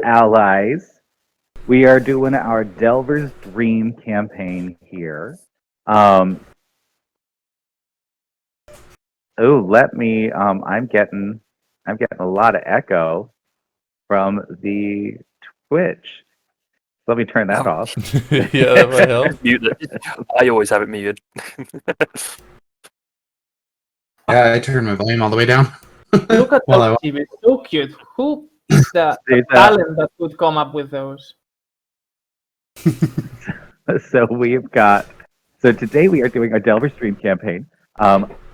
allies. We are doing our Delver's Dream campaign here. Um, Let me. I'm getting a lot of echo from the Twitch. Let me turn that Oh. off. Yeah, that might help. Mute it. I always have it muted. Yeah, I turned my volume all the way down. Look at While I those TVs, so cute. Who is the There's a- talent that could come up with those? So we've got. So today we are doing our Delver Stream campaign.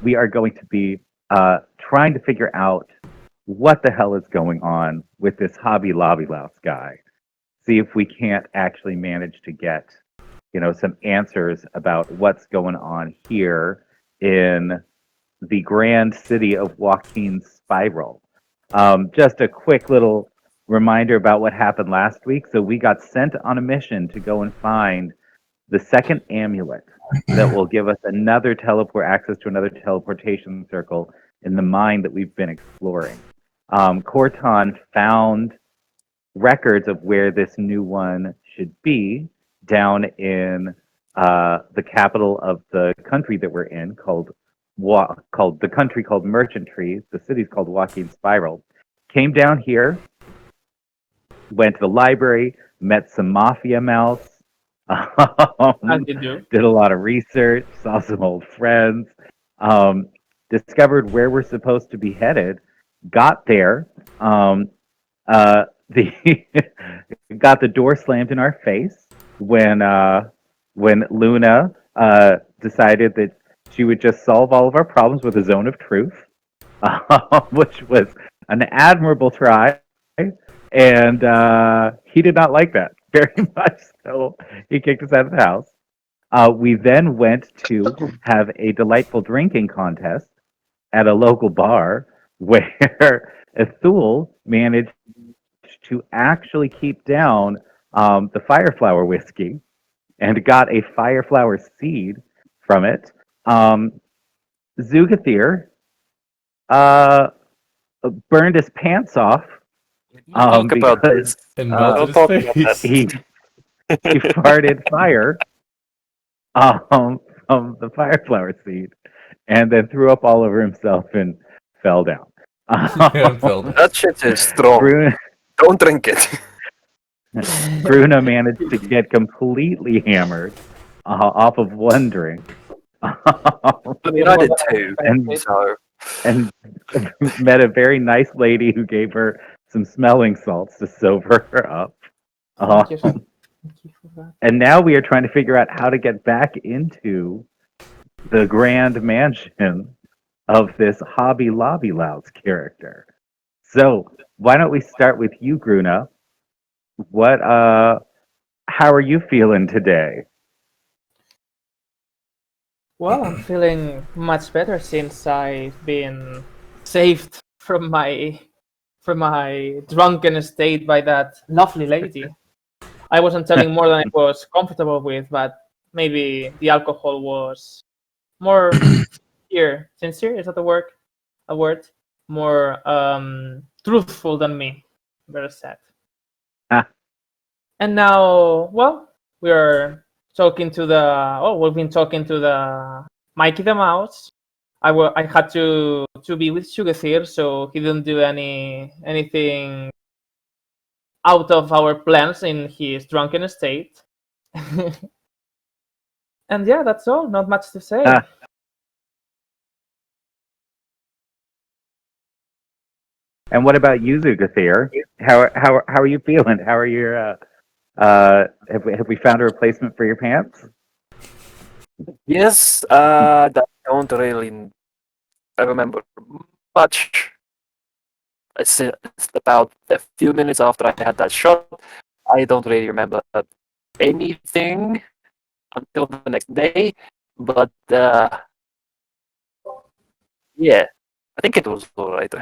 We are going to be trying to figure out what the hell is going on with this Hobby Lobby Louse guy. See if we can't actually manage to get, some answers about what's going on here in the grand city of Joaquin's Spiral. Just a quick little reminder about what happened last week. So we got sent on a mission to go and find the second amulet that will give us access to another teleportation circle in the mine that we've been exploring. Corton found records of where this new one should be down in the capital of the country that we're in, called Merchantry. The city's called Joaquin Spiral. Came down here, went to the library, met some mafia mouths, As you do. did a lot of research, saw some old friends, discovered where we're supposed to be headed, got there, got the door slammed in our face when Luna decided that she would just solve all of our problems with a zone of truth, which was an admirable try, and he did not like that very much, so he kicked us out of the house. We then went to have a delightful drinking contest at a local bar where Ethul managed to actually keep down the Fireflower whiskey and got a Fireflower seed from it. Zugathir burned his pants off Talk about because this. And Don't melted talk his about face. he farted fire from the Fireflower seed and then threw up all over himself and fell down. Yeah, fell down. That shit is strong. Don't drink it. Bruna managed to get completely hammered off of one drink. I mean, I did too. And- So and met a very nice lady who gave her some smelling salts to sober her up. Thank you, thank you for that. And now we are trying to figure out how to get back into the grand mansion of this Hobby Lobby Louse character. So why don't we start with you, Gruna? How are you feeling today? Well, I'm feeling much better since I've been saved from my drunken state by that lovely lady. I wasn't telling more than I was comfortable with, but maybe the alcohol was more sincere, is that a word? More truthful than me. Very sad. Ah. And now, well, we've been talking to the Mikey the Mouse. I had to be with Sugathir, so he didn't do anything out of our plans in his drunken state. And yeah, that's all. Not much to say. Ah. And what about you, Zugathir? How are you feeling? How are your have we found a replacement for your pants? yes, I don't really remember much. It's about a few minutes after I had that shot. I don't really remember anything until the next day. But yeah, I think it was all right.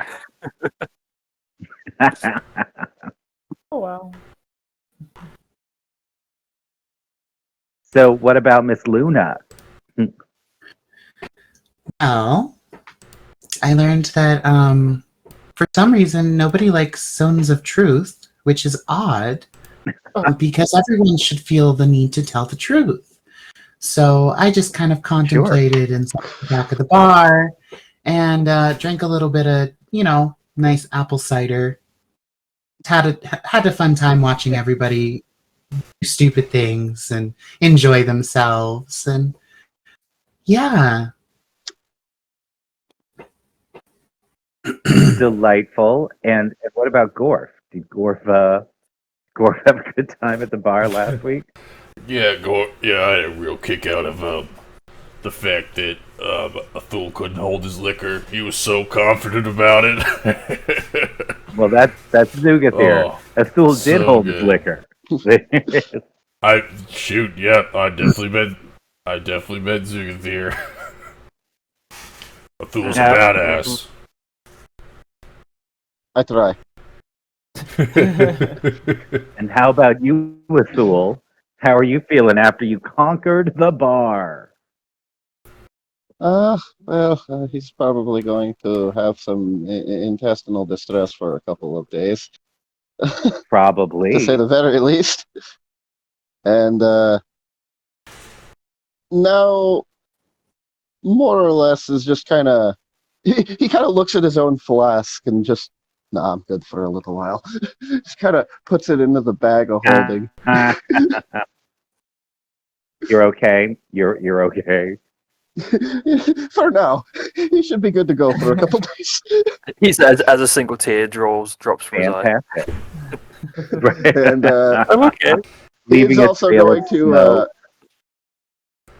Oh wow. So what about Miss Luna? Well, I learned that for some reason nobody likes zones of truth which is odd because everyone should feel the need to tell the truth. So I just kind of contemplated and sat at the back of the bar and drank a little bit of, nice apple cider. Had a fun time watching everybody do stupid things and enjoy themselves. And yeah. Delightful. And what about Gorf? Did Gorf have a good time at the bar last week? Yeah, I had a real kick out of the fact that Athul couldn't hold his liquor. He was so confident about it. Well, that's Zugathir. Oh, Athul did so hold his good. liquor. I definitely met Zugathir. Athul's a Yeah. badass. I try. And how about you, Athul? How are you feeling after you conquered the bar? He's probably going to have some intestinal distress for a couple of days, Probably. to say the very least. And now, more or less, is just kind of he kind of looks at his own flask and just, nah, I'm good for a little while. Just kind of puts it into the bag of holding. You're okay. You're okay. For now, he should be good to go for a couple days. He says as a single tear drops from his eye. Fantastic. Right. And I'm okay. Leaving he's a also trail going of to snow.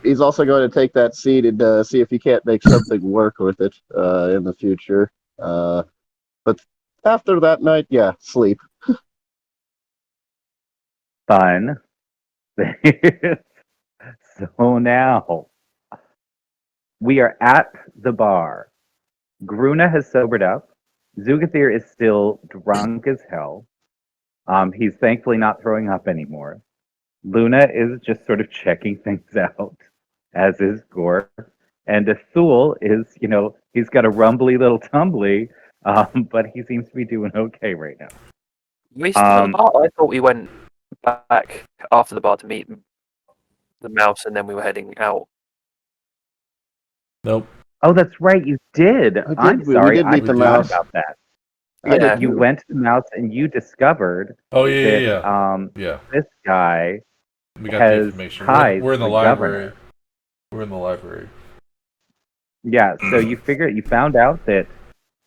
he's also going to take that seed and see if he can't make something work with it in the future. But after that night, yeah, sleep. Fun. So now we are at the bar. Gruna has sobered up. Zugathir is still drunk as hell. He's thankfully not throwing up anymore. Luna is just sort of checking things out, as is Gore. And Athul is, he's got a rumbly little tumbly, but he seems to be doing okay right now. We still at the bar? I thought we went back after the bar to meet the mouse, and then we were heading out. Nope. Oh, that's right, you did. We I'm sorry, did I meet the forgot mouse. about that. Yeah. You went to the mouse and you discovered Oh that yeah. this guy We got the has information. ties We're in the to library. governor. We're in the library. Yeah, so you found out that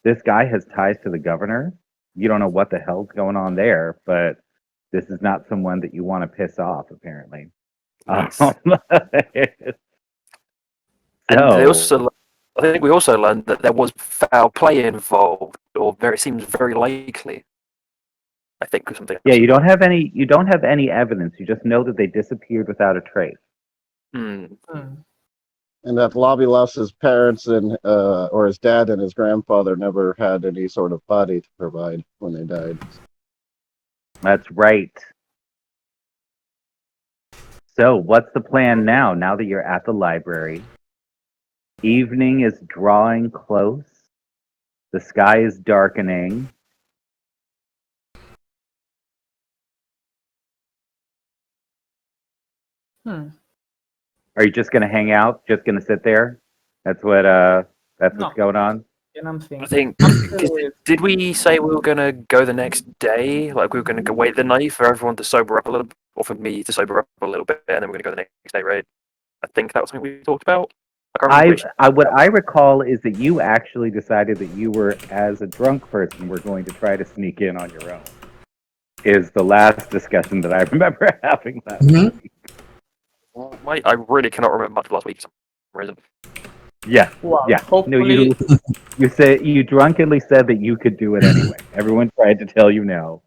this guy has ties to the governor. You don't know what the hell's going on there, but this is not someone that you want to piss off, apparently. Nice. And they also, I think we also learned that there was foul play involved, or seems very likely. I think or something. Yeah, you don't have any evidence. You just know that they disappeared without a trace. Hmm. And that Lobby Louse's parents and or his dad and his grandfather never had any sort of body to provide when they died. That's right. So, what's the plan now? Now that you're at the library, evening is drawing close. The sky is darkening. Are you just gonna hang out? Just gonna sit there? That's what's No. going on. And I'm I thinking. think. Did we say we were gonna go the next day? Like we were gonna go wait the night for everyone to sober up a little, or for me to sober up a little bit, and then we're gonna go the next day, right? I think that was something we talked about. I can't remember What I recall is that you actually decided that you were, as a drunk person, were going to try to sneak in on your own. Is the last discussion that I remember having last Mhm. week. I really cannot remember much of last week for some reason. Yeah, Well, yeah. No, hopefully, you drunkenly said that you could do it anyway. Everyone tried to tell you no,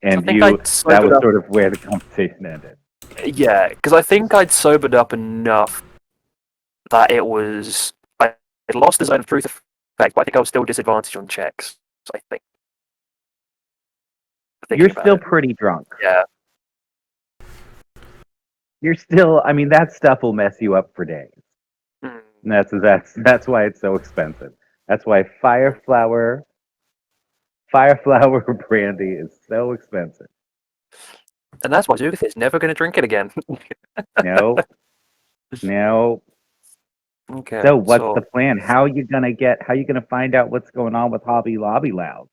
and I think that sobered was up. sort of where the conversation ended. Yeah, because I think I'd sobered up enough that it was. It lost the zone of truth effect, but I think I was still disadvantaged on checks. I think. You're Thinking still about it. pretty drunk. Yeah. You're still. I mean, that stuff will mess you up for days. Hmm. And that's why it's so expensive. That's why Fireflower brandy is so expensive. And that's why Judith is never going to drink it again. No, no. Okay. So what's the plan? How you gonna find out what's going on with Hobby Lobby Loud?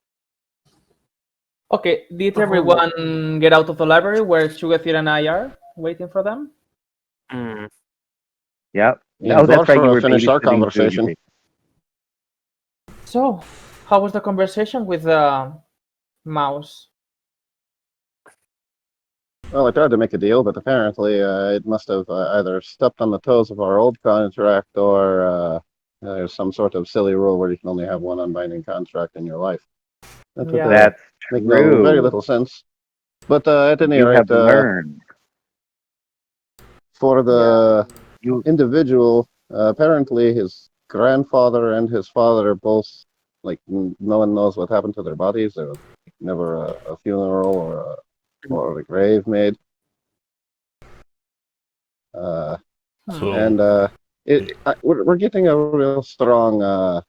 Okay, did everyone get out of the library where Sugathir and I are waiting for them? Mm. Yep. Yeah, Oh, that's right. You were finished our babysitting conversation. Judy. So, how was the conversation with Mouse? Well, I tried to make a deal, but apparently it must have either stepped on the toes of our old contract or there's some sort of silly rule where you can only have one unbinding contract in your life. That would That's make true. very little sense. But at any You rate, have learned. for the You individual, apparently his grandfather and his father both, like, no one knows what happened to their bodies. There was never a funeral or a grave made. So, And we're getting a real strong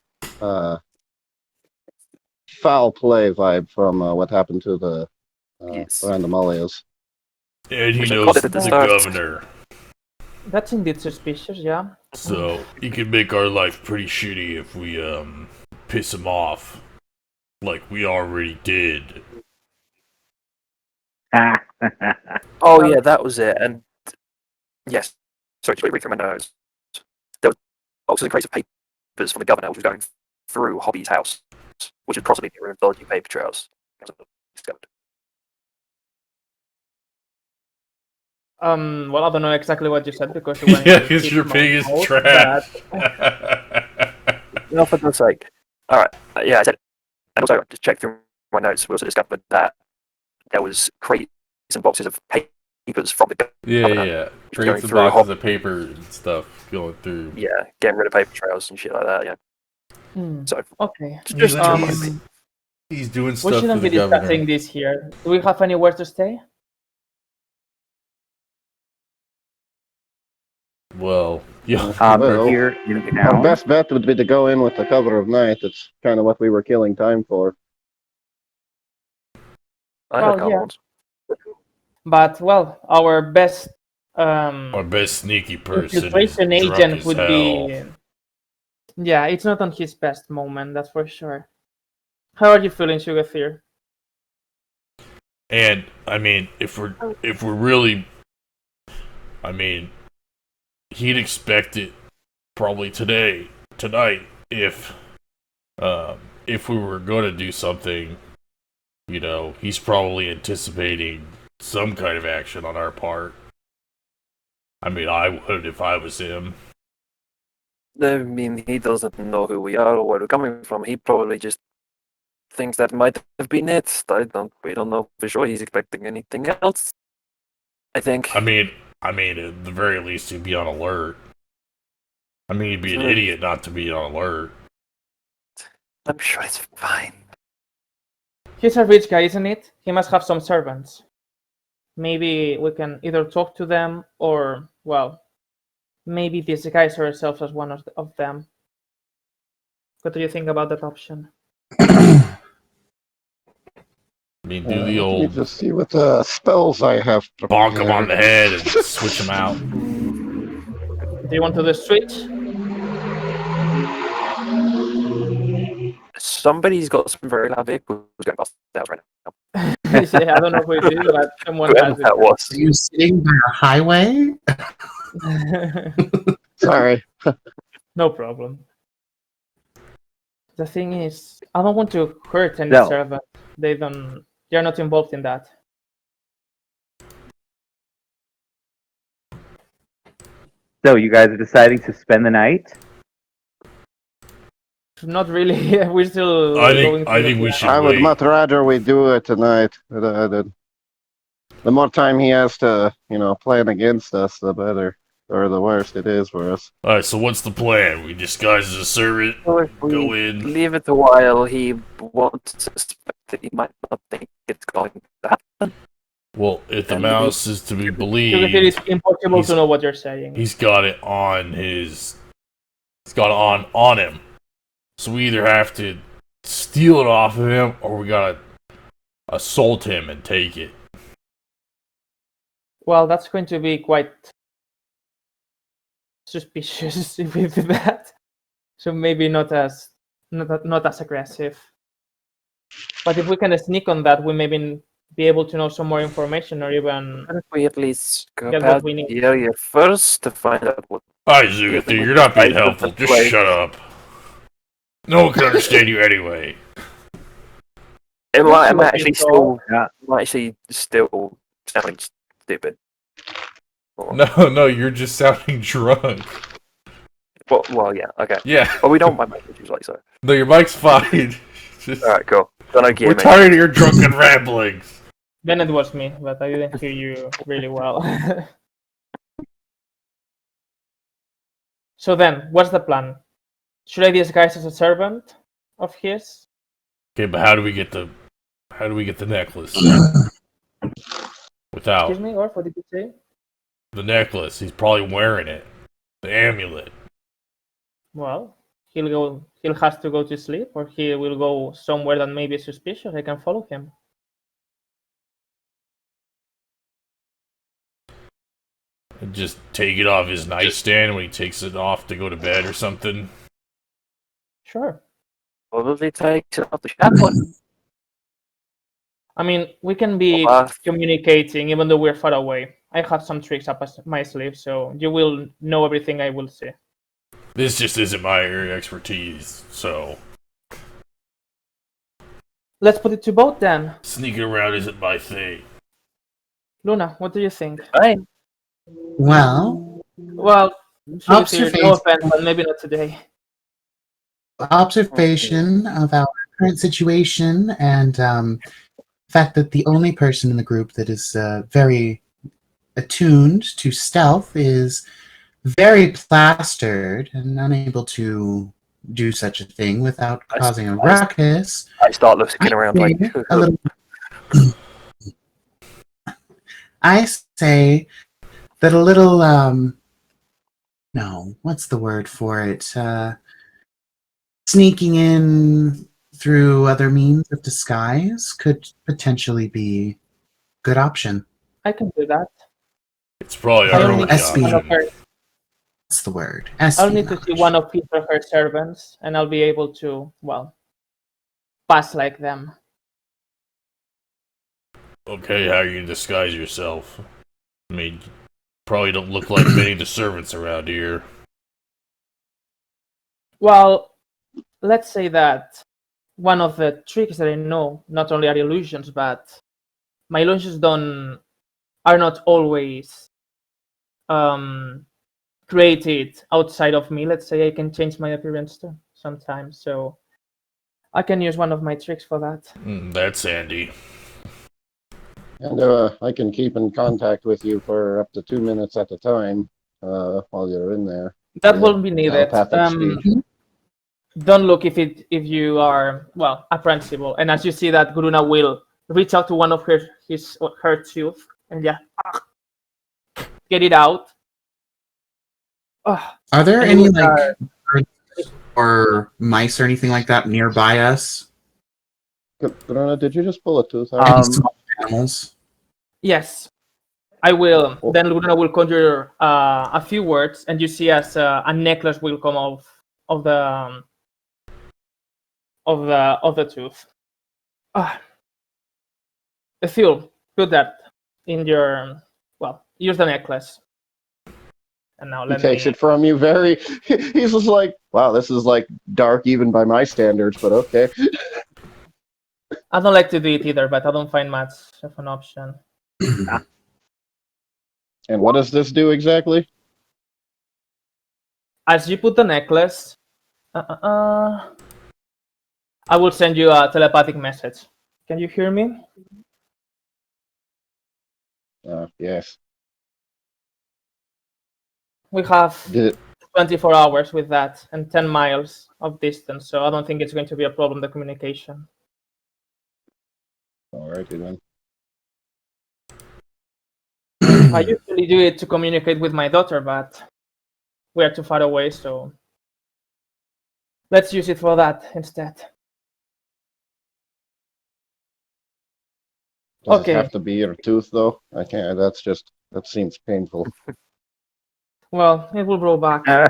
foul play vibe from what happened to the Yes. Randomalias. and he We should knows call it at the the start. governor, That's indeed suspicious, yeah. so he can make our life pretty shitty if we piss him off, like we already did. Oh yeah, that was it. And yes, sorry to read through my notes. There was also the craze of papers from the governor, which was going through Hobby's house, which would possibly be revolting paper trails. Well, I don't know exactly what you said because you went Yeah, into because deep your pig is mode, trash. No, for God's sake. All right. Yeah, I said. And also, just check through my notes. We also discovered that there was crates and boxes of papers from the governor. Yeah. going Crates and through a boxes of paper and stuff going through. Yeah, getting rid of paper trails and shit like that. Yeah. Hmm. So Okay. He's, just he's doing We stuff for shouldn't the be discussing governor. this here. Do we have anywhere to stay? Well, yeah. Well, here in our town. best bet would be to go in with the cover of night. It's kind of what we were killing time for. I Well, have yeah. cards. But well, our best Our best sneaky person is infiltration drunk agent as would hell. be. Yeah, it's not on his best moment, that's for sure. How are you feeling, Sugathir? And I mean, if we're really, I mean, he'd expect it probably tonight, if we were going to do something, you know, he's probably anticipating some kind of action on our part. I mean, I would if I was him. I mean, he doesn't know who we are or where we're coming from. He probably just thinks that might have been it. We don't know for sure. He's expecting anything else. I think. I mean, at the very least, he'd be on alert. I mean, he'd be an idiot not to be on alert. I'm sure it's fine. He's a rich guy, isn't it? He must have some servants. Maybe we can either talk to them or, well, maybe disguise ourselves as one of them. What do you think about that option? I mean, do the Let me old just see what spells I have. bonk him on the head and switch him out. Do you want to do the switch? Somebody's got some very loud vehicles going past the house right now. Yeah, I don't know who it is, but someone Whoever has that was. Are you sitting by a highway? it. Sorry. No problem. The thing is, I don't want to hurt any No. servant. They're not involved in that. So you guys are deciding to spend the night? Not really. We're still I going think through we the should I would wait. much rather we do it tonight. The more time he has to, plan against us, the better. Or the worse it is for us. All right, so what's the plan? We disguise as a servant, So if we go in. leave it a while, he won't suspect that he might not think it's going to happen. Well, if the And mouse is to be It believed, is impossible he's- to know what you're saying. he's got it on his. He's got it on him. So we either have to steal it off of him, or we gotta assault him and take it. Well, that's going to be quite suspicious if we do that. So maybe not as aggressive. But if we can sneak on that, we maybe be able to know some more information, or even Why don't we at least go get past what we need. the area first to find out what? Alright, Zugathu, you're not being helpful. Just Like- shut up. No one can understand you anyway. Am I Actually, actually still? Yeah. Am I actually still sounding stupid? Or- No, you're just sounding drunk. Well, yeah, okay. Yeah. Well, we don't mind my issues like so. No, your mic's fine. Just, All right, cool. Then I we're tired of your drunken ramblings. Then it was me, but I didn't hear you really well. So then, what's the plan? Should I disguise as a servant of his? Okay, but how do we get the necklace? Without Excuse me, or what did you say? the necklace, he's probably wearing it. The amulet. Well, he'll have to go to sleep, or he will go somewhere that may be suspicious. I can follow him. And just take it off his nightstand when he takes it off to go to bed or something. Sure. Probably takes it off the chaplain. I mean, we can be communicating even though we're far away. I have some tricks up my sleeve, so you will know everything I will say. This just isn't my area of expertise, so Let's put it to both then. sneaking around isn't my thing. Luna, what do you think? Fine. Well, Well, Observation. no offense, but maybe not today. observation of our current situation and the fact that the only person in the group that is very attuned to stealth is very plastered and unable to do such a thing without causing a ruckus. I start looking around like. A little. I say that a little. No, what's the word for it? Sneaking in through other means of disguise could potentially be a good option. I can do that. It's probably I our only only SB. one of option. her, That's the word. I'll need to see one of his or her servants, and I'll be able to, well, pass like them. Okay, how you disguise yourself? I mean, you probably don't look like many of the servants around here. Well, let's say that one of the tricks that I know not only are illusions, but my illusions are not always created outside of me. Let's say I can change my appearance too sometimes, so I can use one of my tricks for that. That's handy. And I can keep in contact with you for up to 2 minutes at a time while you're in there. That Yeah, won't be needed. telepathic speech. Don't look if you are, well, apprehensible. And as you see that Guruna will reach out to one of her tooth and get it out. Are there And any you like birds or mice or anything like that nearby us? Corona, did you just pull a tooth out? Any small animals? Yes, I will. Oh. Then Luna will conjure a few words, and you see as a necklace will come off of the tooth. Ethil, put that in your. Well, use the necklace. And now He let takes me. it from you very. He's just like, wow, this is like dark even by my standards, but okay. I don't like to do it either, but I don't find much of an option. And what does this do exactly? As you put the necklace, I will send you a telepathic message. Can you hear me? Yes. We have Did it? 24 hours with that and 10 miles of distance, so I don't think it's going to be a problem, the communication. Alrighty then. I usually do it to communicate with my daughter, but we are too far away, so let's use it for that instead. Does Okay. it have to be your tooth though? I can't. That seems painful. Well, it will grow back. Yeah,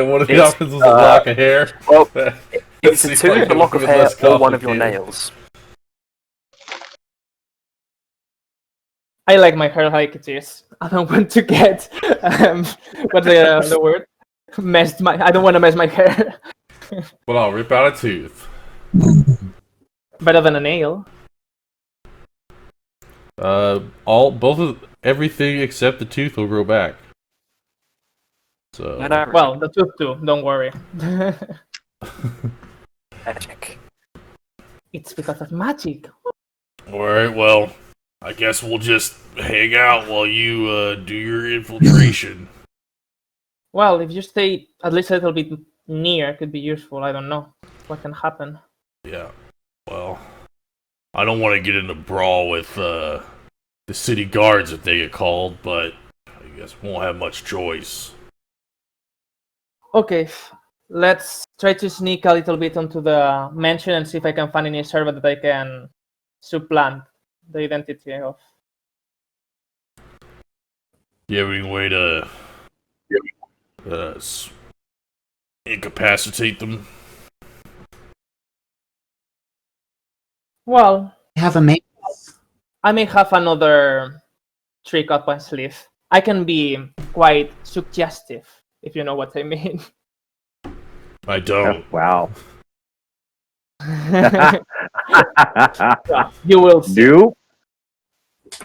what if it It's, happens with a lock of hair? well, That It's a seems tooth, like a it lock would of be hair, less or one of your complicated. nails. I like my hair like it is. I don't want to get what's the word? I don't want to mess my hair. Well, I'll rip out a tooth. Better than a nail. Everything except the tooth will grow back. So, And everything. Well, the tooth too. Don't worry. Magic. It's because of magic. alright, well, I guess we'll just hang out while you do your infiltration. Well, if you stay at least a little bit near, it could be useful. I don't know what can happen. Yeah, well, I don't want to get in a brawl with the city guards if they get called, but I guess we won't have much choice. Okay, let's try to sneak a little bit onto the mansion and see if I can find any servant that I can supplant the identity of. You have any way to incapacitate them? Well, I have a mace. I may have another trick up my sleeve. I can be quite suggestive, if you know what I mean. I don't. Wow. Yeah, you will see. Nope.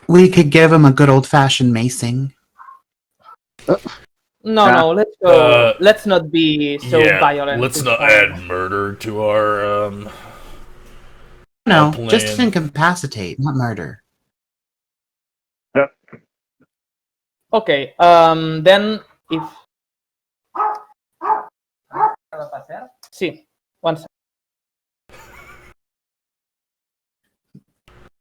We could give him a good old-fashioned macing. No, let's go. Uh, Let's not be so yeah, violent. let's this not time. add murder to our No, plan. just incapacitate, not murder. Okay, then if... Sí, one second.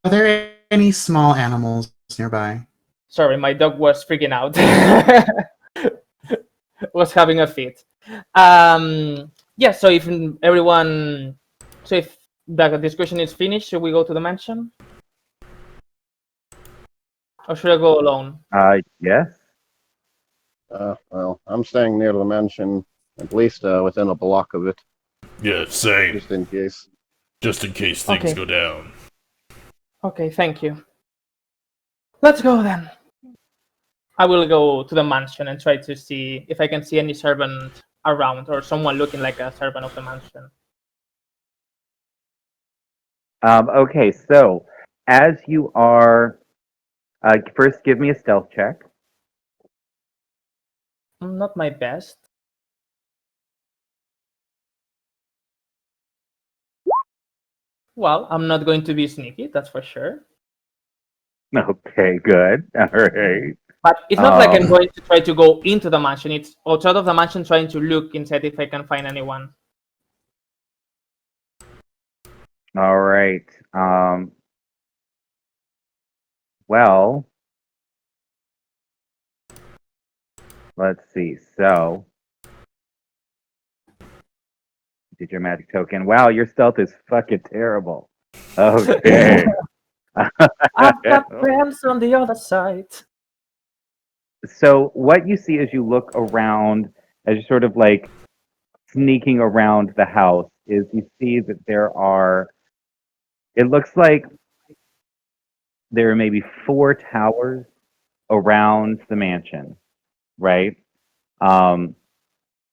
Are there any small animals nearby? Sorry, my dog was freaking out. Was having a fit. Yeah, so if everyone... So if the discussion is finished, should we go to the mansion? Or should I go alone? Yes. Well, I'm staying near the mansion, at least within a block of it, Yeah, same. just in case. Just in case things Okay. go down. Okay, thank you. Let's go then. I will go to the mansion and try to see if I can see any servant around or someone looking like a servant of the mansion. Okay, so as you are, first give me a stealth check. Not my best. Well, I'm not going to be sneaky, that's for sure. Okay, good. All right. But it's not like I'm Um, going to try to go into the mansion. It's outside of the mansion trying to look inside if I can find anyone. All right. Well, let's see. So, did your magic token? Wow, your stealth is fucking terrible. Okay. I've got friends on the other side. So what you see as you look around, as you're sort of like sneaking around the house, is you see that it looks like there are maybe 4 towers around the mansion, right?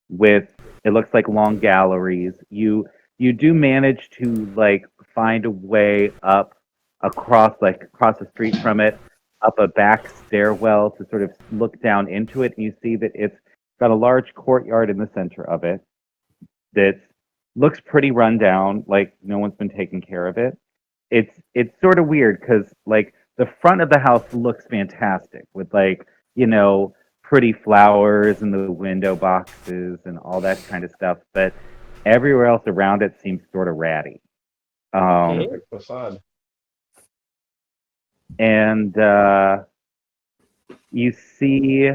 With, it looks like long galleries. You do manage to like find a way up across the street from it, up a back stairwell to sort of look down into it. And you see that it's got a large courtyard in the center of it that looks pretty run down, like no one's been taking care of it. It's sort of weird because like the front of the house looks fantastic with like, pretty flowers in the window boxes and all that kind of stuff, but everywhere else around it seems sort of ratty. Okay. Perfect facade. And you see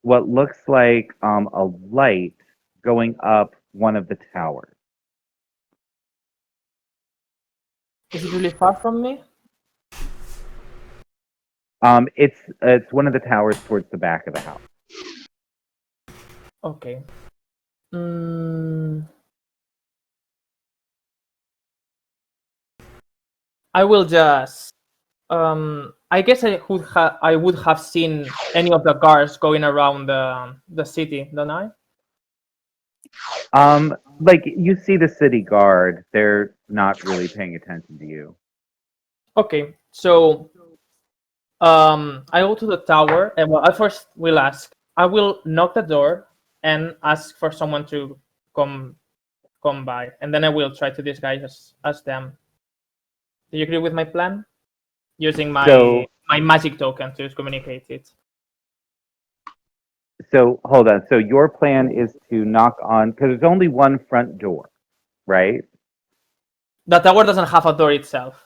what looks like a light going up one of the towers. Is it really far from me? It's one of the towers towards the back of the house. Okay. Mm, I will just. I guess I would have seen any of the guards going around the city, don't I? Like you see the city guard, they're not really paying attention to you. Okay, so I go to the tower, and well, I first will ask. I will knock the door and ask for someone to come come by, and then I will try to disguise as them. Do you agree with my plan? Using So my magic token to communicate it. so hold on. So your plan is to knock on because there's only one front door, right? The tower doesn't have a door itself.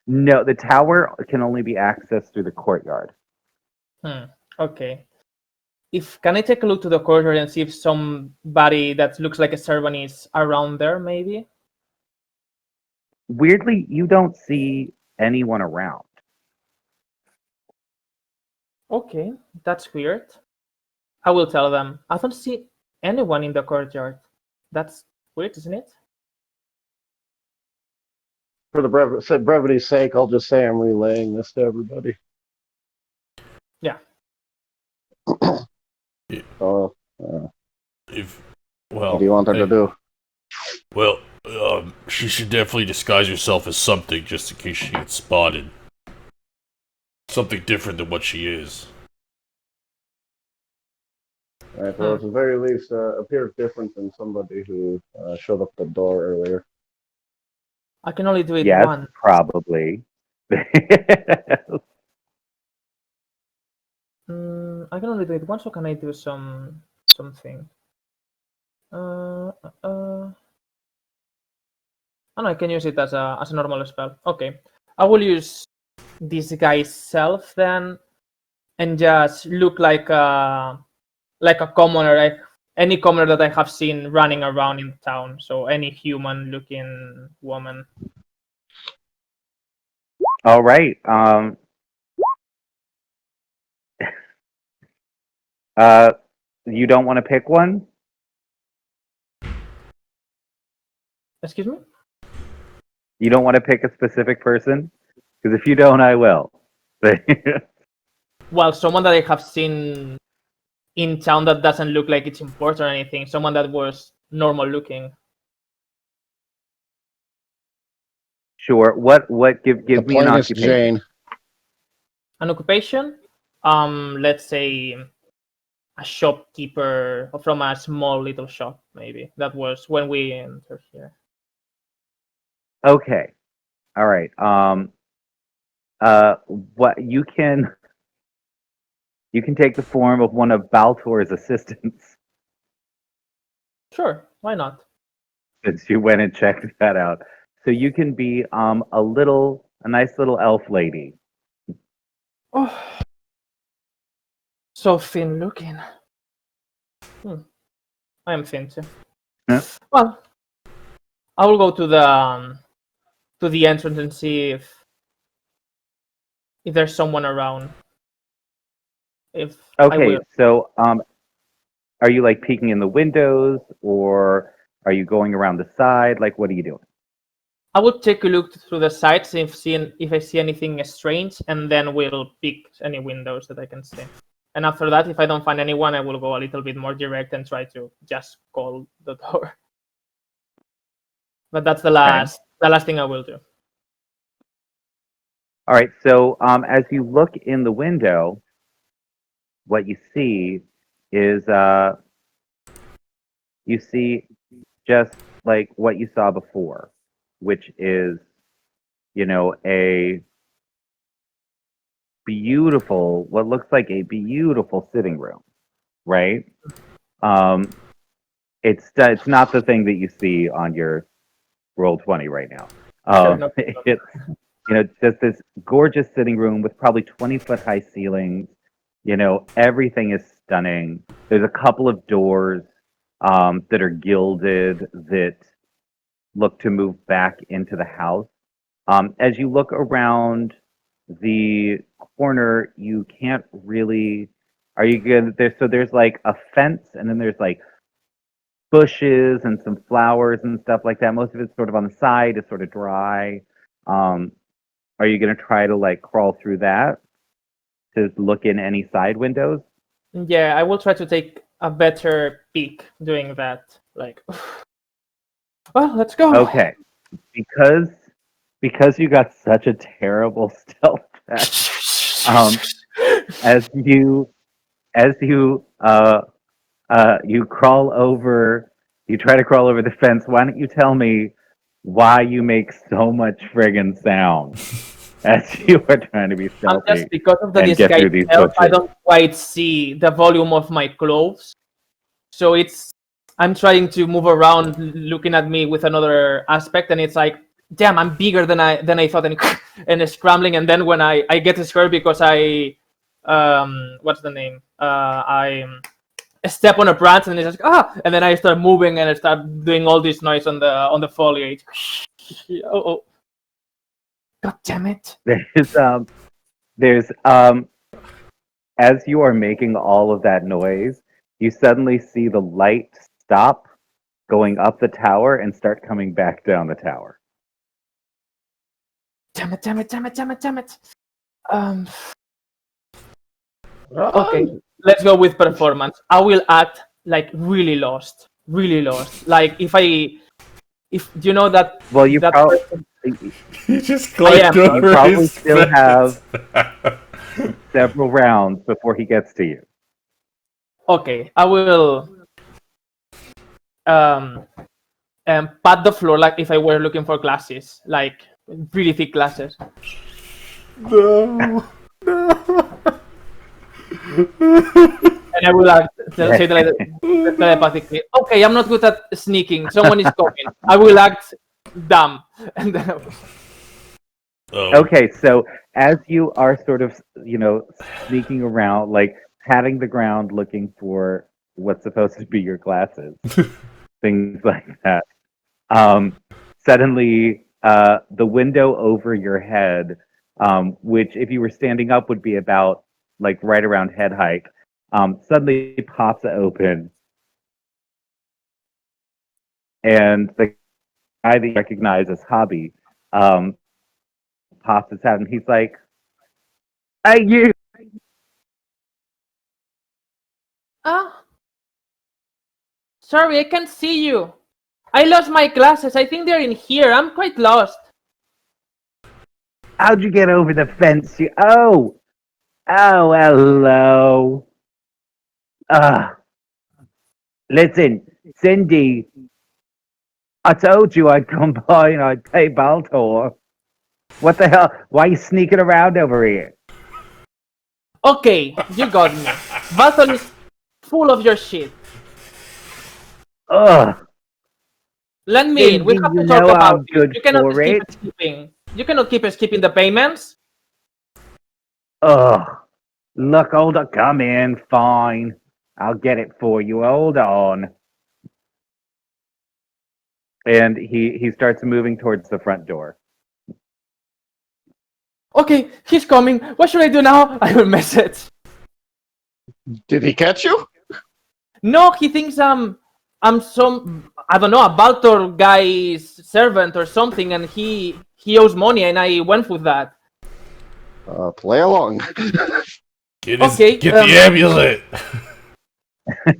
No, the tower can only be accessed through the courtyard. Okay. If can I take a look to the corridor and see if somebody that looks like a servant is around there, maybe? Weirdly, you don't see anyone around. Okay, that's weird. I will tell them. I don't see anyone in the courtyard. That's weird, isn't it? For the brevity's sake, I'll just say I'm relaying this to everybody. Yeah. So, If what do you want her to do? Well, she should definitely disguise herself as something just in case she gets spotted. Something different than what she is. Right, well, at the very least, appears different than somebody who showed up at the door earlier. I can only do it Yes, once. probably. I can only do it once, or can I do something? Oh no, I can use it as a normal spell. Okay, I will use disguise self then, and just look like a commoner, like any commoner that I have seen running around in town. So any human-looking woman. All right. You don't want to pick one? Excuse me? You don't want to pick a specific person? Because if you don't, I will. Well, someone that I have seen in town that doesn't look like it's important or anything. Someone that was normal looking. Sure. What give The me an plainest occupation? Jane. An occupation? Let's say a shopkeeper from a small little shop, maybe. That was when we entered here. Okay. All right. What you can take the form of one of Baltor's assistants Sure, why not? since you went and checked that out. So you can be a nice little elf lady. Oh, so thin looking. I am thin too. Huh? Well, I will go to the entrance and see if there's someone around. If I Okay. will. So are you like peeking in the windows or are you going around the side? Like what are you doing? I will take a look through the sides if I see anything strange, and then we'll pick any windows that I can see. And after that, if I don't find anyone, I will go a little bit more direct and try to just call the door. But that's the last thing I will do. All right. So as you look in the window, what you see is you see just like what you saw before, which is, a beautiful, what looks like a beautiful sitting room, right? Um, it's not the thing that you see on your Roll20 right now. Sure, no problem. It's just this gorgeous sitting room with probably 20-foot high ceilings. Everything is stunning. There's a couple of doors that are gilded that look to move back into the house. As you look around the corner, you can't really. Are you good? There's like a fence, and then there's like bushes and some flowers and stuff like that. Most of it's sort of on the side, it's sort of dry. Um, are you gonna try to like crawl through that to look in any side windows? Yeah, I will try to take a better peek doing that. Like, well, let's go. Okay, because you got such a terrible stealth check. As you crawl over, you try to crawl over the fence. Why don't you tell me why you make so much friggin' sound as you are trying to be stealthy Just because of the and get through these disguise, I bushes? don't quite see the volume of my clothes, so I'm trying to move around, looking at me with another aspect, and it's like, damn, I'm bigger than I thought, and scrambling, and then when I get scared because what's the name? I step on a branch, and it's like and then I start moving and I start doing all this noise on the foliage. Oh, god damn it! There's as you are making all of that noise, you suddenly see the light stop going up the tower and start coming back down the tower. Damn it! Damn it! Damn it! Damn it! Damn it! Okay, let's go with performance. I will act like really lost. Like if you know that. Well, you that probably person- He just I climbed am. over You probably his still fence. have several rounds before he gets to you. Okay, I will pat the floor like if I were looking for glasses, like really thick glasses. No. And I will say telepathically, okay, I'm not good at sneaking. Someone is coming. I will act dumb. And then Oh. Okay, so as you are sort of, sneaking around, like patting the ground looking for what's supposed to be your glasses, things like that. Suddenly, the window over your head, which if you were standing up would be about like right around head height, suddenly pops open, and the guy that you recognize as Hobby pops his head, and he's like, "Hey, you!" sorry, I can't see you. I lost my glasses. I think they're in here. I'm quite lost. How'd you get over the fence? Oh, hello. Listen, Cindy, I told you I'd come by and I'd pay Baltor. What the hell? Why are you sneaking around over here? Okay, you got me. Battle is full of your shit. Ugh. Let me in. We Cindy, have to you talk know about I'm it. good You cannot for keep it. skipping. You cannot keep skipping the payments. Ugh. Look, hold on. Come in. Fine. I'll get it for you. Hold on. And he starts moving towards the front door. Okay, he's coming. What should I do now? I will message. Did he catch you? No, he thinks I'm some, I don't know, a Baltor guy's servant or something, and he owes money, and I went with that. Play along. Get Okay, the amulet.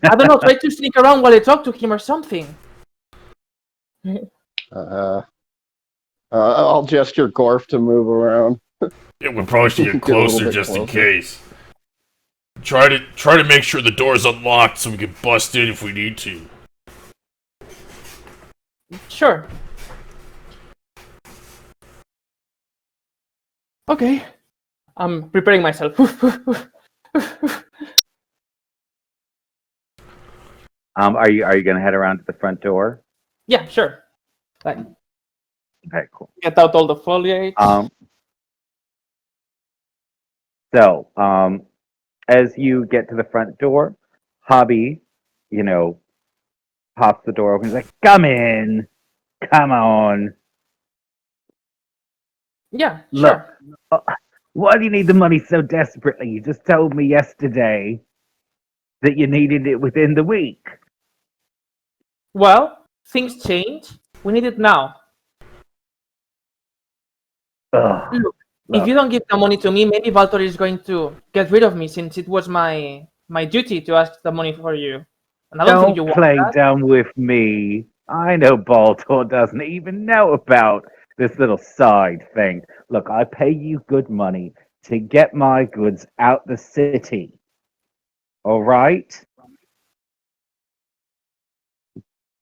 I don't know, try to sneak around while I talk to him or something. I'll gesture Gorf to move around. Yeah, we probably should get Get a little closer bit just in closer. case. Try to make sure the door's unlocked so we can bust in if we need to. Sure. Okay. I'm preparing myself. Are you gonna head around to the front door? Yeah, sure. Like, Okay, cool. get out all the foliage. As you get to the front door, Hobby, pops the door open. He's like, "Come in, come on. Yeah, Look, sure. Why do you need the money so desperately? You just told me yesterday that you needed it within the week. Well, things change. We need it now. Ugh. Look, if Look, you don't give the money to me, maybe Valtor is going to get rid of me since it was my duty to ask the money for you. And I don't think you don't want play that. dumb with me. I know Baltor doesn't even know about this little side thing. Look, I pay you good money to get my goods out the city. All right?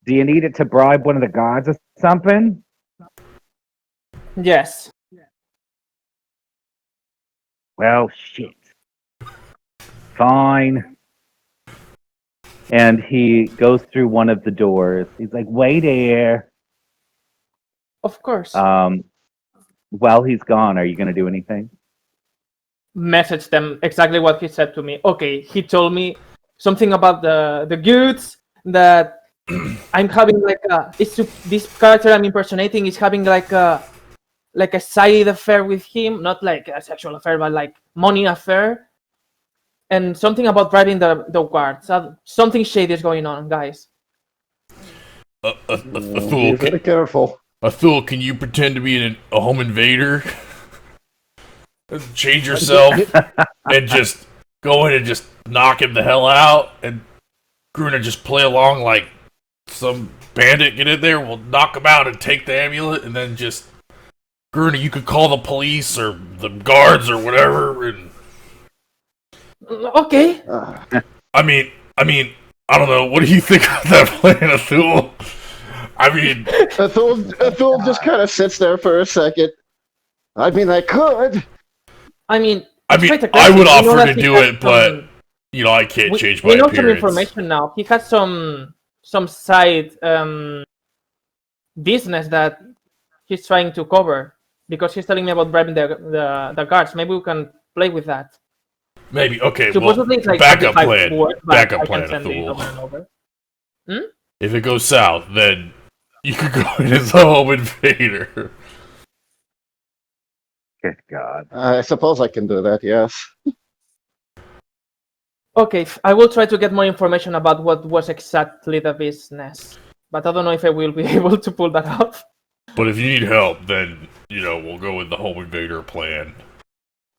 Do you need it to bribe one of the guards or something? Yes. Well, shit. Fine. And he goes through one of the doors. He's like, wait here. Of course. While he's gone, are you going to do anything? Message them exactly what he said to me. Okay, he told me something about the goods that I'm having this character I'm impersonating is having like a side affair with him, not like a sexual affair, but like money affair, and something about bribing the guards. Something shady is going on, guys. A Be fool. very careful. Athul, can you pretend to be a home invader? Change yourself and just go in and just knock him the hell out, and Gruna just play along like some bandit. Get in there, we'll knock him out and take the amulet, and then just Gruna, you could call the police or the guards or whatever. And Okay. I mean, I don't know. What do you think of that plan, Athul? I mean, Athul just kind of sits there for a second. I mean, I could. I mean, I quite would aggressive. We know offer that to he do has it, but I can't change my we know appearance. some information now. He has some side business that he's trying to cover because he's telling me about bribing the guards. Maybe we can play with that. Maybe. Okay, Supposedly it's like backup 25 plan. words, but Backup I plan, can send it Athul. over and over. If it goes south, then you could go in as a home invader. Good God. I suppose I can do that, yes. Okay, I will try to get more information about what was exactly the business, but I don't know if I will be able to pull that off. But if you need help, then, we'll go with the home invader plan.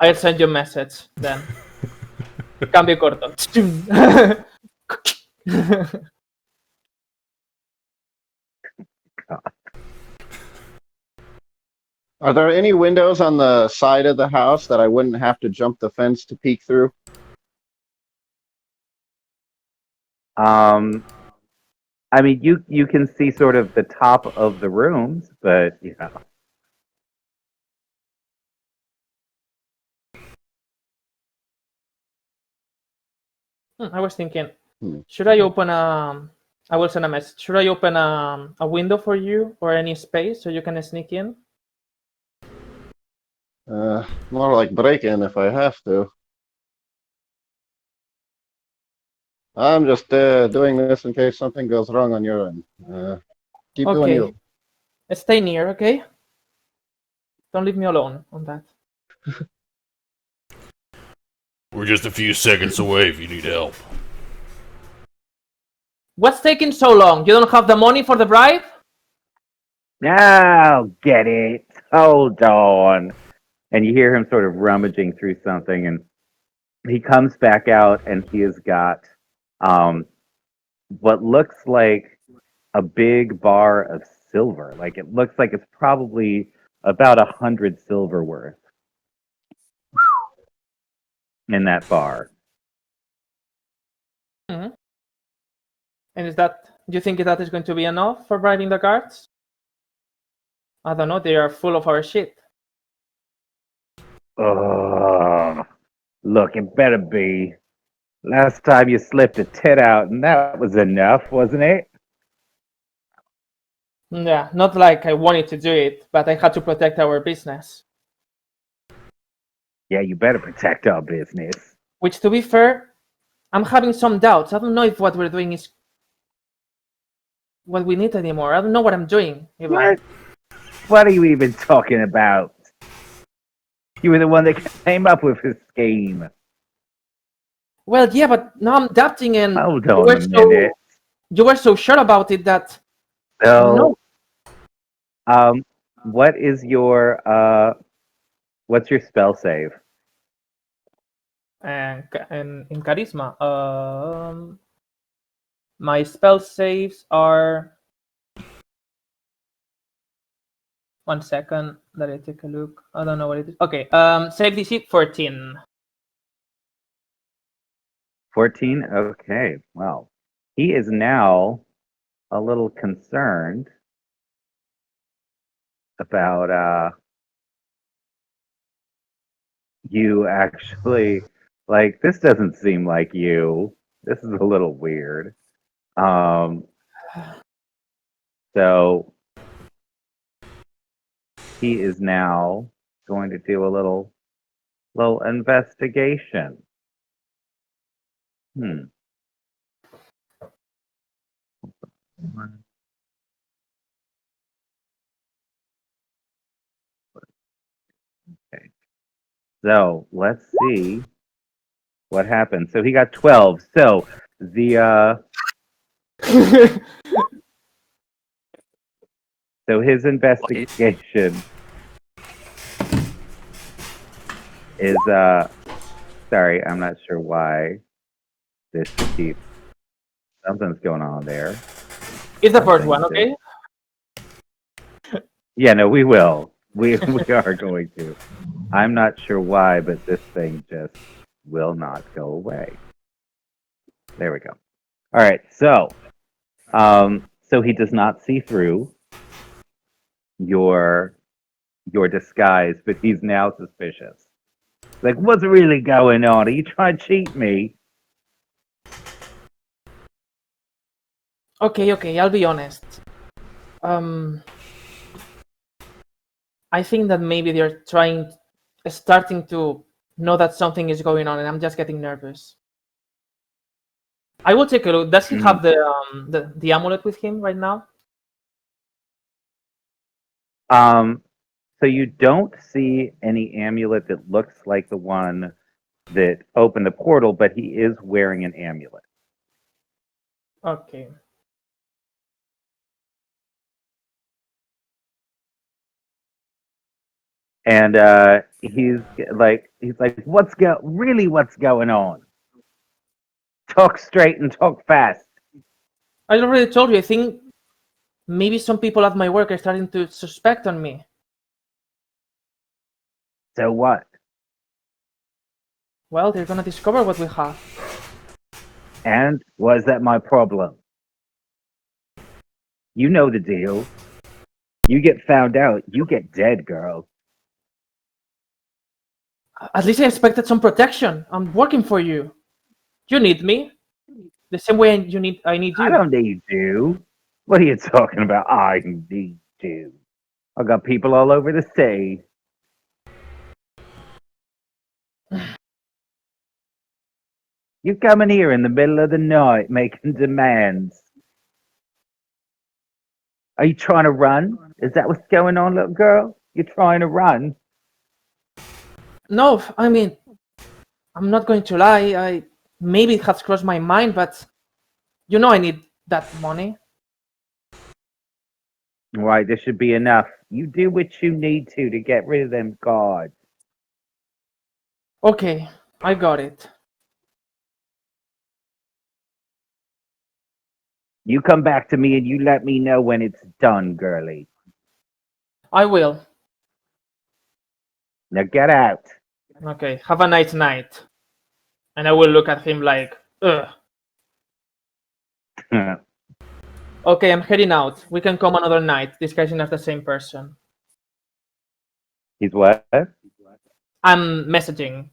I'll send you a message then. Cambio corto. Are there any windows on the side of the house that I wouldn't have to jump the fence to peek through? I mean, you can see sort of the top of the rooms, but I was thinking, Hmm. should I open I will send a message. Should I open a window for you or any space so you can sneak in? More like break in if I have to. I'm just doing this in case something goes wrong on your end. Keep doing Okay. you. Stay near, okay? Don't leave me alone on that. We're just a few seconds away if you need help. What's taking so long? You don't have the money for the bribe? now get it. Hold on. And you hear him sort of rummaging through something, and he comes back out, and he has got what looks like a big bar of silver. Like it looks like it's probably about 100 silver worth in that bar. Mm-hmm. And do you think that is going to be enough for bribing the guards? I don't know, they are full of our shit. Oh, look, it better be. Last time you slipped a tit out, and that was enough, wasn't it? Yeah, not like I wanted to do it, but I had to protect our business. Yeah, you better protect our business. Which, to be fair, I'm having some doubts. I don't know if what we're doing is what we need anymore. I don't know what I'm doing. Even. What? What are you even talking about? You were the one that came up with this scheme. Well, yeah, but now I'm doubting, and Hold you on were a so minute. you were so sure about it that I don't So, know. what is your what's your spell save? And in charisma, my spell saves are. One second, let me take a look. I don't know what it is. Okay, save DC 14. 14? Okay. Well, he is now a little concerned about you actually like this doesn't seem like you. This is a little weird. Um so he is now going to do a little investigation. Hmm. Okay. So let's see what happens. So he got 12. So the so his investigation is sorry, I'm not sure why this keeps something's going on there. It's the first Something one, is- okay? Yeah, no, we will. We are going to. I'm not sure why, but this thing just will not go away. There we go. All right, so he does not see through your disguise, but he's now suspicious. Like, what's really going on? Are you trying to cheat me? Okay, I'll be honest. I think that maybe they're starting to know that something is going on, and I'm just getting nervous. I will take a look. Does he have the amulet with him right now? So you don't see any amulet that looks like the one that opened the portal, but he is wearing an amulet. Okay. And he's like, what's going on? Talk straight and talk fast. I already told you. I think maybe some people at my work are starting to suspect on me. So what? Well, they're gonna discover what we have. And was that my problem? You know the deal. You get found out, you get dead, girl. At least I expected some protection. I'm working for you. You need me. The same way I need I you. don't need you. What are you talking about? I need you. I got people all over the sea. You coming here in the middle of the night making demands. Are you trying to run? Is that what's going on, little girl? You're trying to run? No, I mean, I'm not going to lie. Maybe it has crossed my mind, but you know I need that money. Right, this should be enough. You do what you need to get rid of them guards. Okay, I got it. You come back to me and you let me know when it's done, girlie. I will. Now get out. Okay, have a nice night. And I will look at him like, ugh. Okay, I'm heading out. We can come another night, disguising as the same person. He's what? I'm messaging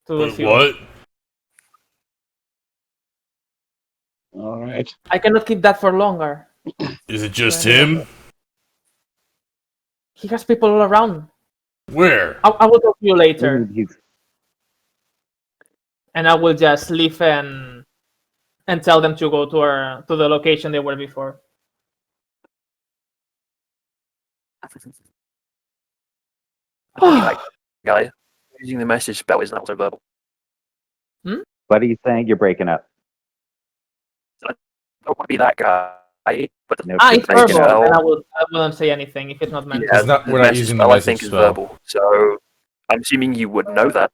to the Wait, few. what? All right. I cannot keep that for longer. Is it just him? He has people all around. Where? I will talk to you later. He's And I will just leave and tell them to go to the location they were before. that guy using the message spell isn't also verbal. What are you saying? You're breaking up. I don't want to be that guy, but No, It's you're breaking verbal, up. and I wouldn't say anything if it's not meant. yeah, We're the not message using the spell I message think is spell. verbal. So I'm assuming you would know that.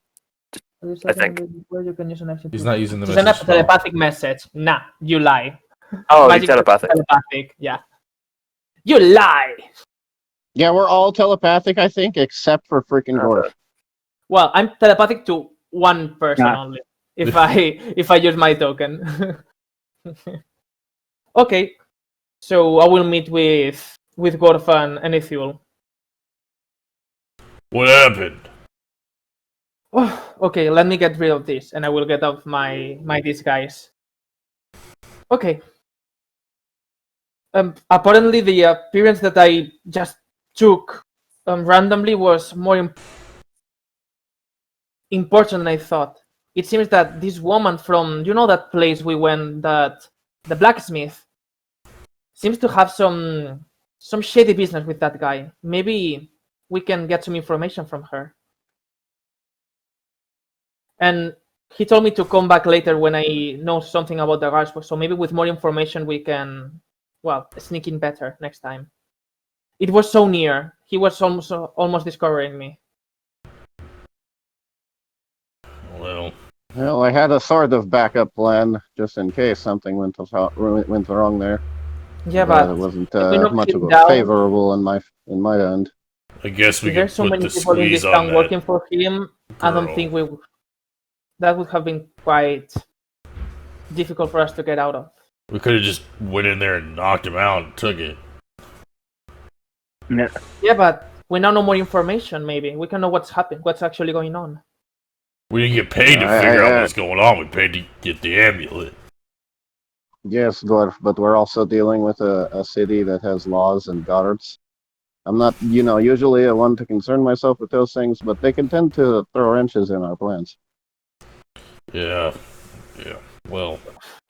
I think. Where you can use an action He's to- not using the It's a message spell. telepathic message. Nah, you lie. Oh, Magic you're telepathic. Telepathic, yeah. You lie. Yeah, we're all telepathic, I think, except for freaking Gorf. Well, I'm telepathic to one person Nah. only. If I use my token. Okay, so I will meet with Gorfan and Ithiel. What happened? Oh, okay, let me get rid of this, and I will get off my disguise. Okay. Apparently, the appearance that I just took randomly was more important than I thought. It seems that this woman from that place we went, that the blacksmith, seems to have some shady business with that guy. Maybe we can get some information from her. And he told me to come back later when I know something about the guards. So maybe with more information we can, sneak in better next time. It was so near. He was almost discovering me. Well, I had a sort of backup plan just in case something went wrong there. Yeah, but it wasn't if we knock much him of a down- favorable in my end. I guess we If can there's so put many the people in this squeeze on town that working for him, I don't girl. think that would have been quite difficult for us to get out of. We could have just went in there and knocked him out and took it. No. Yeah, but we now know more information. Maybe we can know what's happened, what's actually going on. We didn't get paid to figure out what's going on. We paid to get the amulet. Yes, Dwarf, but we're also dealing with a city that has laws and guards. I'm not, usually one to concern myself with those things, but they can tend to throw wrenches in our plans. Yeah. Well,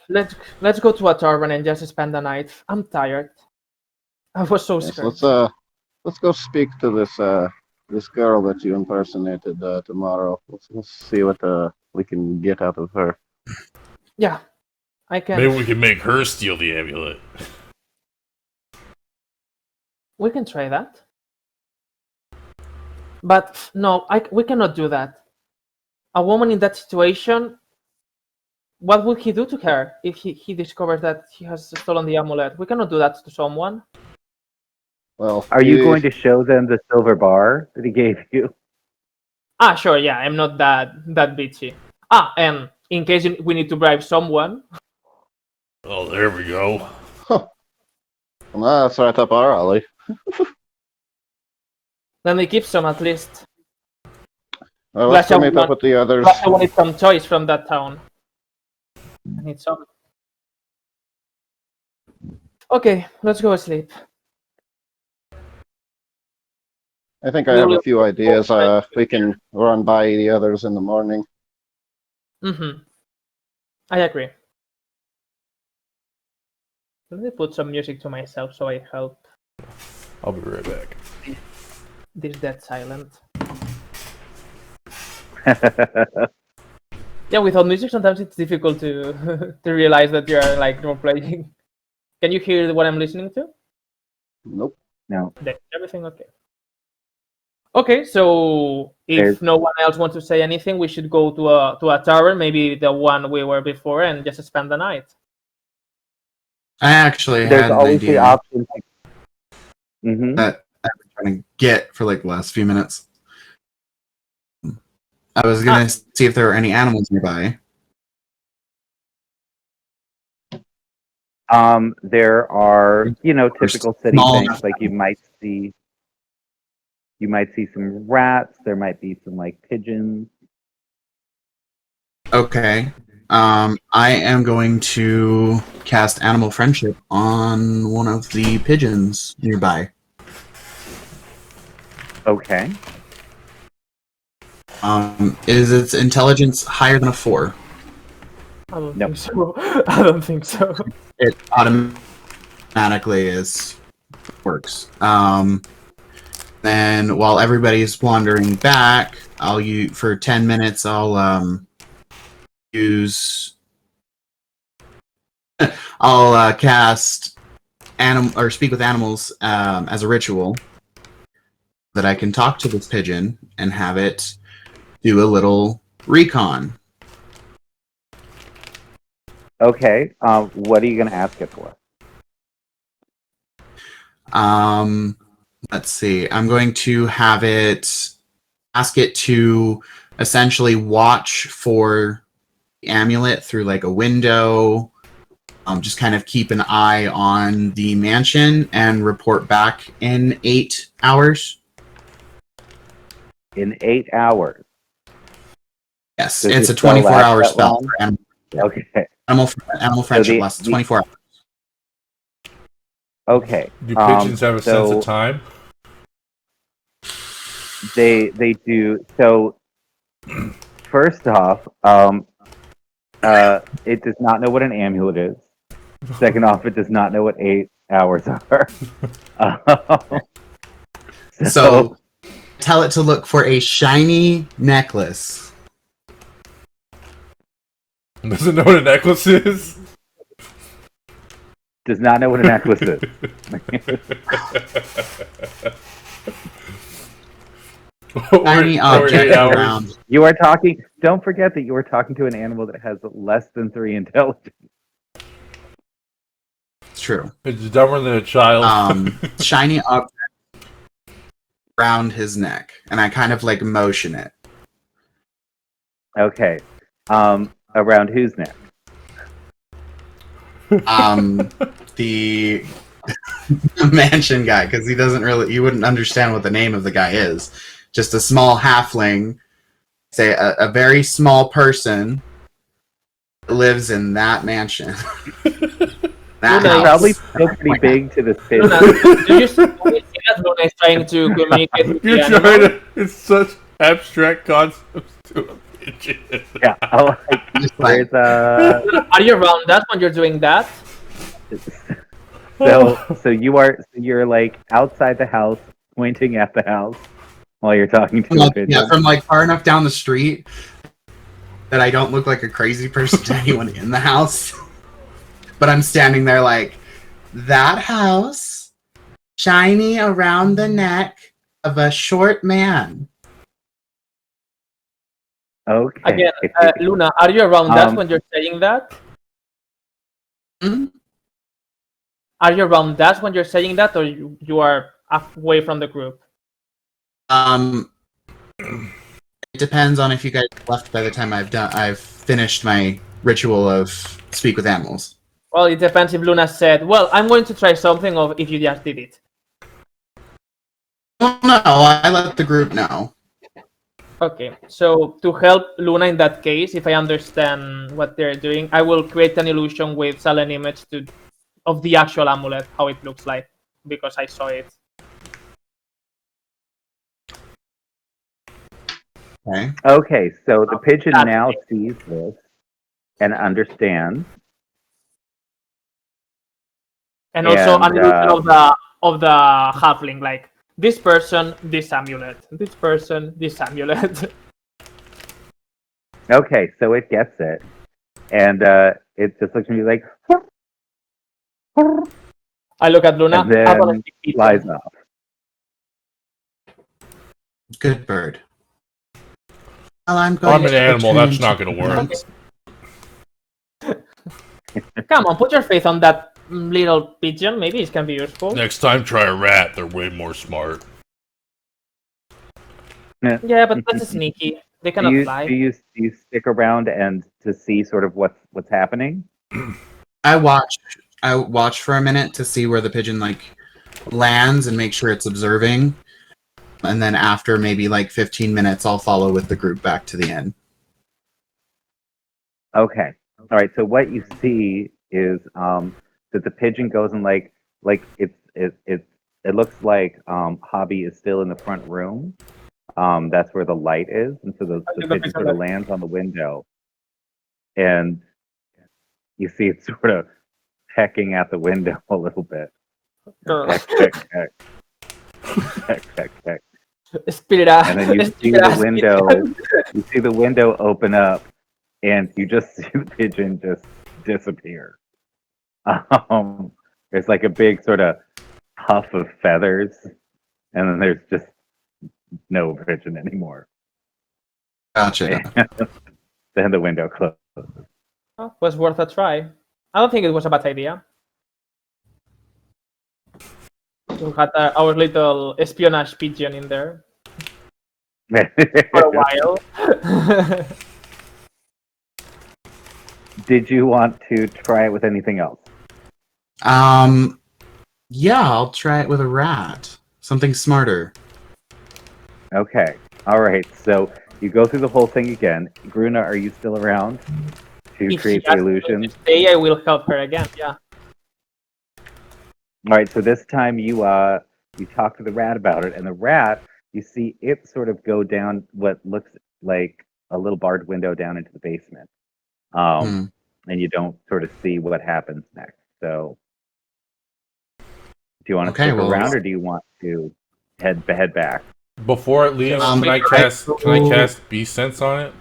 Let's go to a tavern and just spend the night. I'm tired. I was so Yes, scared. let's go speak to this girl that you impersonated tomorrow. Let's see what we can get out of her. Yeah, I can. maybe we can make her steal the amulet. We can try that. But no, we cannot do that. A woman in that situation, what would he do to her if he discovers that he has stolen the amulet? We cannot do that to someone. Well, Are you going to show them the silver bar that he gave you? Sure, yeah, I'm not that bitchy. And in case we need to bribe someone, Oh, there we go. Well, that's right up our alley. then we keep some at least. Well, let's go Glasha meet up with the others. Plus, I wanted some toys from that town. I need some. Okay, let's go sleep. I think I have a few ideas. We can run by the others in the morning. I agree. Let me put some music to myself so I help I'll be right back. this dead silent. Yeah, without music sometimes it's difficult to to realize that you're like role playing. Can you hear what I'm listening to? Nope. No. Everything okay? Okay, so if no one else wants to say anything, we should go to a tavern, maybe the one we were before, and just spend the night. I actually There's had an always the idea option. Mm-hmm. that I've been trying to get for like the last few minutes. I was gonna see if there were any animals nearby. There are, typical city Small things enough. like you might see some rats. There might be some like pigeons. Okay. I am going to cast Animal Friendship on one of the pigeons nearby. Okay. Is its intelligence higher than a 4? I don't Nope. think so. I don't think so. It automatically works. Then while everybody's wandering back, I'll use for 10 minutes. I'll use. I'll cast animal or speak with animals as a ritual that I can talk to this pigeon and have it do a little recon. Okay. What are you going to ask it for? Let's see. I'm going to have it ask it to essentially watch for the amulet through like a window. Just kind of keep an eye on the mansion and report back in 8 hours. In 8 hours. Yes, Does it's your a spell 24-hour last that spell. long? Okay. Animal friendship lasts 24 hours. Okay. Do pigeons have a sense so of time? They do. So first off, it does not know what an amulet is. Second off, it does not know what 8 hours are. So tell it to look for a shiny necklace. Doesn't know what a necklace is? Does not know what a necklace is. Shiny object around. You are talking. Don't forget that you are talking to an animal that has less than 3 intelligence. It's true. It's dumber than a child. Shiny object around his neck, and I kind of like motion it. Okay. Around whose neck? The mansion guy, because he doesn't really, you wouldn't understand what the name of the guy is. Just a small halfling, say a very small person lives in that mansion. That It's house. probably still pretty big to this pigeon. Luna, do you see that Luna is trying to communicate with You're the trying animal? to. It's such abstract concepts to a pigeon. Yeah. There's a. Luna, are you around that when you're doing that? So you're like outside the house, pointing at the house while you're talking to a pigeon. Yeah, from like far enough down the street that I don't look like a crazy person to anyone in the house. But I'm standing there like, that house, shiny around the neck of a short man. Okay. Again, Luna, are you around that when you're saying that? Hmm? Are you around that when you're saying that, or you are away from the group? It depends on if you guys left by the time I've finished my ritual of speak with animals. Well, it depends if Luna said, well, I'm going to try something, or if you just did it. Well, no, I let the group know. Okay, so to help Luna in that case, if I understand what they're doing, I will create an illusion with silent image of the actual amulet, how it looks like, because I saw it. Okay. Okay, so the pigeon now sees this and understands. And also an And, illusion of the halfling, like this person, this amulet, this person, this amulet. Okay, so it gets it, and it just looks at me like, I look at Luna. and then flies off. Good bird. Well, I'm going I'm an to animal. return That's not to going to work. Come on, put your faith on that little pigeon. Maybe it can be useful. Next time, try a rat. They're way more smart. Yeah, but that's sneaky. They cannot fly. Do you stick around and to see sort of what's happening? I watch for a minute to see where the pigeon like lands and make sure it's observing. And then after maybe like 15 minutes, I'll follow with the group back to the inn. Okay. All right. So what you see is that the pigeon goes and like it looks like Hobby is still in the front room. That's where the light is, and so the pigeon sort of lands on the window, and you see it sort of pecking at the window a little bit. Peck, peck, peck. check. Spit it out. And then you see Spit it the out, spit it window. out. You see the window open up, and you just see the pigeon just disappear. There's like a big sort of puff of feathers, and then there's just no pigeon anymore. Gotcha. Then the window closed. Well, was worth a try. I don't think it was a bad idea. We had our little espionage pigeon in there for a while. Did you want to try it with anything else? Yeah, I'll try it with a rat. Something smarter. Okay. All right. So you go through the whole thing again. Gruna, are you still around to If create she the asks me illusion? to stay, I will help her again. Yeah. All right. So this time you talk to the rat about it, and the rat, you see it sort of go down what looks like a little barred window down into the basement, and you don't sort of see what happens next. So, do you want to stick around, or do you want to head back? Before it leaves, So, can I cast Beast Sense on it?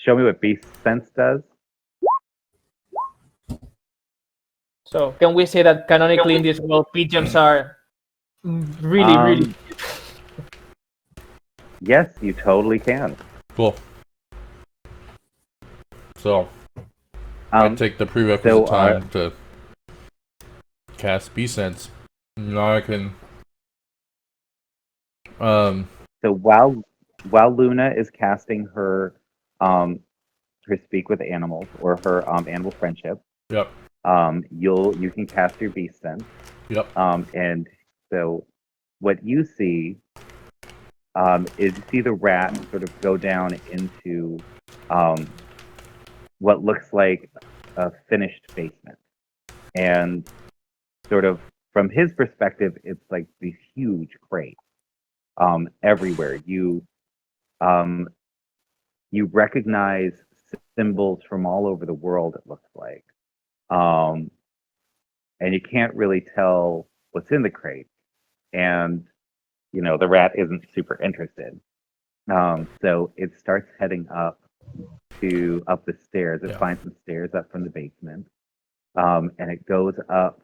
Show me what Beast Sense does. So can we say that canonically in this world, pigeons are really. Yes, you totally can. Cool. So, I take the prerequisite time to cast Beast Sense. Now I can. So while Luna is casting her speak with animals or her animal friendship, Yep. you can cast your Beast Sense. Yep. And so what you see is you see the rat sort of go down into what looks like a finished basement. And sort of from his perspective, it's like these huge crates everywhere. You recognize symbols from all over the world, it looks like. And you can't really tell what's in the crate. And, the rat isn't super interested. So it starts heading up the stairs. It finds some stairs up from the basement. And it goes up.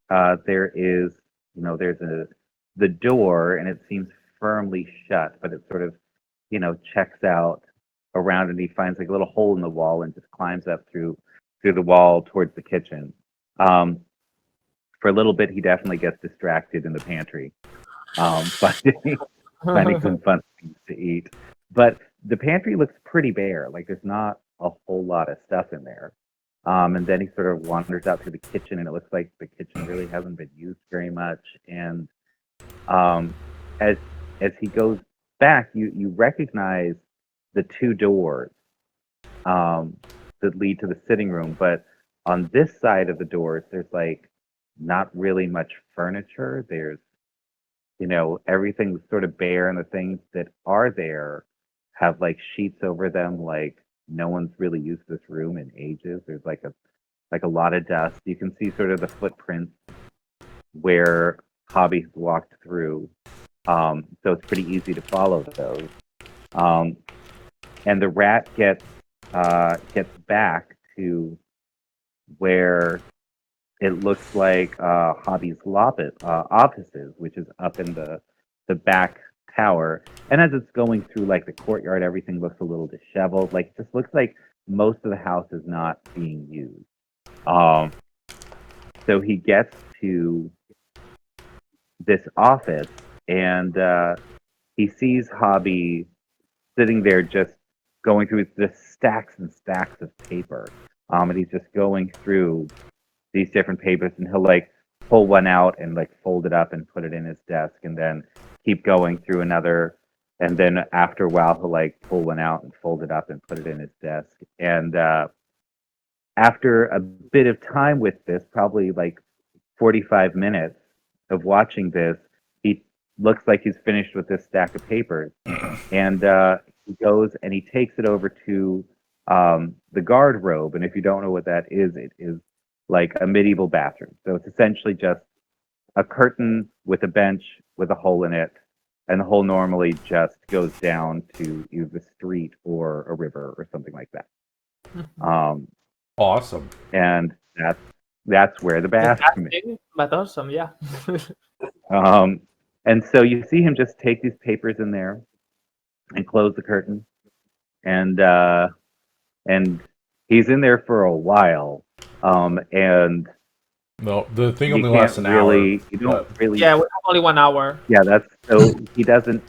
There is, there's the door, and it seems firmly shut, but it sort of, checks out around, and he finds like a little hole in the wall and just climbs up through the wall towards the kitchen. For a little bit, he definitely gets distracted in the pantry, finding some fun things to eat. But the pantry looks pretty bare. Like there's not a whole lot of stuff in there. And then he sort of wanders out to the kitchen, and it looks like the kitchen really hasn't been used very much. And as he goes back, you recognize the two doors that lead to the sitting room, but on this side of the doors, there's like not really much furniture. There's, everything's sort of bare, and the things that are there have like sheets over them, like no one's really used this room in ages. There's like a lot of dust. You can see sort of the footprints where Hobby has walked through. So it's pretty easy to follow those. And the rat gets back to where it looks like Hobby's offices, which is up in the back tower. And as it's going through like the courtyard, everything looks a little disheveled. Like just looks like most of the house is not being used. So he gets to this office, and he sees Hobby sitting there just going through just stacks and stacks of paper. And he's just going through these different papers, and he'll like pull one out and like fold it up and put it in his desk, and then keep going through another. And then after a while, he'll like pull one out and fold it up and put it in his desk. And after a bit of time with this, probably like 45 minutes of watching this, he looks like he's finished with this stack of papers. And he goes and he takes it over to the guard robe. And if you don't know what that is, it is like a medieval bathroom. So it's essentially just a curtain with a bench with a hole in it, and the hole normally just goes down to either the street or a river or something like that. Um, Awesome. and that's where the bathroom is. Disgusting, but awesome, yeah. And so you see him just take these papers in there and close the curtain, and he's in there for a while, and No, the thing you only can't lasts an really, hour. you don't really, Yeah, we have only 1 hour. yeah, that's so he doesn't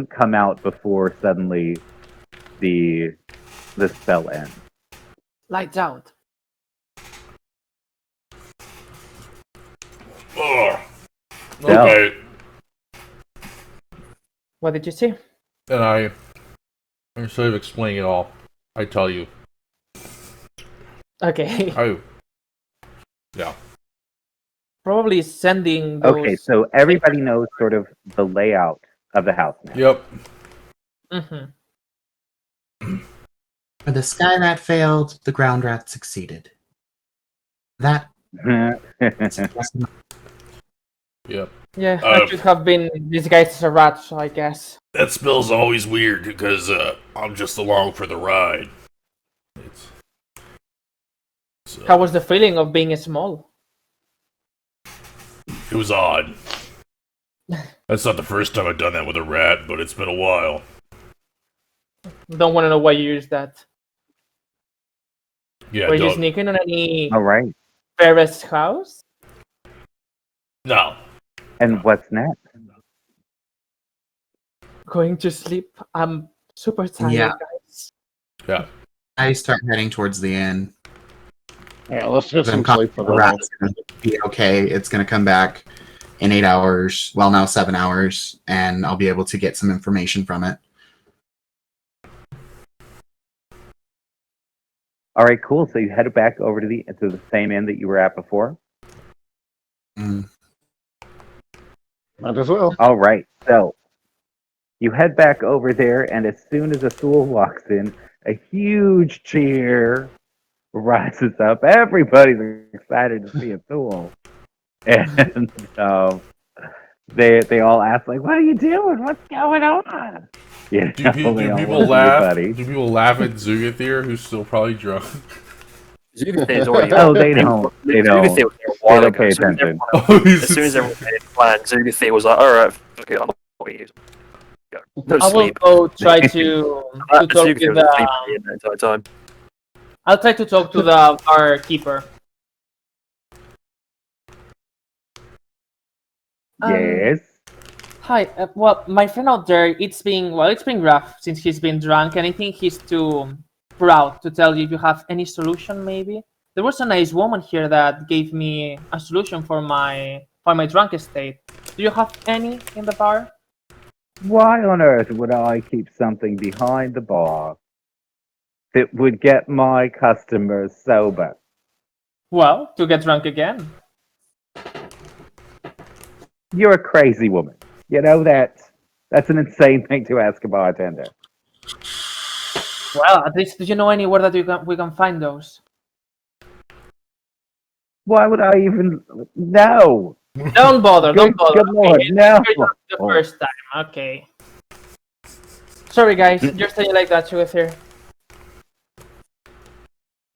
come out before suddenly the spell ends. Lights out. Ugh. Yeah. Okay. What did you see? And instead of explaining it all, I tell you. Okay. Yeah. Probably sending those. Okay, so everybody knows sort of the layout of the house now. Yep. Mm-hmm. Where the sky rat failed, the ground rat succeeded. That Yep. Yeah, I should have been disguised as a rat, so I guess. That spell's always weird because I'm just along for the ride. How was the feeling of being small? It was odd. That's not the first time I've done that with a rat, but it's been a while. Don't want to know why you used that. Yeah, Were you don't. sneaking on any All right. Ferris house? No. And what's next? Going to sleep. I'm super tired, Yeah. guys. Yeah. I start heading towards the inn. Yeah, let's get I'm some sleep for the the rat's gonna be okay. It's gonna come back in 8 hours. Well, now 7 hours, and I'll be able to get some information from it. All right, cool. So you headed back over to the same inn that you were at before. Mm. Might as well. All right, so you head back over there, and as soon as Athul walks in, a huge cheer rises up. Everybody's excited to see Athul, and they all ask like, "What are you doing? What's going on?" You Do know, people they all people wanna be your laugh? buddy. Do people laugh at Zugathir, who's still probably drunk? Zugathir's already. Oh, they don't. They don't. Zugathir was there a They while don't ago. pay As soon as attention. everyone- as soon as everyone made a plan, Zugathir was like, "Alright, okay, I'm not going to go. No I will sleep." go try to talk Zugathir with was sleeping the entire time. I'll try to talk to the barkeeper. Yes. Hi. Well, my friend out there, it's been rough since he's been drunk, and I think he's too proud to tell you if you have any solution. Maybe there was a nice woman here that gave me a solution for my drunk state. Do you have any in the bar? Why on earth would I keep something behind the bar that would get my customers sober? Well, to get drunk again. You're a crazy woman. You know that's an insane thing to ask a bartender. Well, at least do you know anywhere that we can find those? Why would I even know? Don't bother. Don't bother. Good Lord, Okay, no. it's not the first time. Okay. Sorry, guys. You're saying like that with here.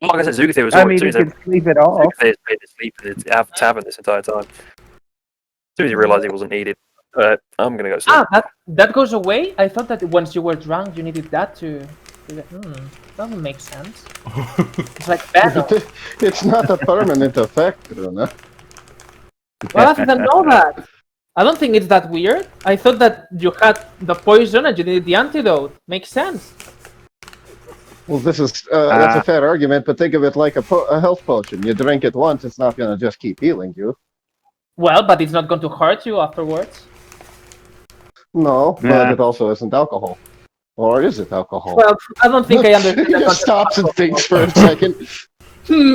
Like I said, Zugathir was I always mean, you can sleep it off. Zugathir's been asleep in the tavern this entire time. As soon as he realised he wasn't needed, I'm gonna go sleep. That goes away? I thought that once you were drunk, you needed that to. Doesn't make sense. It's like Venom. It's not a permanent effect, Runa. Well, I didn't know that. I don't think it's that weird. I thought that you had the poison and you needed the antidote. Makes sense. Well, this is that's a fair argument, but think of it like a health potion. You drink it once, it's not going to just keep healing you. Well, but it's not going to hurt you afterwards. No, but it also isn't alcohol. Or is it alcohol? Well, I don't think I He understand. that just concept. stops and thinks for a second.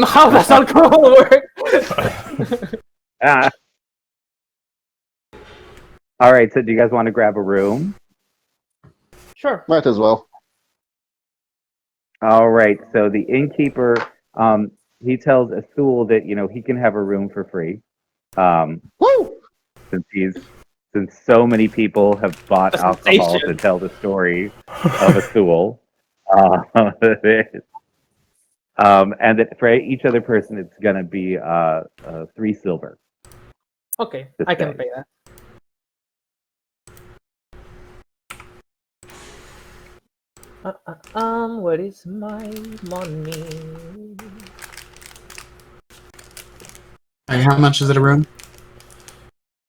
How does alcohol work? All right, so do you guys want to grab a room? Sure. Might as well. All right, so the innkeeper, he tells Athul that he can have a room for free. Um, Woo! since so many people have bought A alcohol to sensation. tell the story of Athul. Uh, and that for each other person, it's gonna be 3 silver. Okay, to I can stay. pay that. Where is my money? And how much is it a room?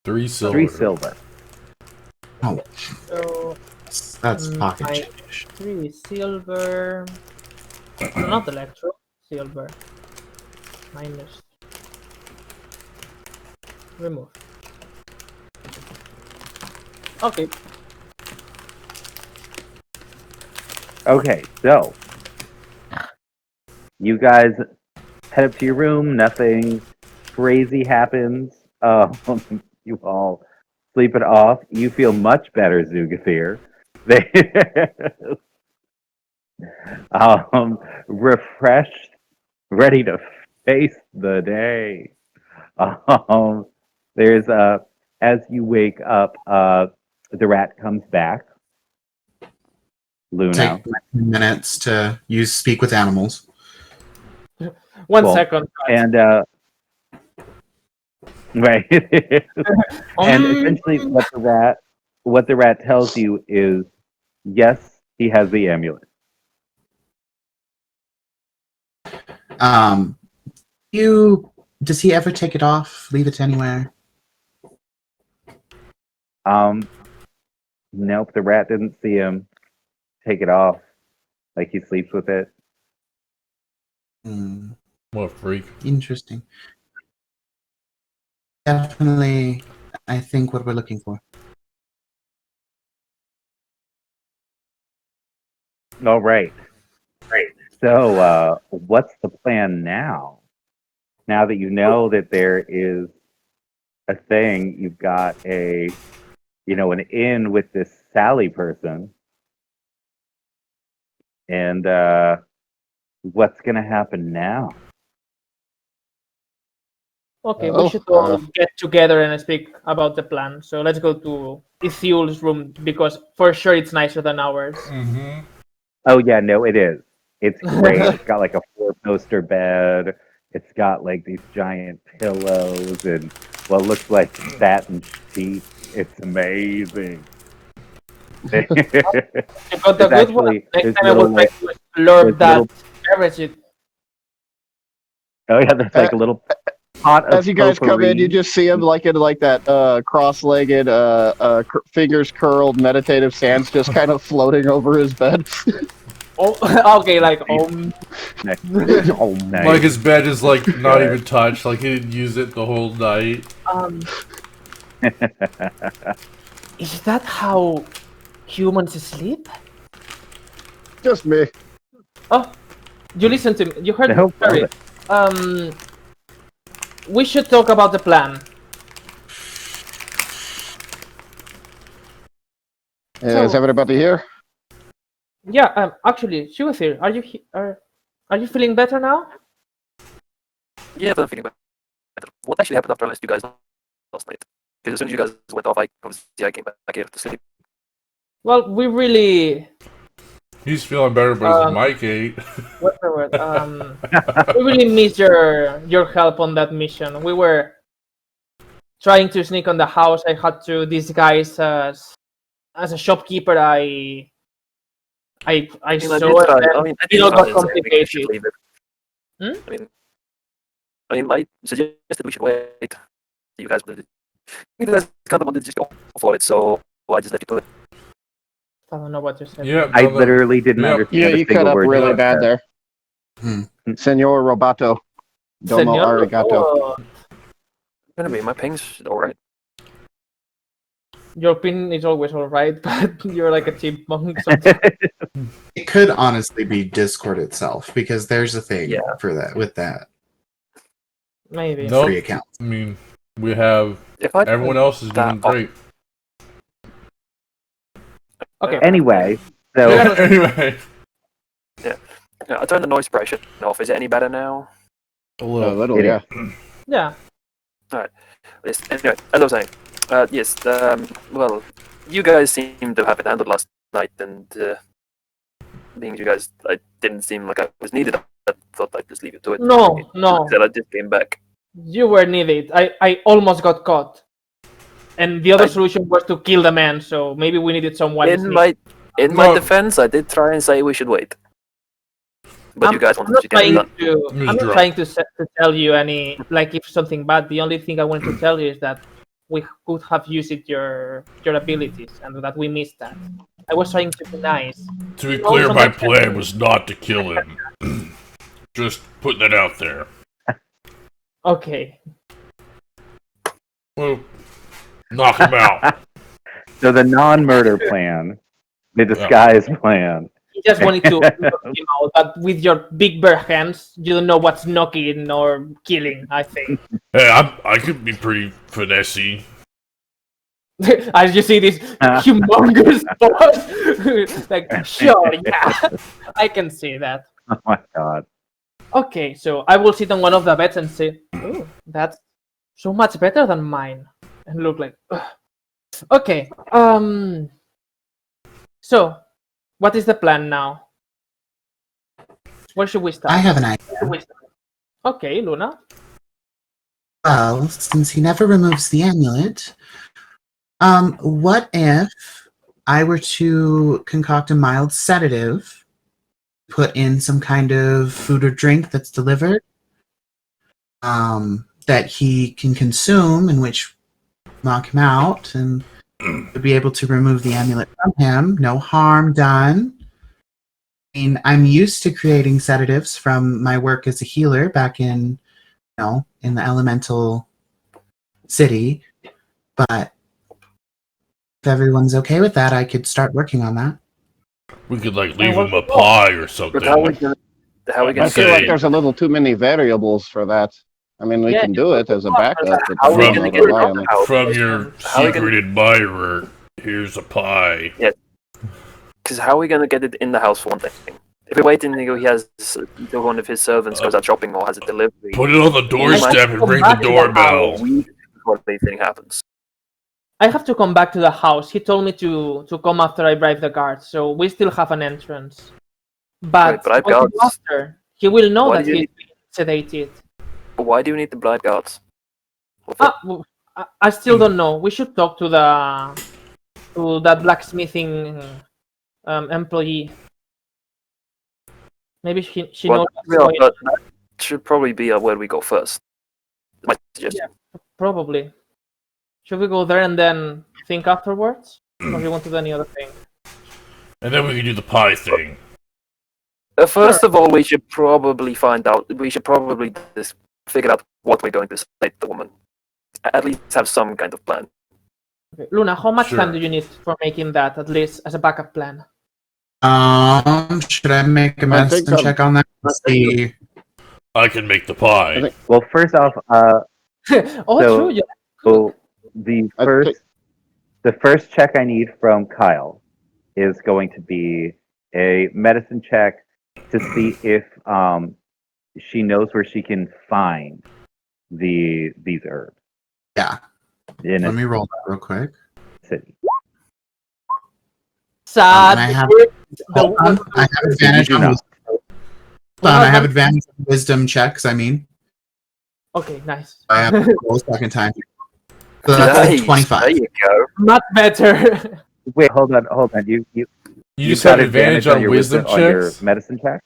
3 silver. 3 silver. Oh, So that's pocket I- change. 3 silver. No, not electro. Silver. Minus. Remove. Okay. Okay, so you guys head up to your room. Nothing crazy happens. You all sleep it off. You feel much better, Zugathir. They refreshed, ready to face the day. Um, there's as you wake up, the rat comes back. Luna. Take minutes to speak with animals. One Cool. second. And right. And essentially what the rat tells you is yes, he has the amulet. Does he ever take it off? Leave it anywhere? Nope, the rat didn't see him take it off. Like he sleeps with it. Hmm, What a freak. interesting. Definitely, I think what we're looking for. All right. So what's the plan now? Now that you know that there is a thing, you've got an in with this Sally person. And what's gonna happen now? Okay, we Oh, should all get together and speak about the plan. So let's go to Ithiul's room because for sure it's nicer than ours. Mm-hmm. Oh yeah, no, it is. It's great. It's got like a 4-poster bed. It's got like these giant pillows and what looks like satin sheets. It's amazing. You got the There's good one. actually Next there's time I will little try like to slurp there's that little beverage. oh yeah, there's like a little pot of As you guys come in, you potpourri. just see him like in like that cross-legged, fingers curled, meditative stance, just kind of floating over his bed. Oh, okay, like Nice. Like his bed is like not Good. even touched. Like he didn't use it the whole night. Is that how humans sleep? Just me. Oh, you listen to me. You heard No me. Sorry. problem. We should talk about the plan. Is everybody here? Yeah. Actually, she was here. Are you feeling better now? Yeah, but I'm feeling better. What actually happened after I left you guys last night? Because as soon as you guys went off, I came back here to sleep. Well, we really. He's feeling better, but his mic ain't. What's the word? We really miss your help on that mission. We were trying to sneak on the house. I had to disguise as a shopkeeper. I saw it. It all got complicated. Hmm? I suggested we should wait. You guys kind of wanted to just go for it, so I just let you do it. I don't know what you said. Yeah, I literally didn't Yep. understand Yeah, a you single cut up word really you bad said. there. Senor Roboto. Domo Senor, arigato. oh, Anyway, my ping's alright. your pin is always alright, but you're like a chipmunk. Sometimes. It could honestly be Discord itself because there's a thing Yeah. for that with that Maybe. Nope. free account. I mean, we have If I everyone else is doing that off- great. Okay. Anyway, so Anyway, Yeah, I turned the noise suppression off. Is it any better now? A A little. little, It yeah. Yeah. Yes, anyway, as I was saying, yes, well, you guys seem to have it handled last night, and being you guys, I didn't seem like I was needed. I thought I'd just leave you to it. No, Like no. I said, I just came back. You were needed. I almost got caught. And the other solution was to kill the man, so maybe we needed someone to sneak. In my No. defense, I did try and say we should wait, but you guys I'm wanted not to get it done. was I'm not drunk. trying to tell you any like if something bad. The only thing I wanted to tell you is that we could have used your abilities and that we missed that. I was trying to be nice. To be No, clear, my sometimes- plan was not to kill him. Just putting it out there. Okay. Well, knock him out. So the non-murder plan, the disguise plan. You just wanted to knock him out, but with your big bare hands, you don't know what's knocking or killing, I think. Hey, I could be pretty finessey. As you see this humongous boss, like, sure, yeah, I can see that. Oh my god. Okay, so I will sit on one of the beds and say, "Oh, that's so much better than mine," and look like, ugh. Okay. So, what is the plan now? Where should we start? I have an idea. Where should we start? Okay, Luna. Well, since he never removes the amulet, what if I were to concoct a mild sedative, put in some kind of food or drink that's delivered, that he can consume, in which knock him out, and be able to remove the amulet from him, no harm done. I mean, I'm used to creating sedatives from my work as a healer back in, in the elemental city, but if everyone's okay with that, I could start working on that. We could like leave him a pie or something. But how are we gonna I feel say- like there's a little too many variables for that. I mean, we Yeah, can do it as a backup, but How are we From- gonna don't get it rely out on the it. house? From your How are we secret admirer, here's a pie. Because how are we gonna get it in the house for one thing? If we wait until he has one of his servants goes out shopping or has a delivery, Put it on the doorstep and come ring back the to the doorbell. house. we before anything happens. I have to come back to the house. He told me to come after I bribe the guards, so we still have an entrance. But Right, bribe what to do guards? after? He will know Why that do you he's being sedated. But why do you need the blind guards? Well, I still don't know. We should talk to that blacksmithing employee. Maybe she Well, knows what's yeah, going on. but that should probably be where we go first. My suggestion. Probably. Should we go there and then think afterwards? Or do you want to do any other thing? And then we can do the pie thing. First of all, we should probably find out. We should probably just figure out what we're going to say to the woman. At least have some kind of plan. Okay. Luna, how much Sure. time do you need for making that, at least as a backup plan? Should I make a I think medicine check on that? I See. I can make the pie. I think- Well, first off, Oh, So- true. Yeah. so the I first check I need from Kyle is going to be a medicine check to see if she knows where she can find these herbs Yeah. in Let a me roll that real quick. city. Sad. I have- the- Hold on. I have advantage do on not. wisdom. Hold on, I have advantage on wisdom checks, I mean. Okay, nice. I have to roll a second time. So that's like Nice. 25. There you go. Not better. Wait, hold on. You You you've just have got advantage on your wisdom on your checks? medicine check.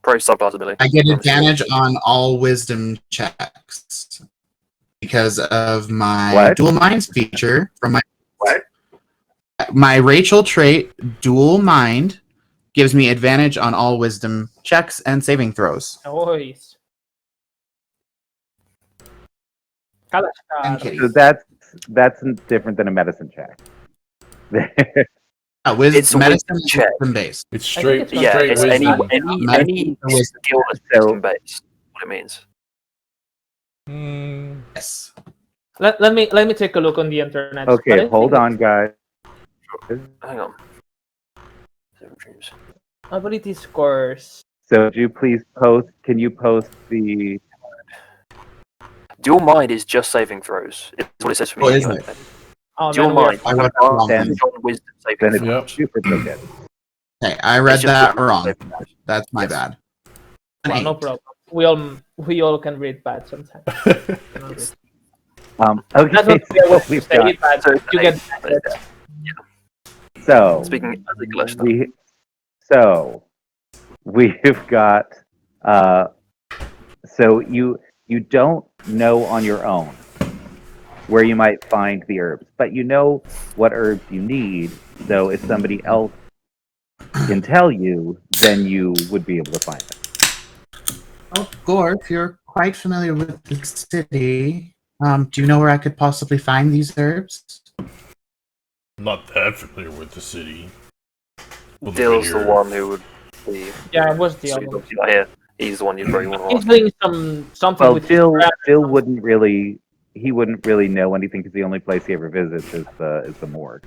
Probably some possibility. I get advantage on all wisdom checks because of my What? dual minds feature from my What? my Rachel trait dual mind gives me advantage on all wisdom checks and saving throws. Noise. And Kalashkar. kitties. So that's different than a medicine check. It's a medicine wisdom is check. wisdom based. It's I think straight, it's Yeah, straight it's wisdom. any Medicine or wisdom. skill is So- wisdom based. What it means. Mm, Yes. Let me take a look on the internet. But I Okay, think hold on, guys. Hang on. Seven dreams. Ability scores. So, do you please post? Can you post the Dual mind is just saving throws. It's what it says for me. Oh, is anyway. it? Oh, Dual then we are mind. I read that wrong. Then- Wisdom saving Then it's throws. Yep. super broken. Okay, I read It's just that wisdom wrong. saving throws. That's my Yes. bad. An well, no 8. problem. We all can read bad sometimes. Okay, That's what so we've got. but So you get So Speaking as a Glashtar. we've got. So you don't know on your own where you might find the herbs, but you know what herbs you need. So if somebody else can tell you, then you would be able to find it. Oh, Gorf, you're quite familiar with the city. Do you know where I could possibly find these herbs? Not that familiar with the city. Well, Dill's the vineyard. one who would be. Yeah, it was the So other he's one. obviously not here. He's the one you'd probably want to He's ask. doing something Well, with Phil his wouldn't really. He wouldn't really know anything because the only place he ever visits is the morgue.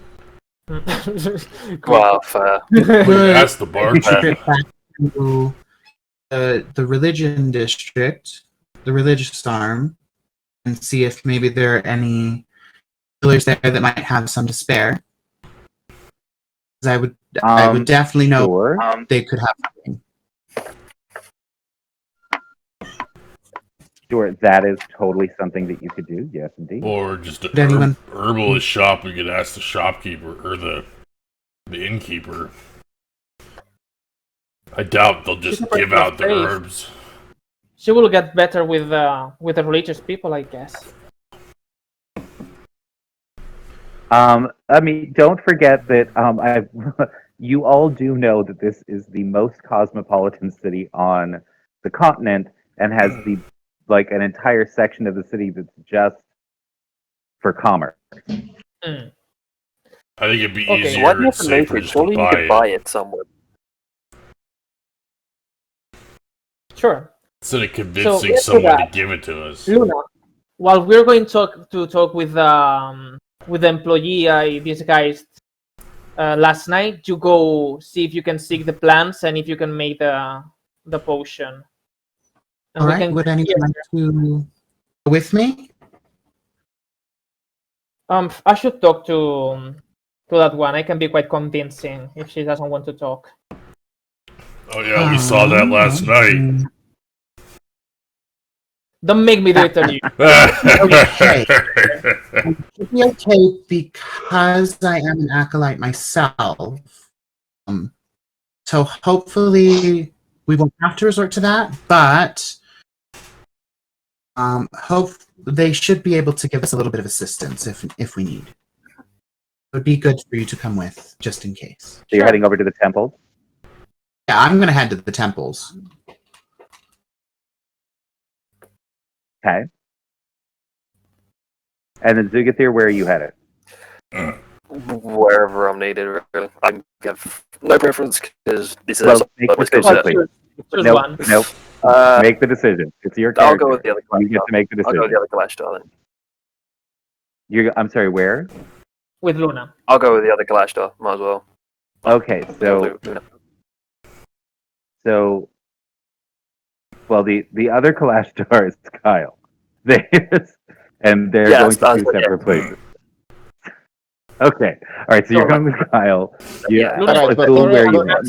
Well, fair. That's the bar. Trip back to the religion district, the religious arm, and see if maybe there are any healers there that might have some to spare. 'Cause I would definitely know Sure. they could have something. Sure, that is totally something that you could do. Yes, indeed. Or just Would anyone- a herbalist shop. We could ask the shopkeeper or the innkeeper. I doubt they'll just give out the Safe. herbs. She will get better with the religious people, I guess. I mean, don't forget that you all do know that this is the most cosmopolitan city on the continent and has an entire section of the city that's just for commerce. Hmm. I think it'd be Okay, easier Why do you and have to make safer it? just to Surely you buy could it. buy it somewhere. Sure. Instead of convincing let's do someone to that. give it to us. Luna, while we're going to talk with the employee I disguised last night, you go see if you can seek the plants and if you can make the potion. And All we right, can would anyone like to go with me? I should talk to that one. I can be quite convincing if she doesn't want to talk. Oh yeah, we saw that last night. Don't make me do it on you. It'd be okay because I am an acolyte myself. So hopefully we won't have to resort to that, but hope they should be able to give us a little bit of assistance if we need. It would be good for you to come with, just in case. So you're heading over to the temple. Yeah, I'm going to head to the temples. Okay. And then Zugathir, where are you headed? Wherever I'm needed, really. I have no preference because this is Well, make my the skill decision, set. please. Choose Nope, one. nope. Uh, Make the decision. It's your I'll character. go with the other You get Glashtar. to make the I'll go with decision. the other Glashtar then. I'm sorry, where? With Luna. I'll go with the other Glashtar. Might as well. Okay, so well, the other Kalashtar is Kyle. They're Yes, going to two yeah. separate places. Okay, all right. So you're going with Kyle. Yeah. Luna, All right, but- Atul, where are you but- headed?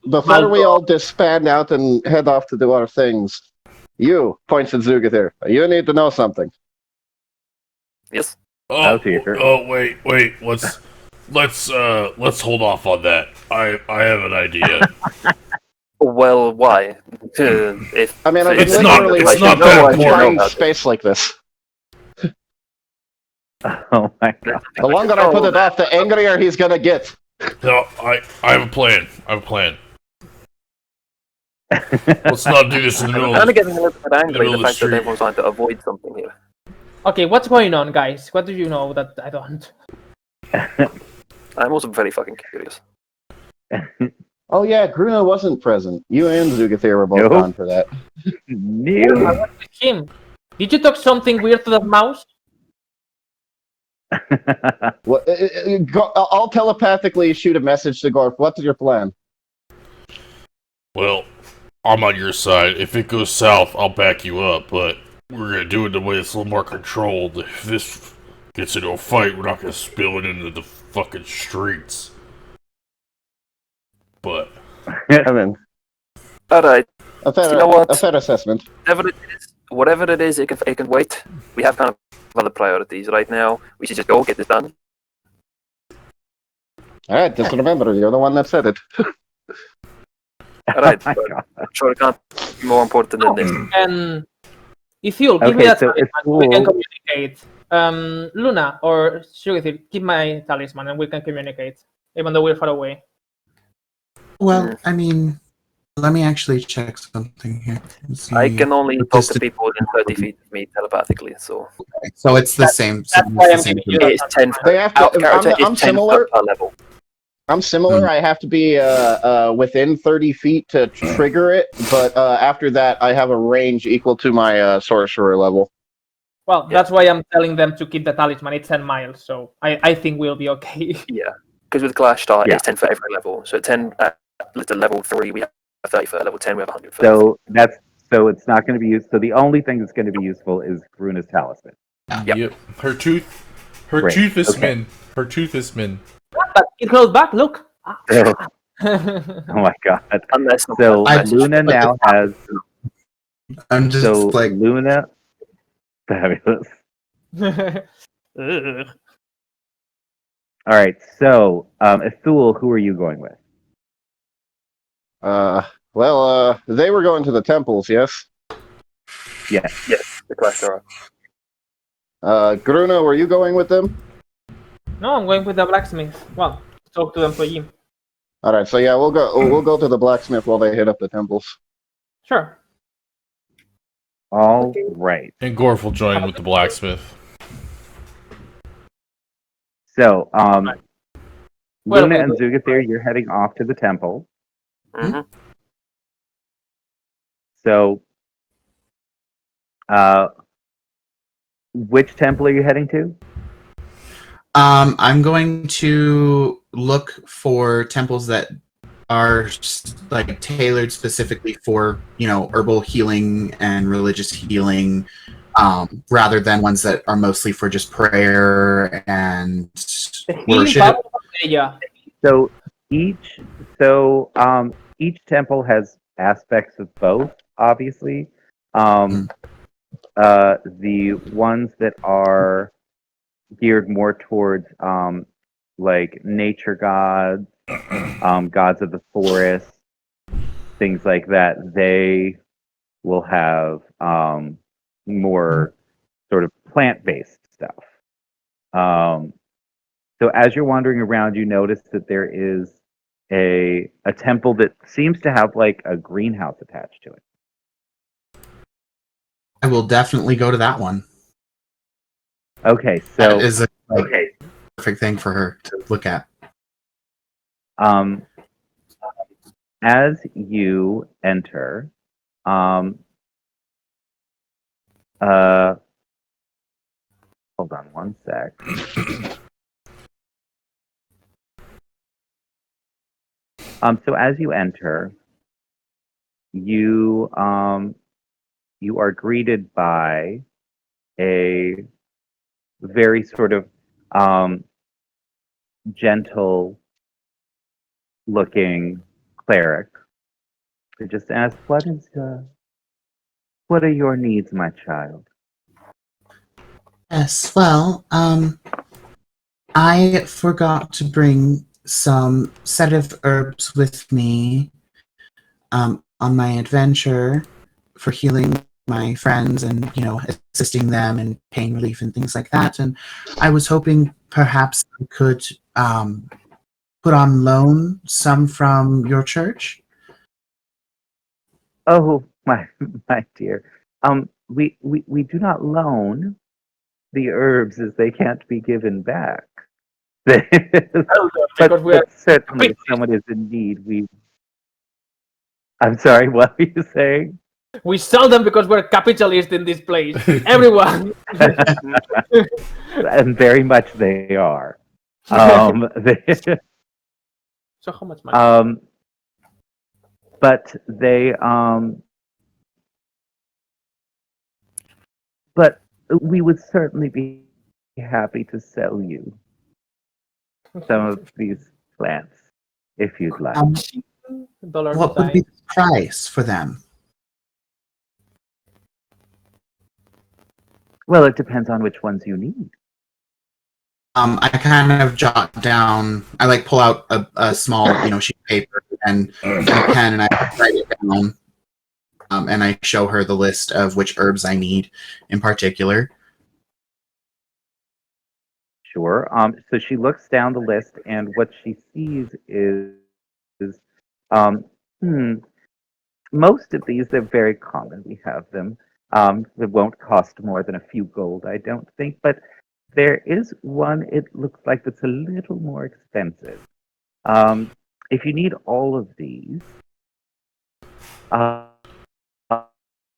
Before we all disband out and head off to do our things, you, points at Zugathir, you need to know something. Yes. How's he, sir? Wait. Let's hold off on that. I have an idea. Well, why? If I mean, I've been It's not- literally it's like, not no that one important. trying space like this. Oh my god. The longer I put it off, the angrier he's gonna get. No, I have a plan. Let's not do this in the middle I'm kind of of getting a little bit angry middle the of the fact that street. everyone's trying to avoid something here. Okay, what's going on, guys? What do you know that I don't? I'm also very fucking curious. Oh yeah, Gruna wasn't present. You and Zugathir were both Nope. gone for that. I New. went with him. Did you talk something weird to that mouse? Well, I'll telepathically shoot a message to Gorf. What's your plan? Well, I'm on your side. If it goes south, I'll back you up. But we're gonna do it the way it's a little more controlled. If this gets into a fight, we're not gonna spill it into the fucking streets. But I mean, All right. a fair, You know what? a fair assessment. Whatever it is, it can wait. We have kind of other priorities right now. We should just go get this done. All right, just remember, you're the one that said it. All right. Oh my but God. I'm sure it can't be more important than this. And if you'll give me Okay, that so it's talisman, we can cool. communicate. Luna or Sugarthil, keep my talisman and we can communicate, even though we're far away. Well, I mean, let me actually check something here. Let's see. I can only What talk does to the- people within 30 feet of me telepathically, so So it's the same. So That's it's why the I'm same giving you group. it's 10 They have our to. character I'm is 10 similar. per level. I'm similar. I have to be within 30 feet to trigger it, but after that, I have a range equal to my sorcerer level. Well, that's why I'm telling them to keep the talisman. It's 10 miles, so I think we'll be okay. Yeah, because with Clash Star, Yeah. it's 10 for every level. So 10 at level 3, we have 30 for level 10, we have 100 for So it's not going to be used. So the only thing that's going to be useful is Gruna's talisman. yep. Her tooth Great, is okay. min. Her tooth is min. But it goes back, look. So, oh my God. Unless So I- Luna now has. I'm just So like, Luna, fabulous. Ugh. All right. So Ithul, who are you going with? They were going to the temples, yes? Yes. yes, the Clash Star. Gruna, were you going with them? No, I'm going with the blacksmith. Well, talk to the employee. All right, so yeah, we'll go to the blacksmith while they hit up the temples. Sure. All right. And Gorf will join with the blacksmith. So Well, Luna well, and Zugathir, you're heading off to the temple. Mm-hmm. So which temple are you heading to? I'm going to look for temples that are like tailored specifically for herbal healing and religious healing, rather than ones that are mostly for just prayer and The healing worship. power of Freya. So each temple has aspects of both, obviously. The ones that are geared more towards like nature gods, gods of the forest, things like that, they will have more sort of plant-based stuff. So as you're wandering around, you notice that there is a temple that seems to have like a greenhouse attached to it. I will definitely go to that one. Okay, That so is a perfect thing for her to look at. as you enter, hold on one sec. So as you enter, you are greeted by a very sort of gentle looking cleric who just asks, what are your needs, my child? Yes, well, I forgot to bring some sedative herbs with me on my adventure for healing my friends and, assisting them in pain relief and things like that. And I was hoping perhaps I could put on loan some from your church. Oh, my dear. We do not loan the herbs as they can't be given back. Because we are But certainly if someone is in need, I'm sorry, what were you saying? We sell them because we're capitalist in this place. Everyone. And very much they are. So how much money? But they but we would certainly be happy to sell you some of these plants if you'd like. Dollar What would be sign. the price for them? Well, it depends on which ones you need. I kind of jot down. I like pull out a small, sheet of paper and a pen, and I write it down. And I show her the list of which herbs I need in particular. Sure. So she looks down the list, and what she sees is, um, hmm, most of these are very common. We have them. It won't cost more than a few gold, I don't think, but there is one. It looks like it's a little more expensive. If you need all of these, uh,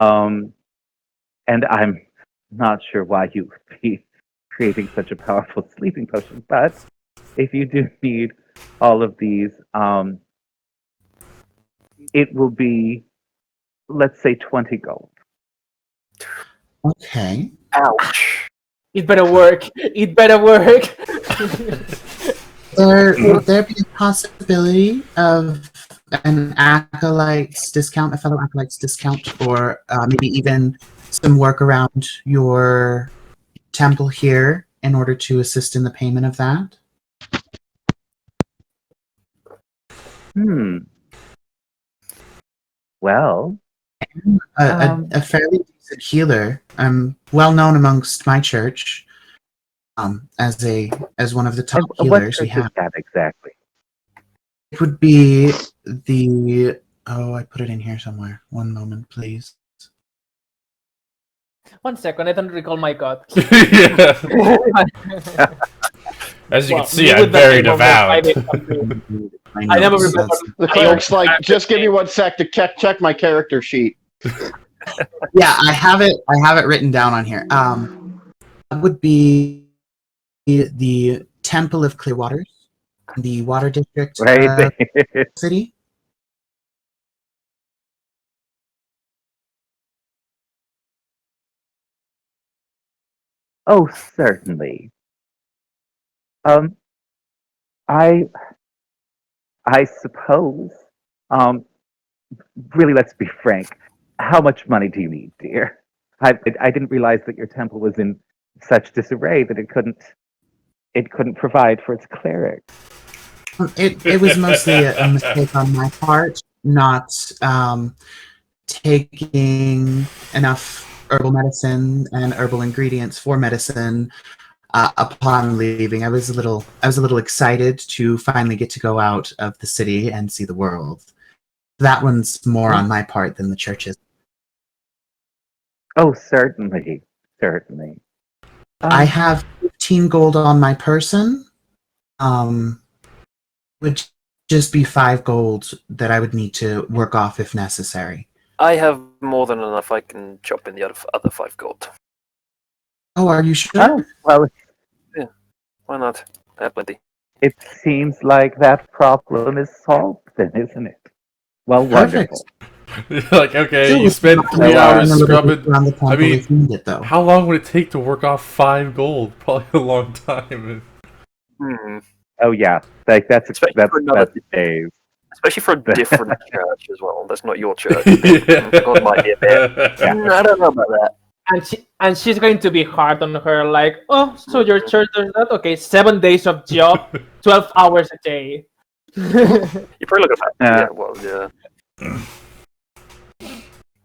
and I'm not sure why you would be creating such a powerful sleeping potion, but if you do need all of these, it will be, let's say, 20 gold. Okay. Ouch. It better work. It better work. Would there be a possibility of an acolyte's discount, a fellow acolyte's discount, or maybe even some work around your temple here in order to assist in the payment of that? Well, A fairly decent healer, well known amongst my church, as one of the top what healers we church is have. that exactly? It would be the I put it in here somewhere. One moment, please. 1 second, I don't recall my god. Yeah. As you can see, I'm very devout. I never remember. The cleric's like, just give me 1 sec to check my character sheet. Yeah, I have it. I have it written down on here. That would be the Temple of Clear Waters, the Water District Right. city. Oh, certainly. I suppose. Really, let's be frank. How much money do you need, dear? I didn't realize that your temple was in such disarray that it couldn't provide for its cleric. It was mostly a mistake on my part, not taking enough herbal medicine and herbal ingredients for medicine upon leaving. I was a little excited to finally get to go out of the city and see the world. That one's more on my part than the church's. Oh, certainly, certainly. I have 15 gold on my person. Would just be 5 gold that I would need to work off if necessary. I have more than enough. I can chop in the other 5 gold. Oh, are you sure? Oh, well, Why not? I have plenty. it seems like that problem is solved, then, isn't it? Well, Perfect. wonderful. Like, okay, Still you would spent not 3 allow hours another scrubbing. look around the temple I mean, if needed, though. How long would it take to work off 5 gold? Probably a long time. Oh yeah, like that's Especially for another- days. Especially for a different church as well. That's not your church. Yeah. God might be a bit. I don't know about that. And she's going to be hard on her, like, oh, so your church does that? Okay, 7 days of job, 12 hours a day. You probably look at that. Yeah, well, yeah.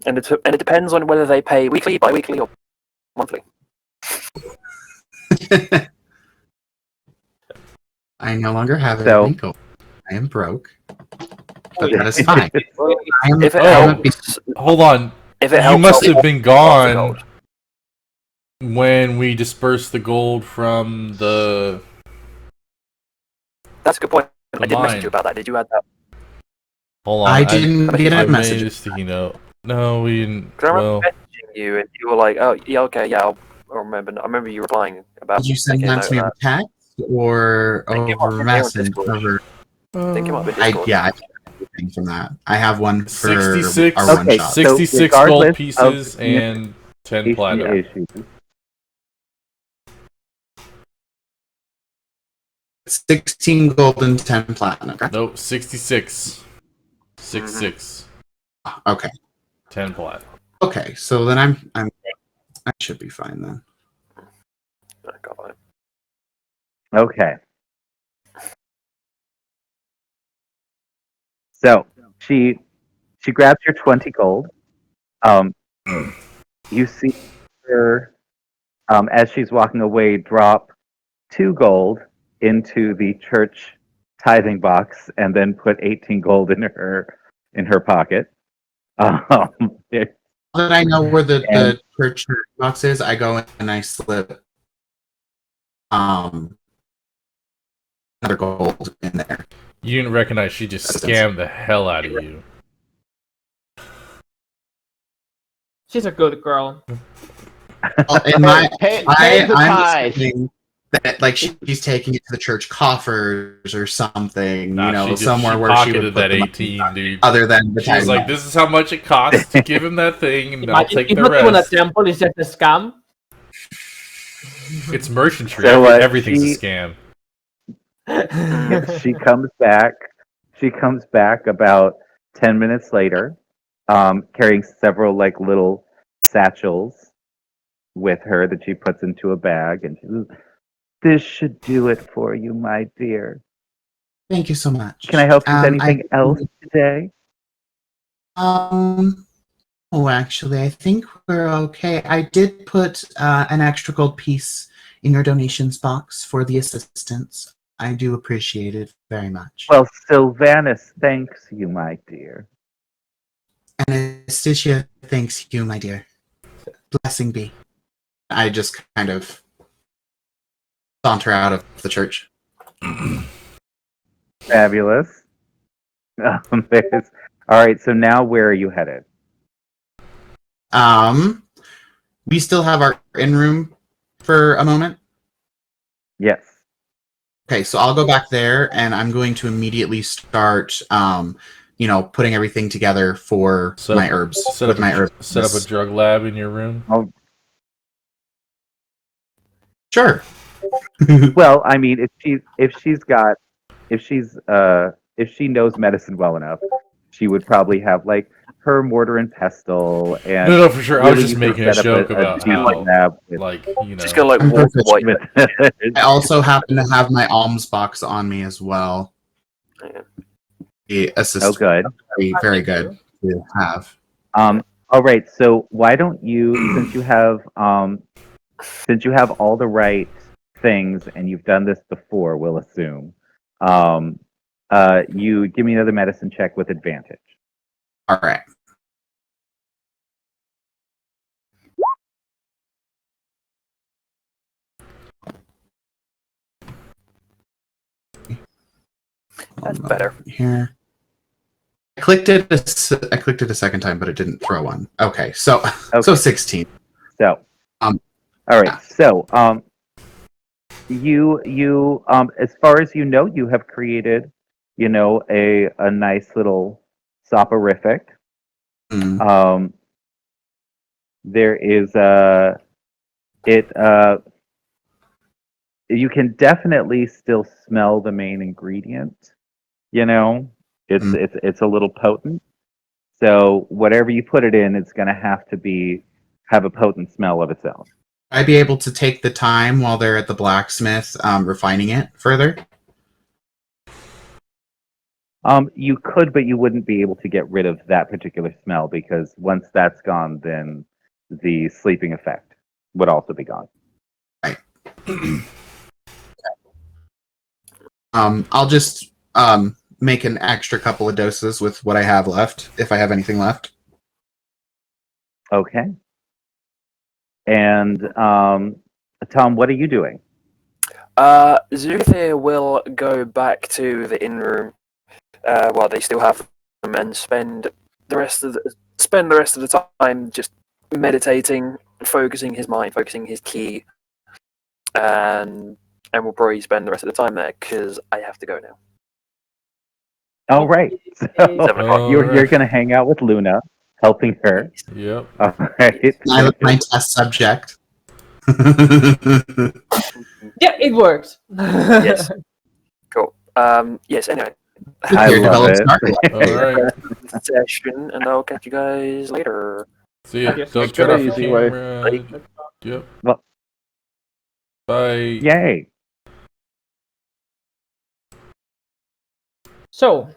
And it depends on whether they pay weekly, bi-weekly, or monthly. I no longer have it. So- I am broke. But that is fine. Well, I am, if it I am helps, Hold on. if it You helps, must I'll have been half the gone gold. when we dispersed the gold from the. That's a good point. I did Mine. message you about that. Did you add that? Hold on. I didn't get I a made message. a sticky note. No, we didn't. Because I remember Well, messaging you, and you were like, "Oh, yeah, okay, yeah." I remember you replying about. Did you send making a that note to me of over text or I think it might over be on message? Discord. Over, I think it might be Discord. I have everything from that. I have one for 66 our one Okay, shot. so 66 regardless gold of pieces the- and 10 issue platinum. issues. 16 gold and 10 platinum. Okay. Nope, 66. 66. Okay. 10 platinum. Okay. So then I should be fine then. I got it. Okay. So she grabs your 20 gold. You see her as she's walking away drop 2 gold into the church tithing box and then put 18 gold in her pocket. It- Now that I know where the And- church box is, I go and I slip another gold in there. You didn't recognize she just scammed the hell out of you. She's a good girl. Well, in my, Pay I'm the tithe. assuming that like she's taking it to the church coffers or something, Nah, she somewhere where she pocketed would put that the money 18, dude. other than the She was tithe. like, "This is how much it costs to give him that thing, and I'll Imagine take if the not even a rest." temple is just a scam. It's merchantry. So, Everything's she- a scam. she comes back. She comes back about 10 minutes later, carrying several like little satchels with her that she puts into a bag, and she says, "This should do it for you, my dear. Thank you so much. Can I help you with I- anything else today?" Oh, actually, I think we're okay. I did put an extra gold piece in your donations box for the assistance. I do appreciate it very much. Well, Sylvanus thanks you, my dear. Anastasia thanks you, my dear. Blessing be. I just kind of saunter out of the church. Fabulous. There's- All right, so now where are you headed? We still have our in room for a moment. Yes. Okay, so I'll go back there and I'm going to immediately start putting everything together for Set my up- herbs. Set with up, my a, herbs. set up a drug lab in your room. Sure. Well, I mean, if she knows medicine well enough, she would probably have like her mortar and pestle and No, for sure. I was really just use her making a set up joke about decent how, lab with- like, you know. She's gonna like I'm walk perfect. away. with- I also happen to have my alms box on me as well. Yeah. The assist Oh, good. very, very good to have. All right. So why don't you, since you have all the right things and you've done this before, we'll assume, you give me another medicine check with advantage. All right. That's better. Here. I clicked it a second time, but it didn't throw one. Okay, so Okay. 16. So, Um, all right. So, you as far as you know, you have created, a nice little soporific. Mm. There is you can definitely still smell the main ingredient. It's a little potent. So whatever you put it in, it's going to have a potent smell of its own. I'd be able to take the time while they're at the blacksmith refining it further. You could, but you wouldn't be able to get rid of that particular smell because once that's gone, then the sleeping effect would also be gone. Right. I'll just make an extra couple of doses with what I have left, if I have anything left. Okay. And Tom, what are you doing? Zuthir will go back to the inn room while they still have them and spend the rest of the time just meditating, focusing his mind, focusing his ki, and we'll probably spend the rest of the time there because I have to go now. All right. So you're going to hang out with Luna. helping her. Yep. All right. My test subject. Yeah, it works. Yes. Cool. Yes. Anyway, I Here love develops it. All right. the session, and I'll catch you guys later. See ya. Yes, Don't yes, turn sure. off your Easy way. camera. Yep. Well, Bye. yay. So,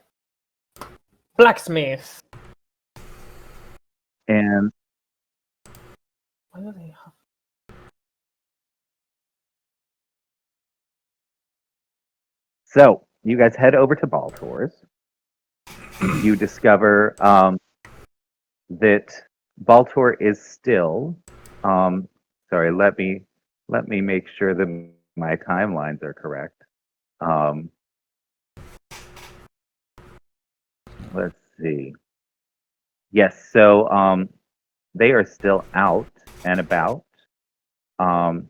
blacksmith. And Why do they have? so you guys head over to Baltor's. You discover that Baltor is still. Sorry, let me make sure that my timelines are correct. Um, let's see. Yes, so they are still out and about. Um,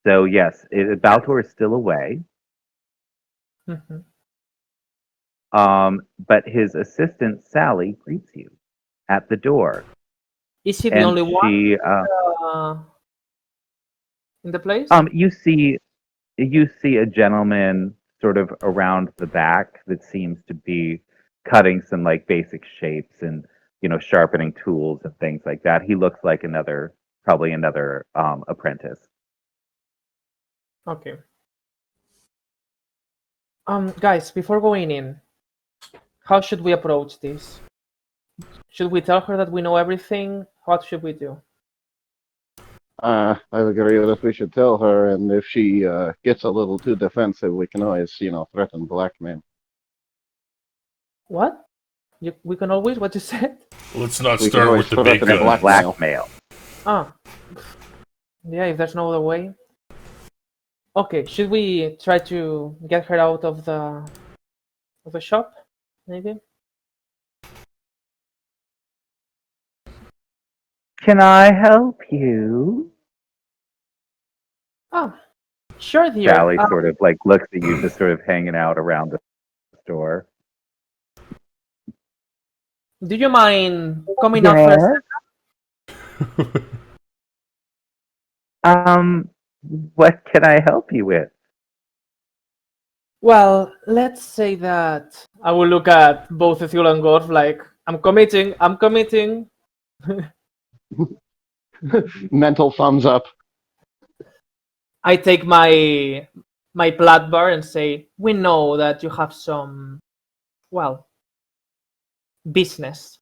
so yes, Baltor is still away. Mhm. But his assistant Sally greets you at the door, Is he the and only one she, in the place? you see a gentleman sort of around the back that seems to be cutting some like basic shapes and sharpening tools and things like that. He looks like probably another apprentice. Okay. Guys, before going in, how should we approach this? Should we tell her that we know everything? What should we do? I agree with us. We should tell her, and if she gets a little too defensive, we can always, threaten blackmail. What? We can always. What you said? Let's not We can start always with the big threaten gun. Blackmail. Ah, yeah. If there's no other way. Okay. Should we try to get her out of the shop? Maybe. Can I help you? Ah, sure, dear. Sally sort of like looks at you, just sort of hanging out around the store. Do you mind coming up first? Um, what can I help you with? Well, let's say that I will look at both Ethel and Gorf like, I'm committing. Mental thumbs up. I take my plat bar and say, we know that you have some, well, business.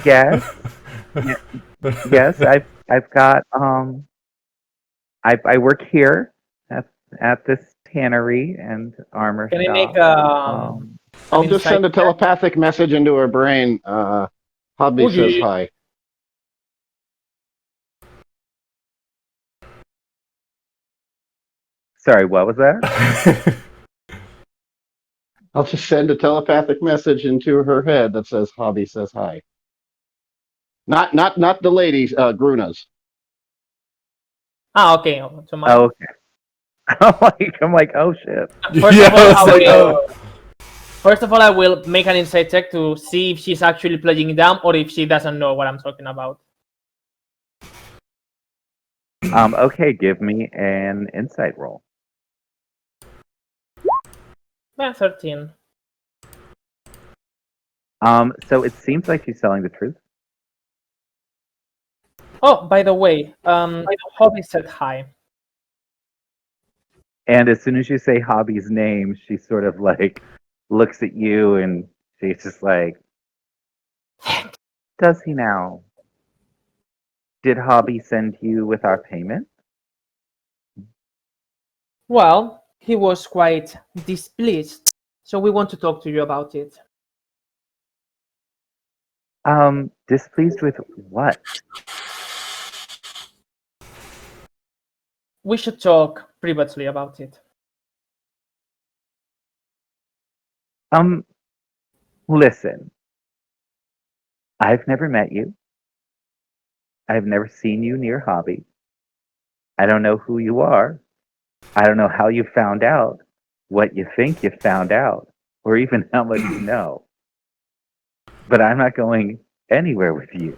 Yes, yes, I've got I work here at this tannery and armor Can I make shop. I'll an just insight send a check? telepathic message into her brain. Hobby Oh, says yeah. hi. Sorry, what was that? I'll just send a telepathic message into her head that says Hobby says hi. Not the ladies, Gruna's. Ah, okay. So my, Oh, okay. I'm like, oh shit. first Yeah, of all, I was I like, will, first of all, I will make an insight check to see if she's actually playing dumb or if she doesn't know what I'm talking about. Okay, give me an insight roll. Yeah, 13. So it seems like she's telling the truth. Oh, by the way, Hobby said hi. And as soon as you say Hobby's name, she sort of like looks at you and she's just like, does he now? Did Hobby send you with our payment? Well, he was quite displeased, so we want to talk to you about it. Displeased with what? We should talk privately about it. Listen, I've never met you. I've never seen you near Hobby. I don't know who you are. I don't know how you found out what you think you found out, or even how much you know. But I'm not going anywhere with you.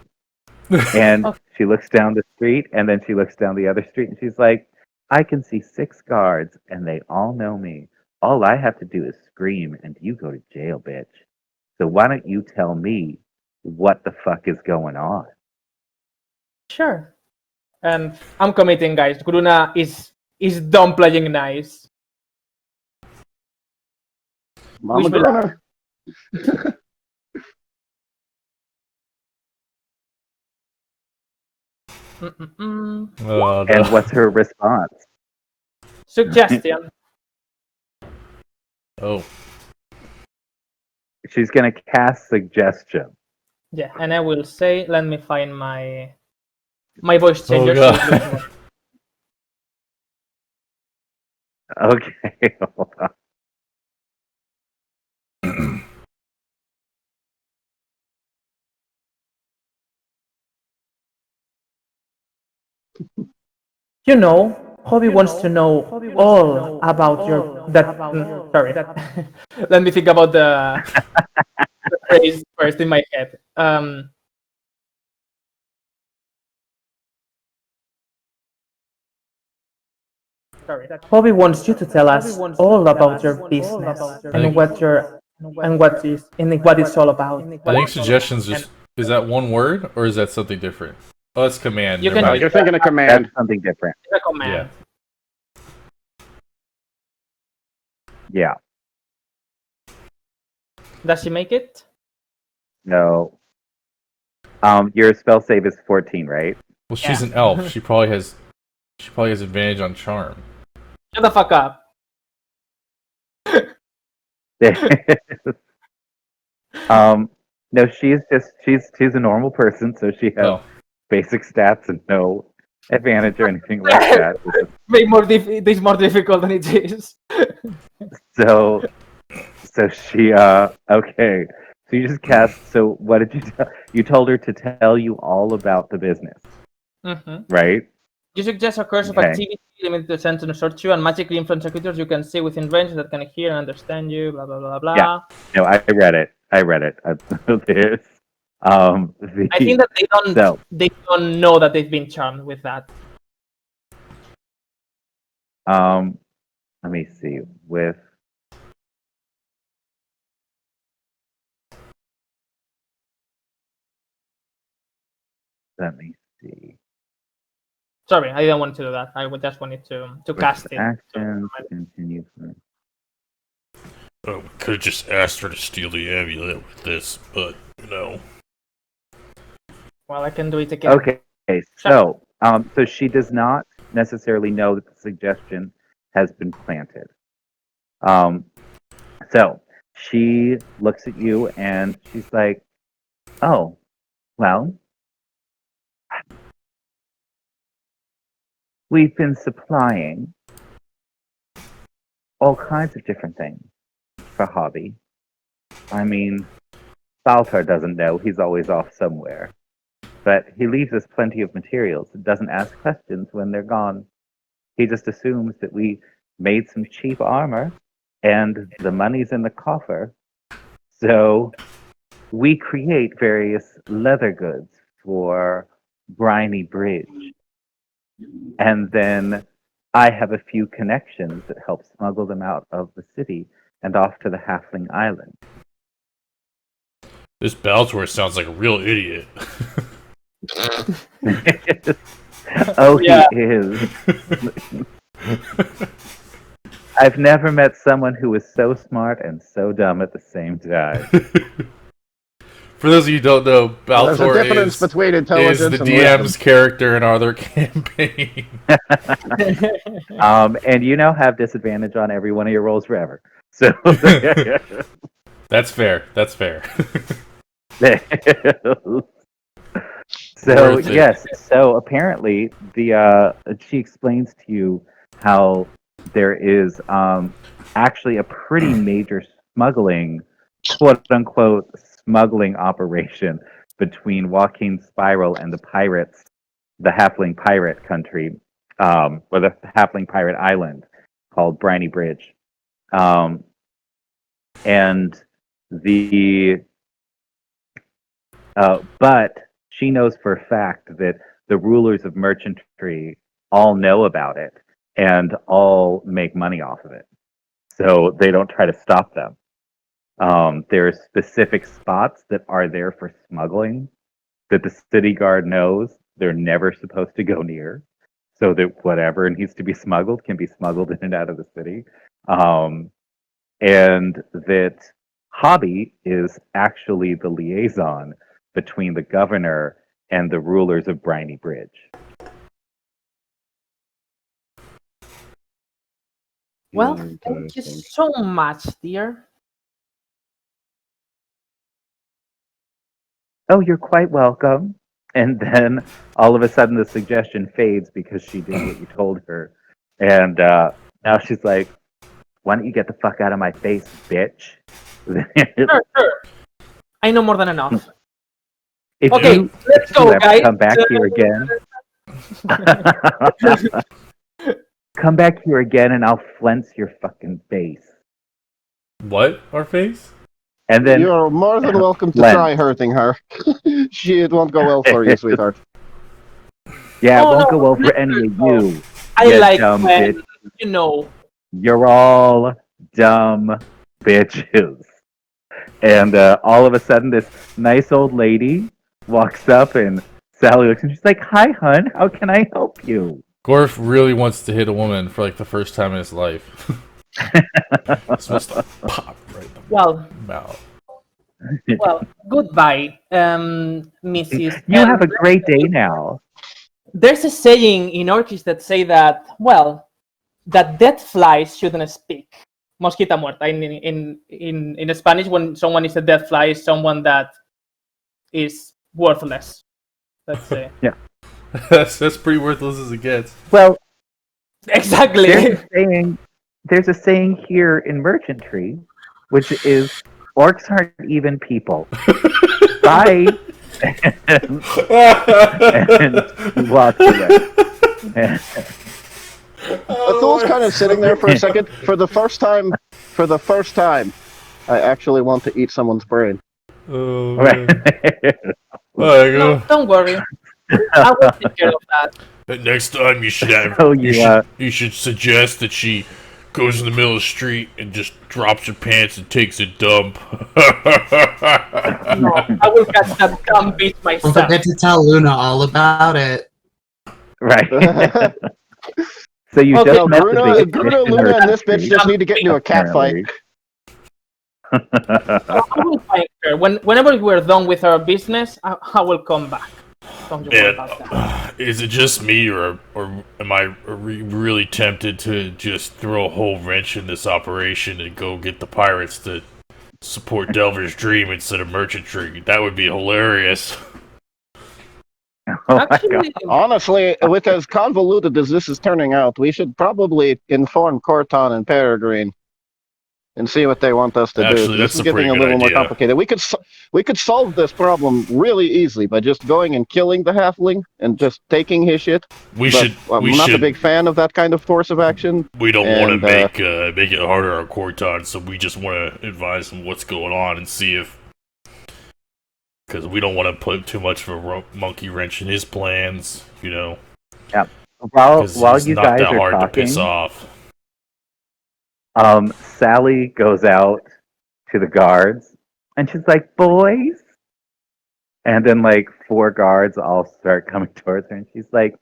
And she looks down the street, and then she looks down the other street, and she's like, I can see 6 guards, and they all know me. All I have to do is scream, and you go to jail, bitch. So why don't you tell me what the fuck is going on? Sure. And I'm committing, guys. Kuruna is done playing nice. Mama Wish me luck. Gruna. Mm-mm-mm. Oh, And no. what's her response? Suggestion. Oh. She's going to cast suggestion. Yeah, and I will say, let me find my voice Oh, changer. God. Okay, hold on. You know, Hobby wants to know all about your sorry. Let me think about the phrase first in my head. Sorry. Hobby wants you to tell us all about your business and what it's all about. I think suggestions just is that one word or is that something different? Oh, that's command. You Never can mind. You're thinking of That's command. something different. recommend. Yeah. Does she make it? No. Your spell save is 14, right? Well, she's an elf. She probably has advantage on charm. Shut the fuck up. No, she's a normal person, so she has Oh. basic stats and no advantage or anything like that. Make this more difficult than it is. So she okay. So you just cast. So what did you tell? You told her to tell you all about the business, right? You suggest a course of Okay. activity limited to sentence or two and magically influence creatures you can see within range that can hear and understand you, blah blah blah blah. Yeah. No, I read it. There's I think that they don't know that they've been charmed with that. let me see with. Let me see. Sorry, I didn't want to do that. I just wanted to cast it. Actions, continue. Oh, we could have just asked her to steal the amulet with this, but Well, I can do it again. Okay, so so she does not necessarily know that the suggestion has been planted. So she looks at you and she's like, "Oh, well, we've been supplying all kinds of different things for Hobby. I mean, Baltar doesn't know; he's always off somewhere." But he leaves us plenty of materials and doesn't ask questions when they're gone. He just assumes that we made some cheap armor and the money's in the coffer. So we create various leather goods for Briny Bridge. And then I have a few connections that help smuggle them out of the city and off to the Halfling Island. this Baltor sounds like a real idiot. Oh, Yeah. he is. I've never met someone who was so smart and so dumb at the same time. For those of you who don't know, There's a Baltor difference is between the intelligence and DM's wisdom. character in our other campaign. And you now have disadvantage on every one of your rolls forever. So That's fair. That's fair. So Worth it. yes, so apparently she explains to you how there is actually a pretty major smuggling, quote unquote, smuggling operation between Joaquin Spiral and the pirates, the Halfling pirate country, or the Halfling pirate island. called Briny Bridge. And the but she knows for a fact that the rulers of merchantry all know about it and all make money off of it. So they don't try to stop them. There are specific spots that are there for smuggling that the city guard knows they're never supposed to go near, so that whatever needs to be smuggled can be smuggled in and out of the city. And that Hobby is actually the liaison between the governor and the rulers of Briny Bridge. Well, thank you so much, dear. Oh, you're quite welcome. And then all of a sudden the suggestion fades because she did what you told her. And now she's like, why don't you get the fuck out of my face, bitch? Sure. I know more than enough. If Okay, you, let's if go, you ever guys. come back here again, come back here again and I'll flense your fucking face. What? Our face? And then You're more than welcome to Len. try hurting her. It won't go well for you, sweetheart. yeah, it Oh, won't no, go well for let any her of go. you. I You like dumb when, bitch. you know. You're all dumb bitches. And all of a sudden, this nice old lady walks up, and Sally looks, and she's like, "Hi, hun. How can I help you?" Gorf really wants to hit a woman for like the first time in his life. It's supposed to pop right in the Well, mouth. goodbye, Mrs. You have a And great day now. there's a saying in Orcish that say that, well, that dead flies shouldn't speak. Mosquita muerta. In Spanish, when someone is a dead fly, is someone that is worthless. Let's say. That's pretty worthless as it gets. Well, Exactly. there's a saying here in merchantry, which is orcs aren't even people. Bye. and he walks away. Athul's kind of sitting there for a second. For the first time, I actually want to eat someone's brain. Oh, Right. man. There you No, go. don't worry. I will take care of that. But next time you should have So you should suggest that she goes in the middle of the street and just drops her pants and takes a dump. No, I will catch that dumb bitch Don't myself. forget to tell Luna all about it. Right. So you Okay, just met Bruno, the biggest Bruno, fish in Luna, our and this bitch country, just need to get into a cat fight. apparently. I will find her. Whenever we're done with our business, I will come back. Don't you worry Man, about that. is it just me, or am I really tempted to just throw a whole wrench in this operation and go get the pirates to support Delver's dream instead of merchantry? That would be hilarious. Oh my God. Actually, Honestly, with as convoluted as this is turning out, we should probably inform Corton and Peregrine and see what they want us to do. Actually, This that's is a pretty getting a good little more idea. complicated. We could solve this problem really easily by just going and killing the halfling and just taking his shit. We But should. I'm We not a should. big fan of that kind of course of action. We don't want and, to make it harder on Corton, so we just want to advise him what's going on and see if, because we don't want to put too much of a monkey wrench in his plans, you know. While 'Cause while he's you not guys that are hard to piss talking, off. Sally goes out to the guards and she's like, "Boys," and then like four guards all start coming towards her, and she's like,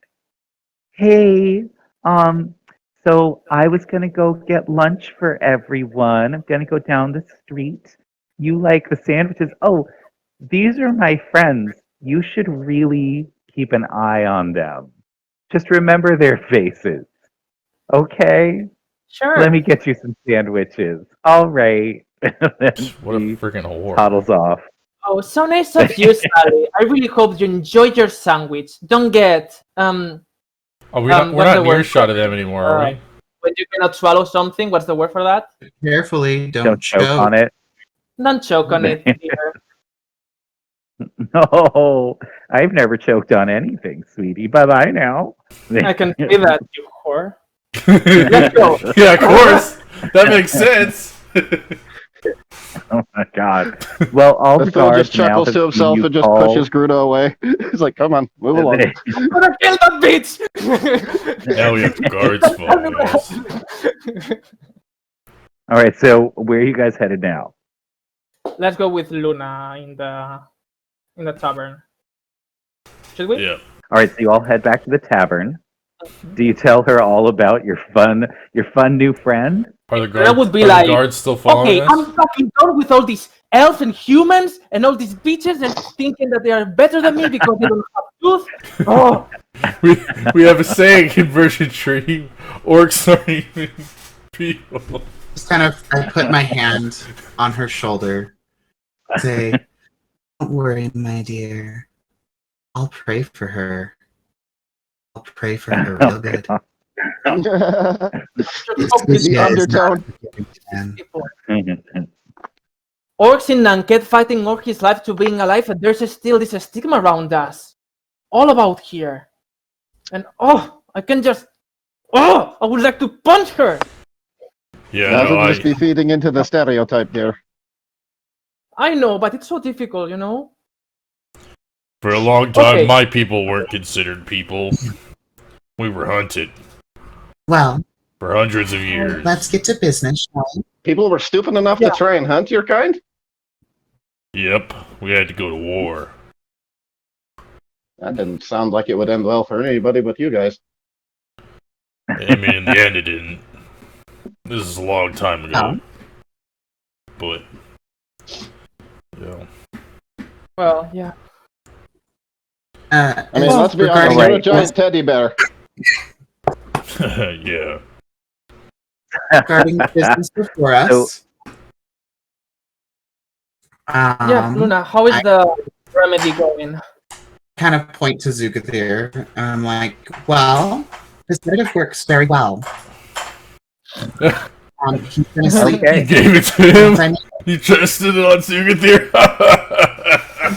"Hey, so I was gonna go get lunch for everyone. I'm gonna go down the street. You like the sandwiches? Oh, these are my friends. You should really keep an eye on them. Just remember their faces. Okay? sure. Let me get you some sandwiches. All right." And then What a she freaking whore. toddles off. Oh, so nice of you, Sally. I really hope you enjoyed your sandwich. Don't get Oh, we're what's not the near word? shot of them anymore, are we? When you cannot swallow something. What's the word for that? Carefully, Don't choke on it. Don't choke on it, dear. No, I've never choked on anything, sweetie. Bye bye now. I can see that, you whore. Let's go. Yeah, of course. That makes sense. Oh my god. Well, all The the Phil guards just now chuckles have to seen himself you and just call. pushes Gruno away. He's like, come on, move along. I'm gonna kill that bitch! Now we have the guards following us. All right, so where are you guys headed now? Let's go with Luna in the tavern. Should we? Yeah. All right, so you all head back to the tavern. Do you tell her all about your fun new friend? Are the That guards, would be are like, the guards still following Okay, us? I'm fucking done with all these elves and humans and all these bitches and thinking that they are better than me because they don't have tooth. Oh, We have a saying in Version Tree, orcs aren't even people. Just kind of, I put my hand on her shoulder. Say, don't worry, my dear. I'll pray for her. I'll pray for her real good. The undertone. people. Orcs in Nanket fighting all his life to being alive, and there's still this stigma around us. All about here. And I can just. I would like to punch her. Yeah, That no, would just be feeding into the stereotype there. I know, but it's so difficult, you know? for a long time, Okay. my people weren't considered people. We were hunted Well, for hundreds of years. let's get to business, shall we? People were stupid enough Yeah. to try and hunt your kind? Yep, we had to go to war. That didn't sound like it would end well for anybody but you guys. I mean, in the end, it didn't. This is a long time ago. But, Well, yeah. I mean, as let's be regarding- honest, you're a giant teddy bear. yeah. regarding the business before us. Yeah, Luna, how is the remedy going? Kind of point to Zugathir, and I'm like, well, this sedative works very well. He's gonna sleep. You Okay. gave it to him? I mean, You trusted it on Sugathir?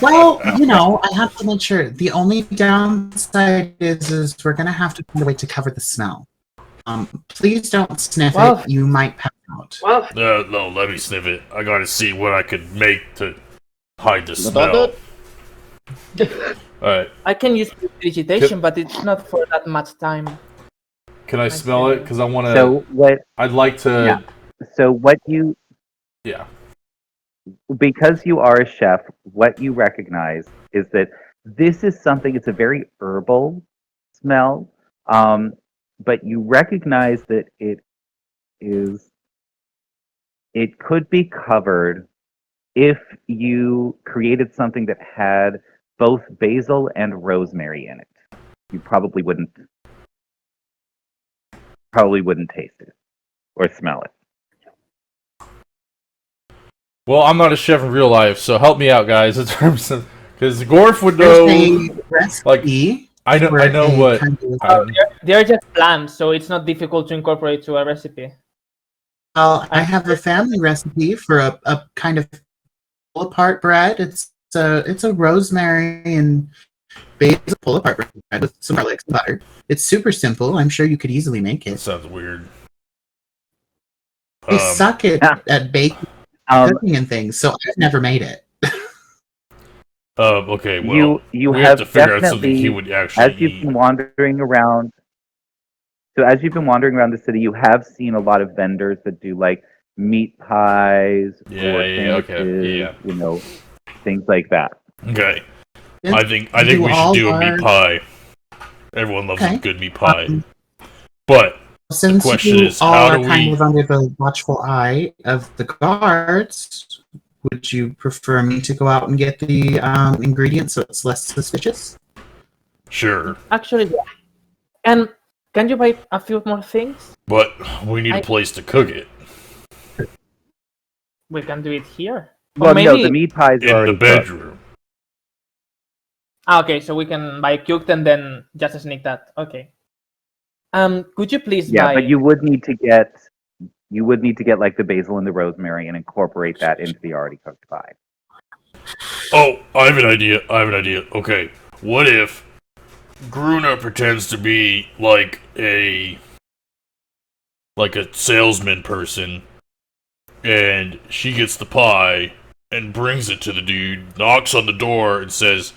well, you know, I have to make sure. The only downside is we're gonna have to find a way to cover the smell. Please don't sniff Well- it. You might pass out. Well, No, let me sniff it. I gotta see what I could make to hide the But smell. that- Alright, I can use vegetation, but it's not for that much time. can I smell it? Because I wanna. So what? I'd like to. Yeah. So what you? Yeah. Because you are a chef, what you recognize is that this is something. It's a very herbal smell, but you recognize that it is. It could be covered if you created something that had both basil and rosemary in it. You probably wouldn't taste it or smell it. Well, I'm not a chef in real life, so help me out, guys, in terms of. Because Gorf would There's know. a recipe. I know where they what. kind of- They're just plants, so it's not difficult to incorporate to a recipe. Well, I have a family recipe for a kind of pull apart bread. It's a rosemary and basil pull apart bread with some garlic and butter. It's super simple. I'm sure you could easily make That it. sounds weird. They suck at baking, Um, cooking, and things, so I've never made it. Okay, well, you we have have to figure out something definitely, he would actually as you've eat. been wandering around. So as you've been wandering around the city, you have seen a lot of vendors that do like meat pies Yeah, or yeah, okay, sandwiches, yeah. you know, things like that. Okay, Yeah, I think do we should all do a meat our- pie. Everyone loves Okay. a good meat pie. Um, But Since question you is, all how are do kind we- of under the watchful eye of the guards, would you prefer me to go out and get the ingredients so it's less suspicious? sure, Actually, yeah. And can you buy a few more things? but we need a place to cook it We can do it here. Well, Or maybe... no, the meat pies are in the already cooked. bedroom. Okay, so we can buy cooked and then just sneak that. Okay. Could you please Yeah, buy... but you would need to get like the basil and the rosemary and incorporate that into the already cooked pie. Oh, I have an idea. Okay, what if Gruna pretends to be like a like a salesman person, and she gets the pie and brings it to the dude, knocks on the door and says,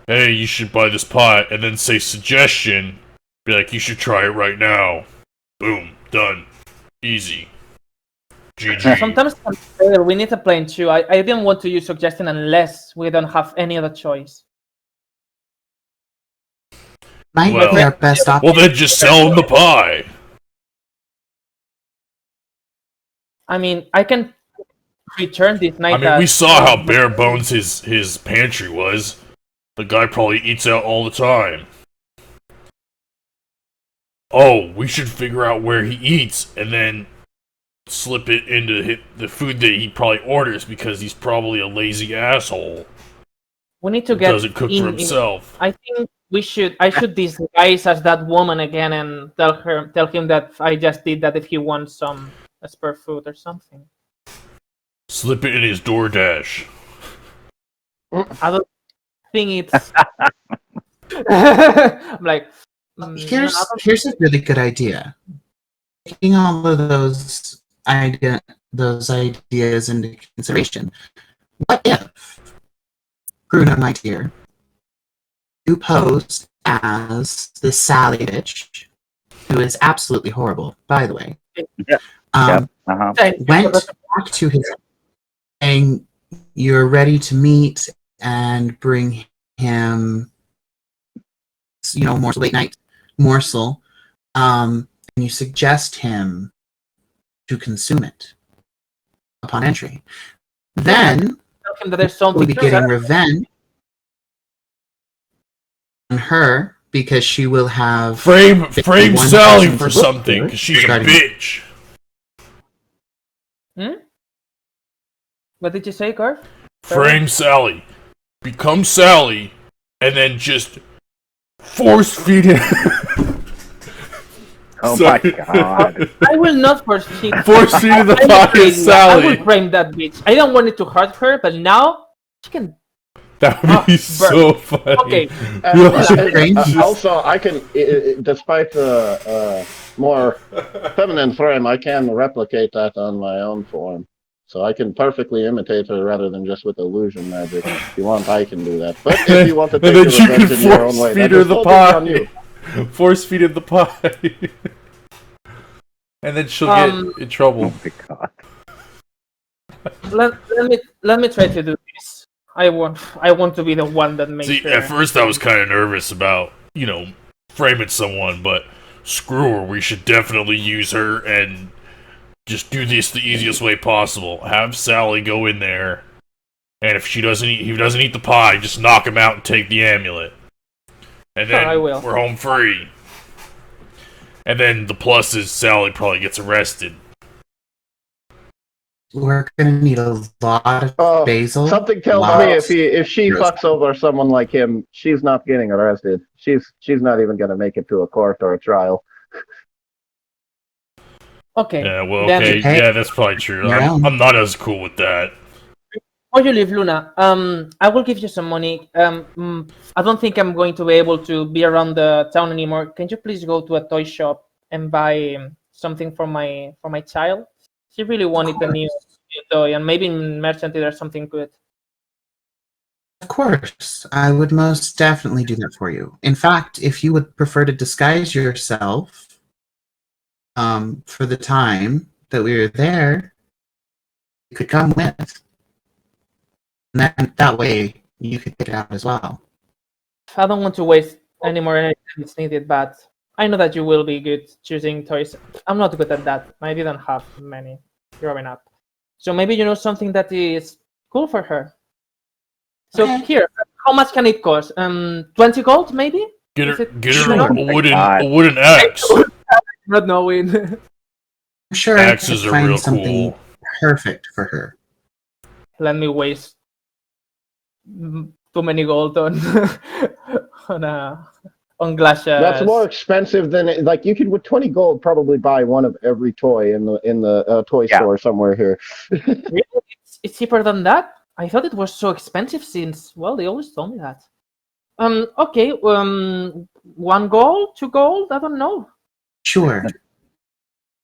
"Hey, you should buy this pie," and then say suggestion, be like, "You should try it right now." Boom, done, easy. GG. Sometimes we need a plan too. I didn't want to use suggestion unless we don't have any other choice. Might Well- be our best option. Well, then just sell him the pie. I mean, I can return this night. I mean, we saw how bare bones his pantry was. The guy probably eats out all the time. Oh, we should figure out where he eats and then slip it into the food that he probably orders because he's probably a lazy asshole. We need to Who get doesn't cook for himself. I think I should disguise as that woman again and tell him that I just did that if he wants some spare food or something. Slip it in his DoorDash. I don't think it's. I'm like. Here's a really good idea. Taking all of those ideas into consideration, what if, Bruno, my dear, you posed as the Sally bitch, who is absolutely horrible, by the way. Yep. Uh-huh. Went back to his saying you're ready to meet and bring him, more late night morsel, and you suggest him to consume it upon entry. Then Tell him that there's something we'll be to getting that. revenge on her because she will have Frame one Sally person to for look something, for because she's a regarding- bitch. What did you say, Garth? Frame Sally. Become Sally, and then just force feed it. Oh Sorry. my god. I will not force feed. Force feed the I will pie frame to that. I Sally. will frame that bitch. I don't want it to hurt her, but now she can. That would be so funny. Okay. Also, I can, despite the more feminine frame, I can replicate that on my own form. So I can perfectly imitate her rather than just with illusion magic. If you want, I can do that. But if you want to take And then the you revenge can in your own force way, feed that her is the totally on you. pie. Force feed her the pie. And then she'll get in Oh trouble. my god. Let me try to do this. I want to be the one that makes See, her. at first I was kind of nervous about, framing someone, but screw her. We should definitely use her and just do this the easiest way possible. Have Sally go in there, and if he doesn't eat the pie, just knock him out and take the amulet. And then I will. we're home free. And then the plus is Sally probably gets arrested. We're gonna need a lot of Oh, basil. Something tells lots- me if she fucks over someone like him, she's not getting arrested. She's not even going to make it to a court or a trial. Okay. Yeah, well, Then- okay, Hey. yeah, that's probably true. Yeah. I'm not as cool with that. Before you leave, Luna, I will give you some money. I don't think I'm going to be able to be around the town anymore. Can you please go to a toy shop and buy something for my child? She really wanted a new toy, and maybe in Merchant there's something good. Of course, I would most definitely do that for you. In fact, if you would prefer to disguise yourself for the time that we were there, you could come with. And then that way you could pick it out as well. I don't want to waste any more energy than it's needed, but I know that you will be good choosing toys. I'm not good at that. I didn't have many growing up. So maybe you know something that is cool for her. So Okay. here, how much can it cost? 20 gold, maybe? Get Is her, it- get her Sure. a wooden axe. Not knowing. I'm sure I Axes could are find real something cool. perfect for her. Let me waste too many gold on on glass. That's more expensive than like you could with 20 gold probably buy one of every toy in the toy Yeah. store somewhere here. Really? It's cheaper than that? I thought it was so expensive since, well, they always told me that. Okay, 1 gold, 2 gold, I don't know. Sure.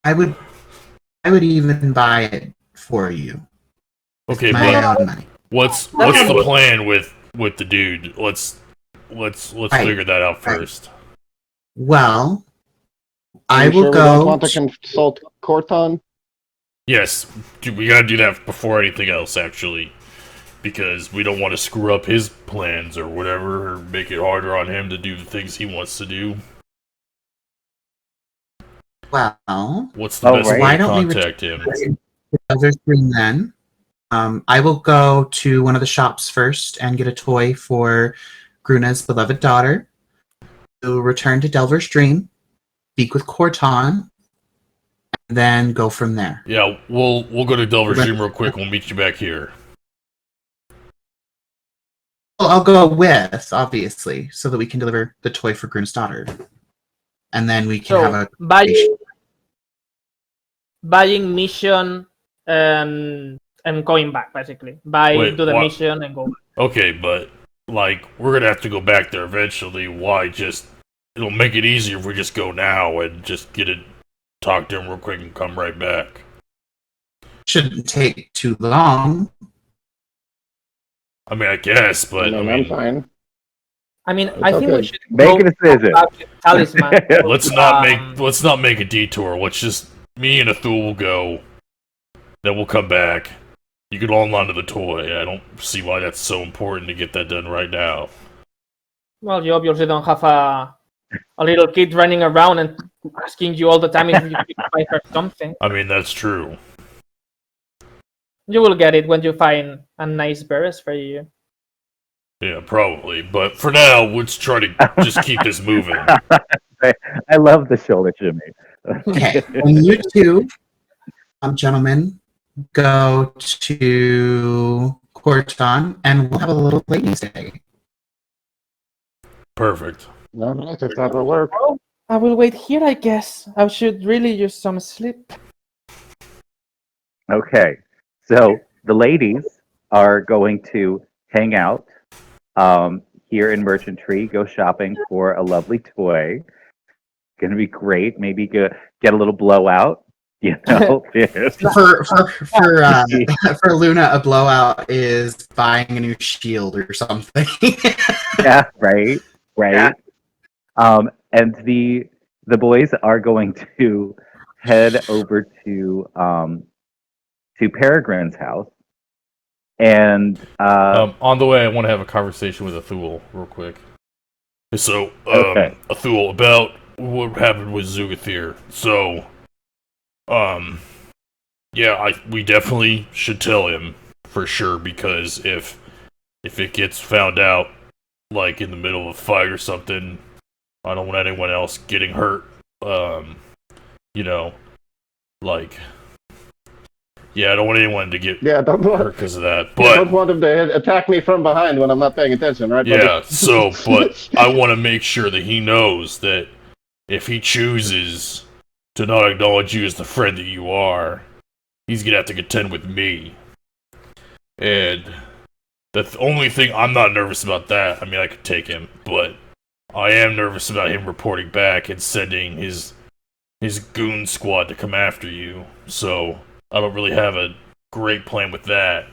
I would even buy it for you. Okay, My but own money. what's the plan with the dude? Let's Right. figure that out first. Well, Are I you will sure we don't go. want to consult Corton? Yes, we gotta do that before anything else, actually, because we don't want to screw up his plans or whatever, or make it harder on him to do the things he wants to do. Well, What's the best right. way why to don't we contact him? return to Delver Stream then? I will go to one of the shops first and get a toy for Gruna's beloved daughter. We'll return to Delver Stream, speak with Corton, and then go from there. Yeah, we'll go to Delver Stream real quick. We'll meet you back here. Well, I'll go with, obviously, so that we can deliver the toy for Gruna's daughter. And then we can have So a buying mission and going back basically. Wait, Do the what? mission and go back. Okay, but like we're gonna have to go back there eventually. Why just? It'll make it easier if we just go now and just talk to him real quick and come right back. shouldn't take too long. I mean, I guess, but I I'm mean, fine. I mean, It's I think we okay. should Make go a decision. back to Talisman. let's not make a detour. Let's just me and Athul will go. Then we'll come back. You can hold on to the toy. I don't see why that's so important to get that done right now. Well, you obviously don't have a little kid running around and asking you all the time if you can buy her something. I mean, that's true. You will get it when you find a nice berries for you. Yeah, probably. But for now, let's try to just keep this moving. I love the shoulder shimmy. Okay, when you two, gentlemen, go to Corton, and we'll have a little ladies' day. Perfect. No, no, if that will work. Well, I will wait here, I guess. I should really use some sleep. Okay, so the ladies are going to hang out here in Merchantry, go shopping for a lovely toy. Going to be great. Maybe get a little blowout. You know, For Luna, a blowout is buying a new shield or something. yeah, right. And the boys are going to head over to Peregrine's house, and On the way, I want to have a conversation with Athul real quick. So, Okay. Athul, about what happened with Zugathir. So, yeah, we definitely should tell him for sure, because if it gets found out, like in the middle of a fight or something, I don't want anyone else getting hurt. You know, like, yeah, I don't want anyone to get Don't hurt want, because of that. don't But want him to attack me from behind when I'm not paying attention, right? buddy? yeah, so but I want to make sure that he knows that if he chooses to not acknowledge you as the friend that you are, he's gonna have to contend with me. And the only thing, I'm not nervous about that. I mean, I could take him, but I am nervous about him reporting back and sending his goon squad to come after you. So I don't really have a great plan with that.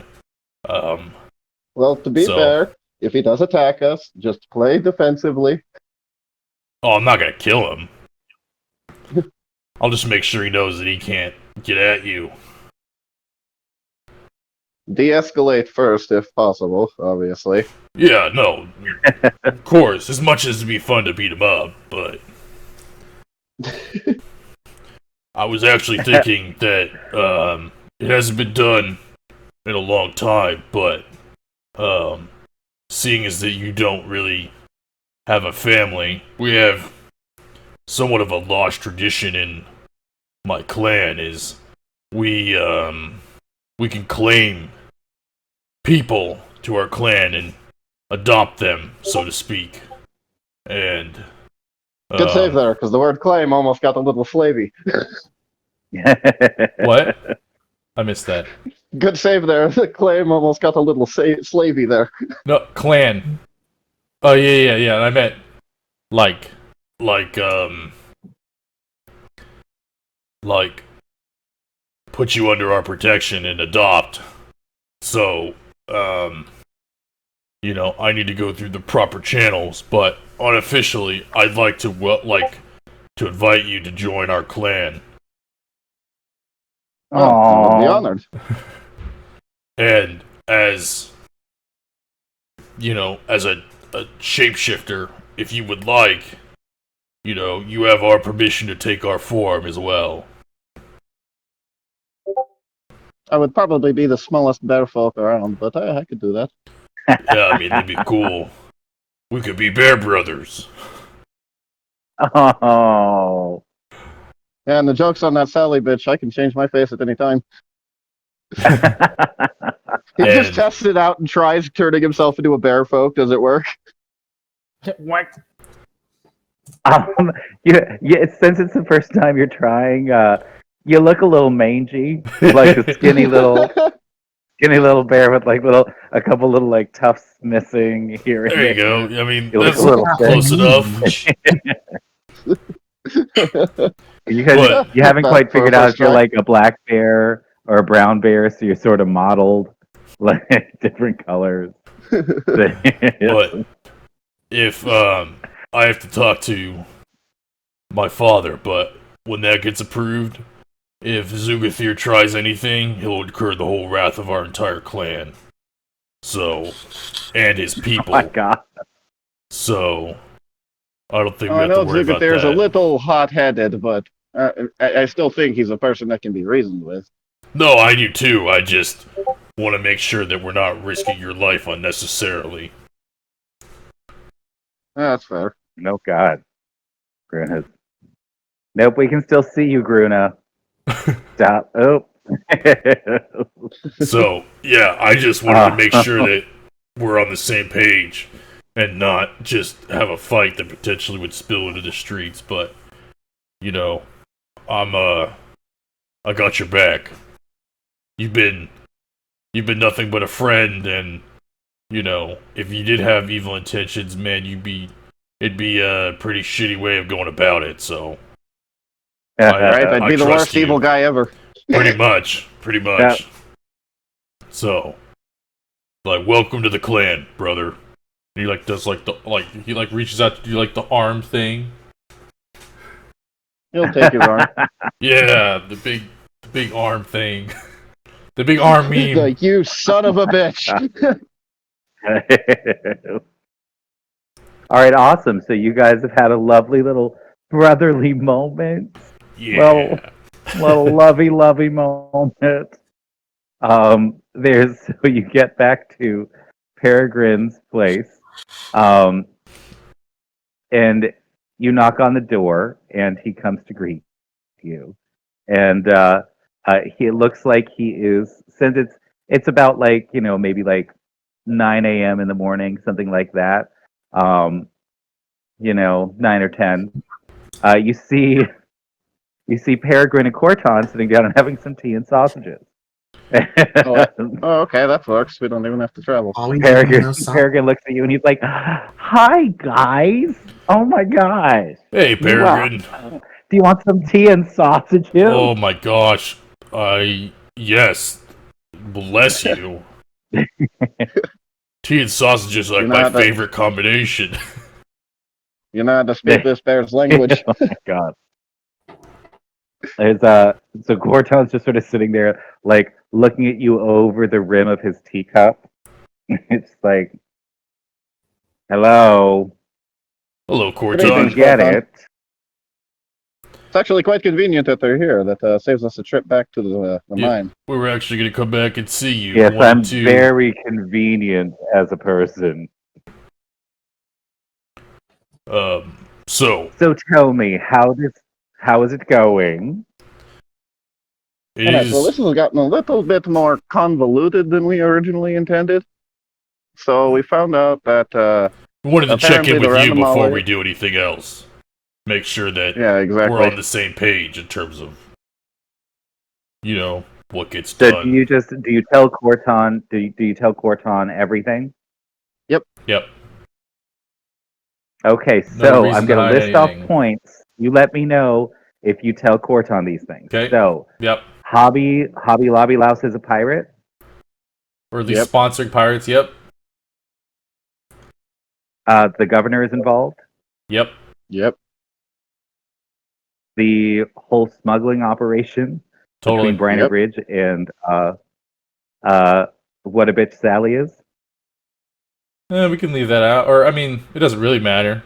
Well, to be So- fair, if he does attack us, just play defensively. Oh, I'm not gonna kill him. I'll just make sure he knows that he can't get at you. De-escalate first, if possible, obviously. Yeah, no. Of course, as much as it'd be fun to beat him up, but I was actually thinking that it hasn't been done in a long time, but seeing as that you don't really have a family, we have somewhat of a lost tradition in my clan. Is we can claim people to our clan and adopt them, so to speak. And Good save there, because the word claim almost got a little slavey. What? I missed that. Good save there. The claim almost got a little slavey there. No, clan. Oh yeah. I meant like like, put you under our protection and adopt. So, you know, I need to go through the proper channels, but unofficially, I'd like to invite you to join our clan. Oh, I would be Aw. honored. And as, you know, as a shapeshifter, if you would like, you know, you have our permission to take our form as well. I would probably be the smallest bear folk around, but I could do that. Yeah, I mean, that'd be cool. We could be bear brothers. Oh. Yeah, and the joke's on that Sally bitch. I can change my face at any time. He just And- tests it out and tries turning himself into a bear folk. Does it work? What? Since it's the first time you're trying, you look a little mangy, like a skinny little bear with like a couple little like tufts missing here and There you there. go. I mean, You look that's a little close enough. You haven't quite For a figured out first if you're try. like a black bear or a brown bear, so you're sort of modeled like different colors. But if I have to talk to my father, but when that gets approved, if Zugathir tries anything, he'll incur the whole wrath of our entire clan. So, and his people. Oh my god. So, I don't think we I have know to worry about Zugathir's a that. little hot-headed, but I still think he's a person that can be reasoned with. No, I do too. I just want to make sure that we're not risking your life unnecessarily. That's fair. No god. Gruna's. Nope, we can still see you, Gruna. Stop. Oh. So, yeah, I just wanted to make sure that we're on the same page and not just have a fight that potentially would spill into the streets, but, you know, I got your back. You've been nothing but a friend, and, you know, if you did have evil intentions, man, it'd be a pretty shitty way of going about it, so. Right? I'd I be the trust worst you. evil guy ever. Pretty much. So, like, welcome to the clan, brother. He like does he reaches out to do like the arm thing. He'll take his arm. Yeah, the big arm thing. The big arm meme. Like, you son of a bitch. All right, awesome. So you guys have had a lovely little brotherly moment. Yeah. Little lovey moment. So you get back to Peregrine's place, and you knock on the door, and he comes to greet you, and he looks like he is, since it's about like, you know, maybe like 9 a.m. in the morning, something like that. You know, 9 or 10. You see Peregrine and Corton sitting down and having some tea and sausages. Oh, okay, that works. We don't even have to travel. All we need are those Peregrine looks at you and he's like, "Hi guys! Oh my gosh! Hey, Peregrine. Do you want some tea and sausages?" Oh my gosh. Yes. Bless you. Tea and sausages are like You know my that- favorite combination. You know how to speak this bear's language. Oh my god. There's so Corton's just sort of sitting there, like looking at you over the rim of his teacup. It's like, hello. Hello, Good Corton. evening. Didn't get Corton. it. It's actually quite convenient that they're here. That saves us a trip back to the Yeah. mine. We were actually going to come back and see you. Yes, Wanted I'm to- very convenient as a person. So So tell me, how is it going? it Alright, is. so this has gotten a little bit more convoluted than we originally intended. So we found out that We wanted to check apparently in the with you random before holiday- we do anything else. Make sure that yeah, exactly. we're on the same page in terms of, you know, what gets So done. do you tell Corton everything? Yep. Okay, No so reason I'm to gonna hide list off anything. points. You let me know if you tell Corton these things. Okay. So, Yep. Hobby Lobby Louse is a pirate. Or at least sponsoring pirates. Yep. The governor is involved. Yep. Yep. The whole smuggling operation Totally. between Briner Yep. Bridge and what a bitch Sally is. We can leave that out. Or, I mean, it doesn't really matter.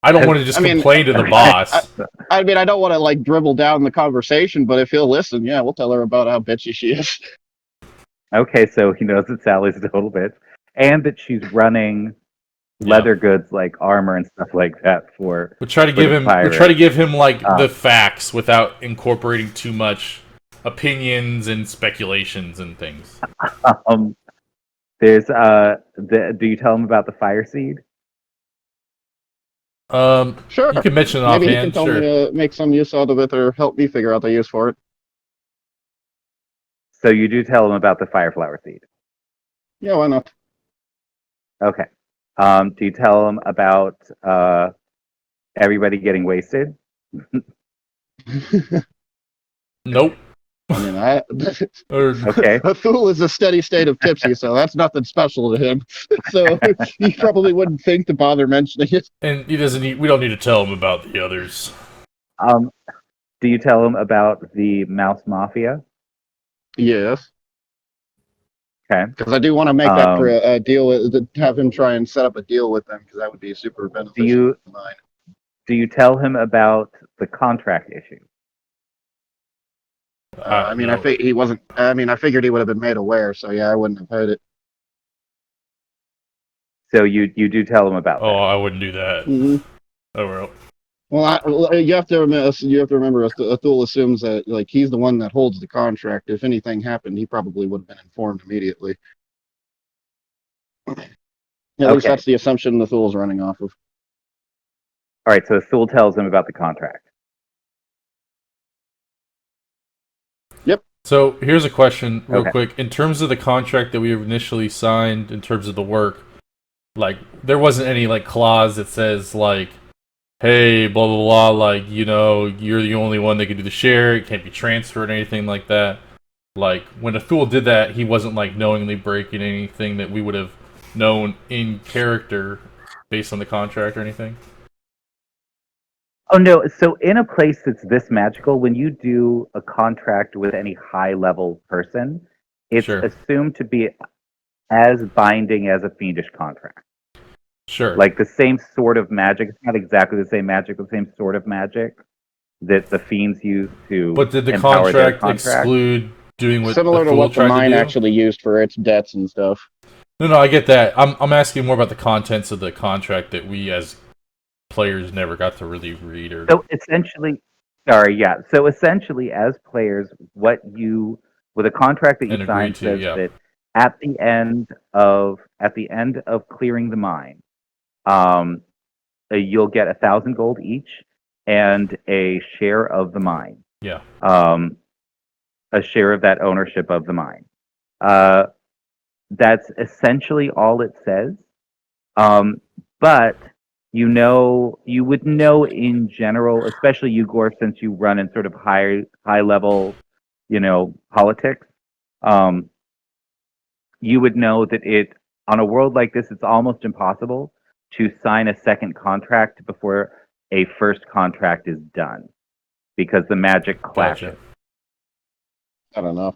I don't want to just I mean, complain to the boss. I mean, I don't want to like dribble down the conversation, but if he'll listen, yeah, we'll tell her about how bitchy she is. Okay, so he knows that Sally's a total bitch, and that she's running leather goods like armor and stuff like that for. We try to give him. We try to give him like the facts without incorporating too much opinions and speculations and things. There's do you tell him about the fire seed? Sure. You can mention it Maybe he offhand. can tell Sure. me to make some use out of it, or help me figure out the use for it. So you do tell him about the fire flower seed. Yeah, why not? Okay. Do you tell him about everybody getting wasted? Nope. I mean, Okay. Thule is a steady state of tipsy, so that's nothing special to him. So he probably wouldn't think to bother mentioning it. And he doesn't. We don't need to tell him about the others. Do you tell him about the Mouse Mafia? Yes. Okay. Because I do want to make that for a deal with, have him try and set up a deal with them, because that would be super beneficial to mine. Do you tell him about the contract issue? I mean, no. he wasn't. I mean, I figured he would have been made aware, so yeah, I wouldn't have heard it. So you do tell him about Oh, that. I wouldn't do that. Mm-hmm. Oh well. Well, you have to remember, Athul assumes that like he's the one that holds the contract. If anything happened, he probably would have been informed immediately. At least that's the assumption Athul's running off of. All right, so Thule tells him about the contract. Yep. So here's a question, real quick. In terms of the contract that we initially signed, in terms of the work, like there wasn't any like clause that says like, "Hey, blah blah blah," like you're the only one that can do the share. It can't be transferred or anything like that. Like when Athul did that, he wasn't like knowingly breaking anything that we would have known in character based on the contract or anything. Oh no, so in a place that's this magical, when you do a contract with any high level person, it's assumed to be as binding as a fiendish contract. Sure. Like the same sort of magic. It's not exactly the same magic, but the same sort of magic that the fiends use to. But did the empower their contract exclude doing what similar to Athul what the tried to mine do? actually used for its debts and stuff? No, I get that. I'm asking more about the contents of the contract that we as players never got to really read. Or So essentially, So essentially, as players, with a contract that you And sign agree to, says yeah. that at the end of clearing the mine, you'll get 1,000 gold each and a share of the mine. Yeah. A share of that ownership of the mine. That's essentially all it says. But you would know in general, especially you, Gore, since you run in sort of high level, politics. You would know that on a world like this, it's almost impossible to sign a second contract before a first contract is done, because the magic clashes. Gotcha. I don't know.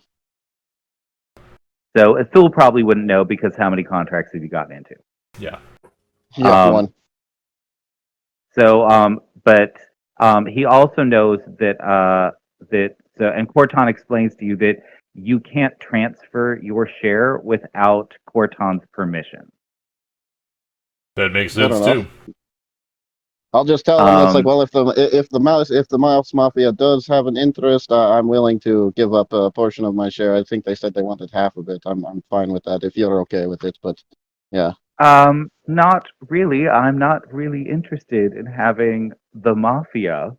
So Athul probably wouldn't know, because how many contracts have you gotten into? Yeah. Yeah, one. So, but he also knows that and Corton explains to you that you can't transfer your share without Corton's permission. That makes sense too. I'll just tell him it's like, well, if the Mouse Mafia does have an interest, I'm willing to give up a portion of my share. I think they said they wanted half of it. I'm fine with that if you're okay with it. But yeah. Not really. I'm not really interested in having the mafia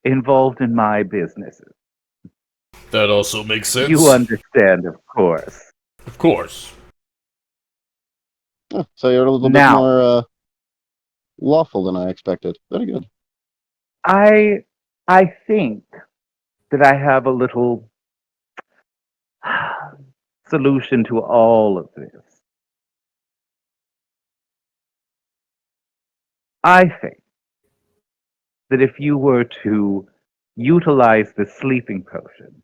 involved in my businesses. That also makes sense. You understand, of course. Of course. So you're a little bit more lawful than I expected. Very good. I think that I have a little solution to all of this. I think that if you were to utilize the sleeping potion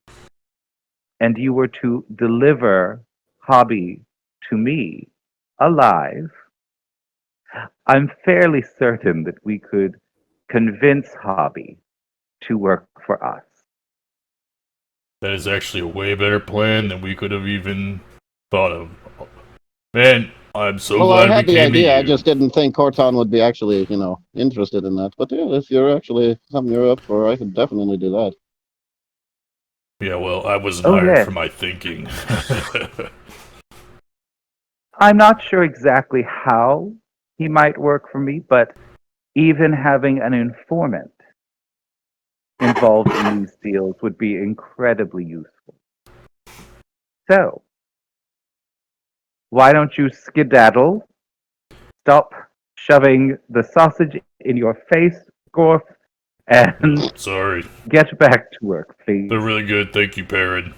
and you were to deliver Hobby to me alive, I'm fairly certain that we could convince Hobby to work for us. That is actually a way better plan than we could have even thought of. Man, I'm so Well, I glad we had the came to idea. I you. just didn't think Corton would be actually, interested in that. But yeah, if you're actually something you're up for, I could definitely do that. Yeah, well, I wasn't Oh, hired yes. for my thinking. I'm not sure exactly how he might work for me, but even having an informant involved in these deals would be incredibly useful. So, why don't you skedaddle, stop shoving the sausage in your face, Gorf, and Sorry. get back to work, please. They're really good. Thank you, Perrin.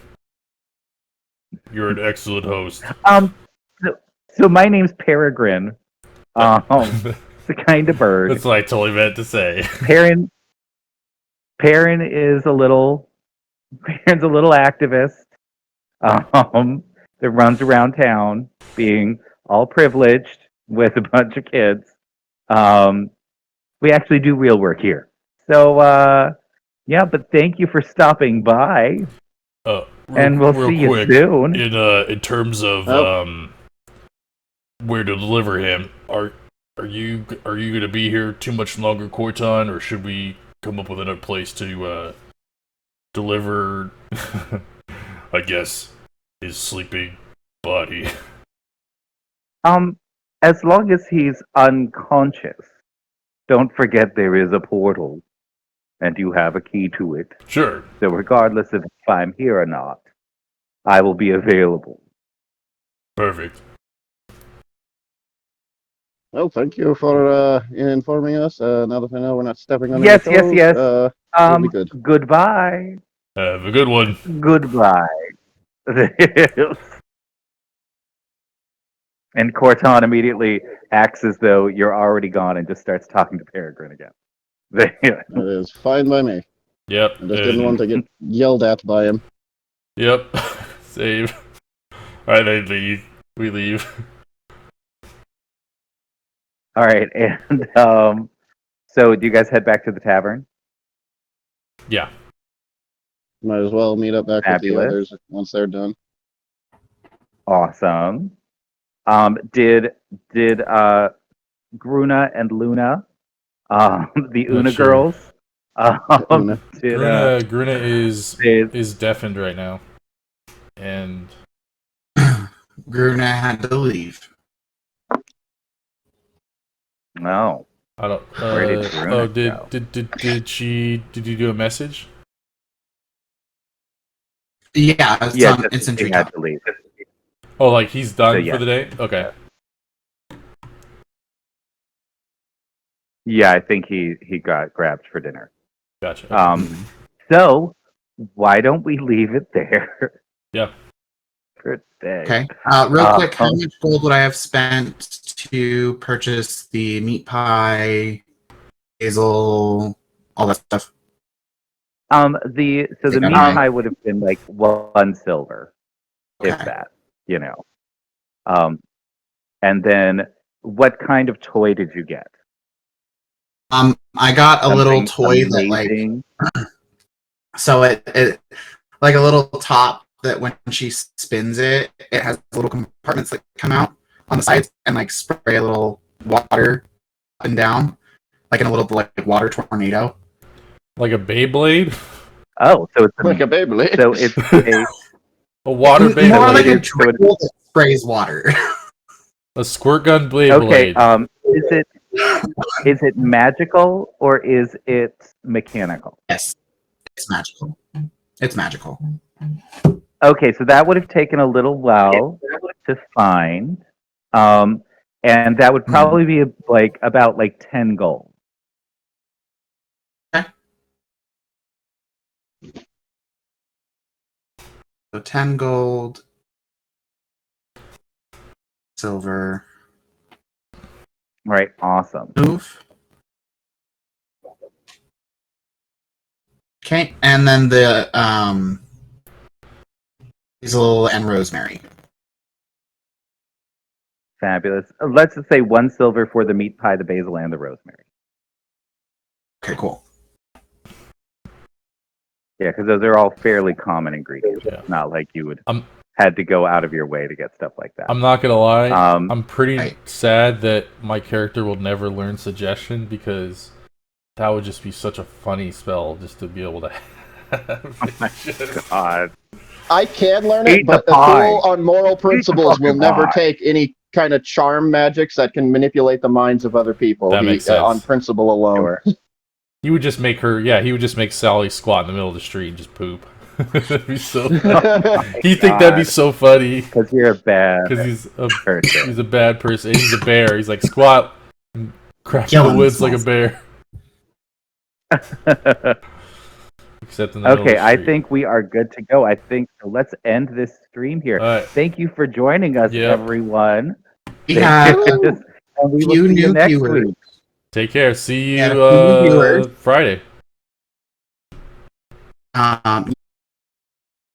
You're an excellent host. So my name's Peregrine. It's a kind of bird. That's what I totally meant to say. Perrin is a little Perrin's a little activist that runs around town being all privileged with a bunch of kids. We actually do real work here. So yeah, but thank you for stopping by, and we'll see you quick, soon. in terms of where to deliver him, are you gonna be here too much longer, Corton, or should we come up with another place to deliver? I guess his sleeping body. As long as he's unconscious, don't forget there is a portal, and you have a key to it. Sure. So regardless of if I'm here or not, I will be available. Perfect. Well, thank you for informing us. Now that I know we're not stepping on Yes, any toes, yes. it'll be good. Goodbye. Have a good one. Goodbye. And Corton immediately acts as though you're already gone and just starts talking to Peregrine again. It is fine by me. Yep. I just didn't want to get yelled at by him. Yep. Save. Alright, they leave. We leave. All right, and so do you guys head back to the tavern? Yeah. Might as well meet up back with the Fabulous. others once they're done. Awesome. Did Gruna and Luna, the Una sure. girls, Una. did Gruna is deafened right now. And Gruna had to leave. no. I don't Where did Gruna go? did you do a message? Yeah, Yeah, it's in he treetop. had to leave. Oh, like he's done So, yeah. for the day? Okay. Yeah, I think he got grabbed for dinner. Gotcha. So why don't we leave it there? Yeah. For today. Okay. Real quick, how much gold would I have spent to purchase the meat pie, basil, all that stuff? The meat pie would have been like 1 silver, if Okay. that, you know. And then what kind of toy did you get? I got a little toy amazing. that so it like a little top that when she spins it, it has little compartments that come out on the sides and like spray a little water up and down, like in a little like water tornado. Like a Beyblade? Oh, so it's Like a Beyblade. So it's A water More Beyblade. like a drill that sprays water. A squirt gun Beyblade. Okay. Is it magical or is it mechanical? Yes, it's magical. It's magical. Okay, so that would have taken a little while to find, and that would probably be about 10 gold. Okay. So 10 gold, silver. Right. Awesome. Move. Okay, and then the basil and rosemary. Fabulous. Let's just say 1 silver for the meat pie, the basil, and the rosemary. Okay, cool. Yeah, because those are all fairly common ingredients. Yeah. It's not like you would I'm- had to go out of your way to get stuff like that. I'm not gonna lie. I'm pretty Right. sad that my character will never learn suggestion because that would just be such a funny spell just to be able to have. God. I can learn Eat it, but the a pie. fool on moral principles will fucking never pie. take any kind of charm magics that can manipulate the minds of other people. That makes sense. On principle alone. Sure. He would just make her. Yeah, he would just make Sally squat in the middle of the street and just poop. That'd be so. He'd think that'd be so funny Because you're a bad because he's person. a bad person. He's a bear. He's like squat, and crack in Killing the woods like a himself. bear. Except in the middle of Okay, the I street. think we are good to go. I think so. Let's end this stream here. All right. Thank you for joining us, Yep. everyone. We have And we will few see you new next viewers. week. Take care. See you Yeah, new viewers. Friday.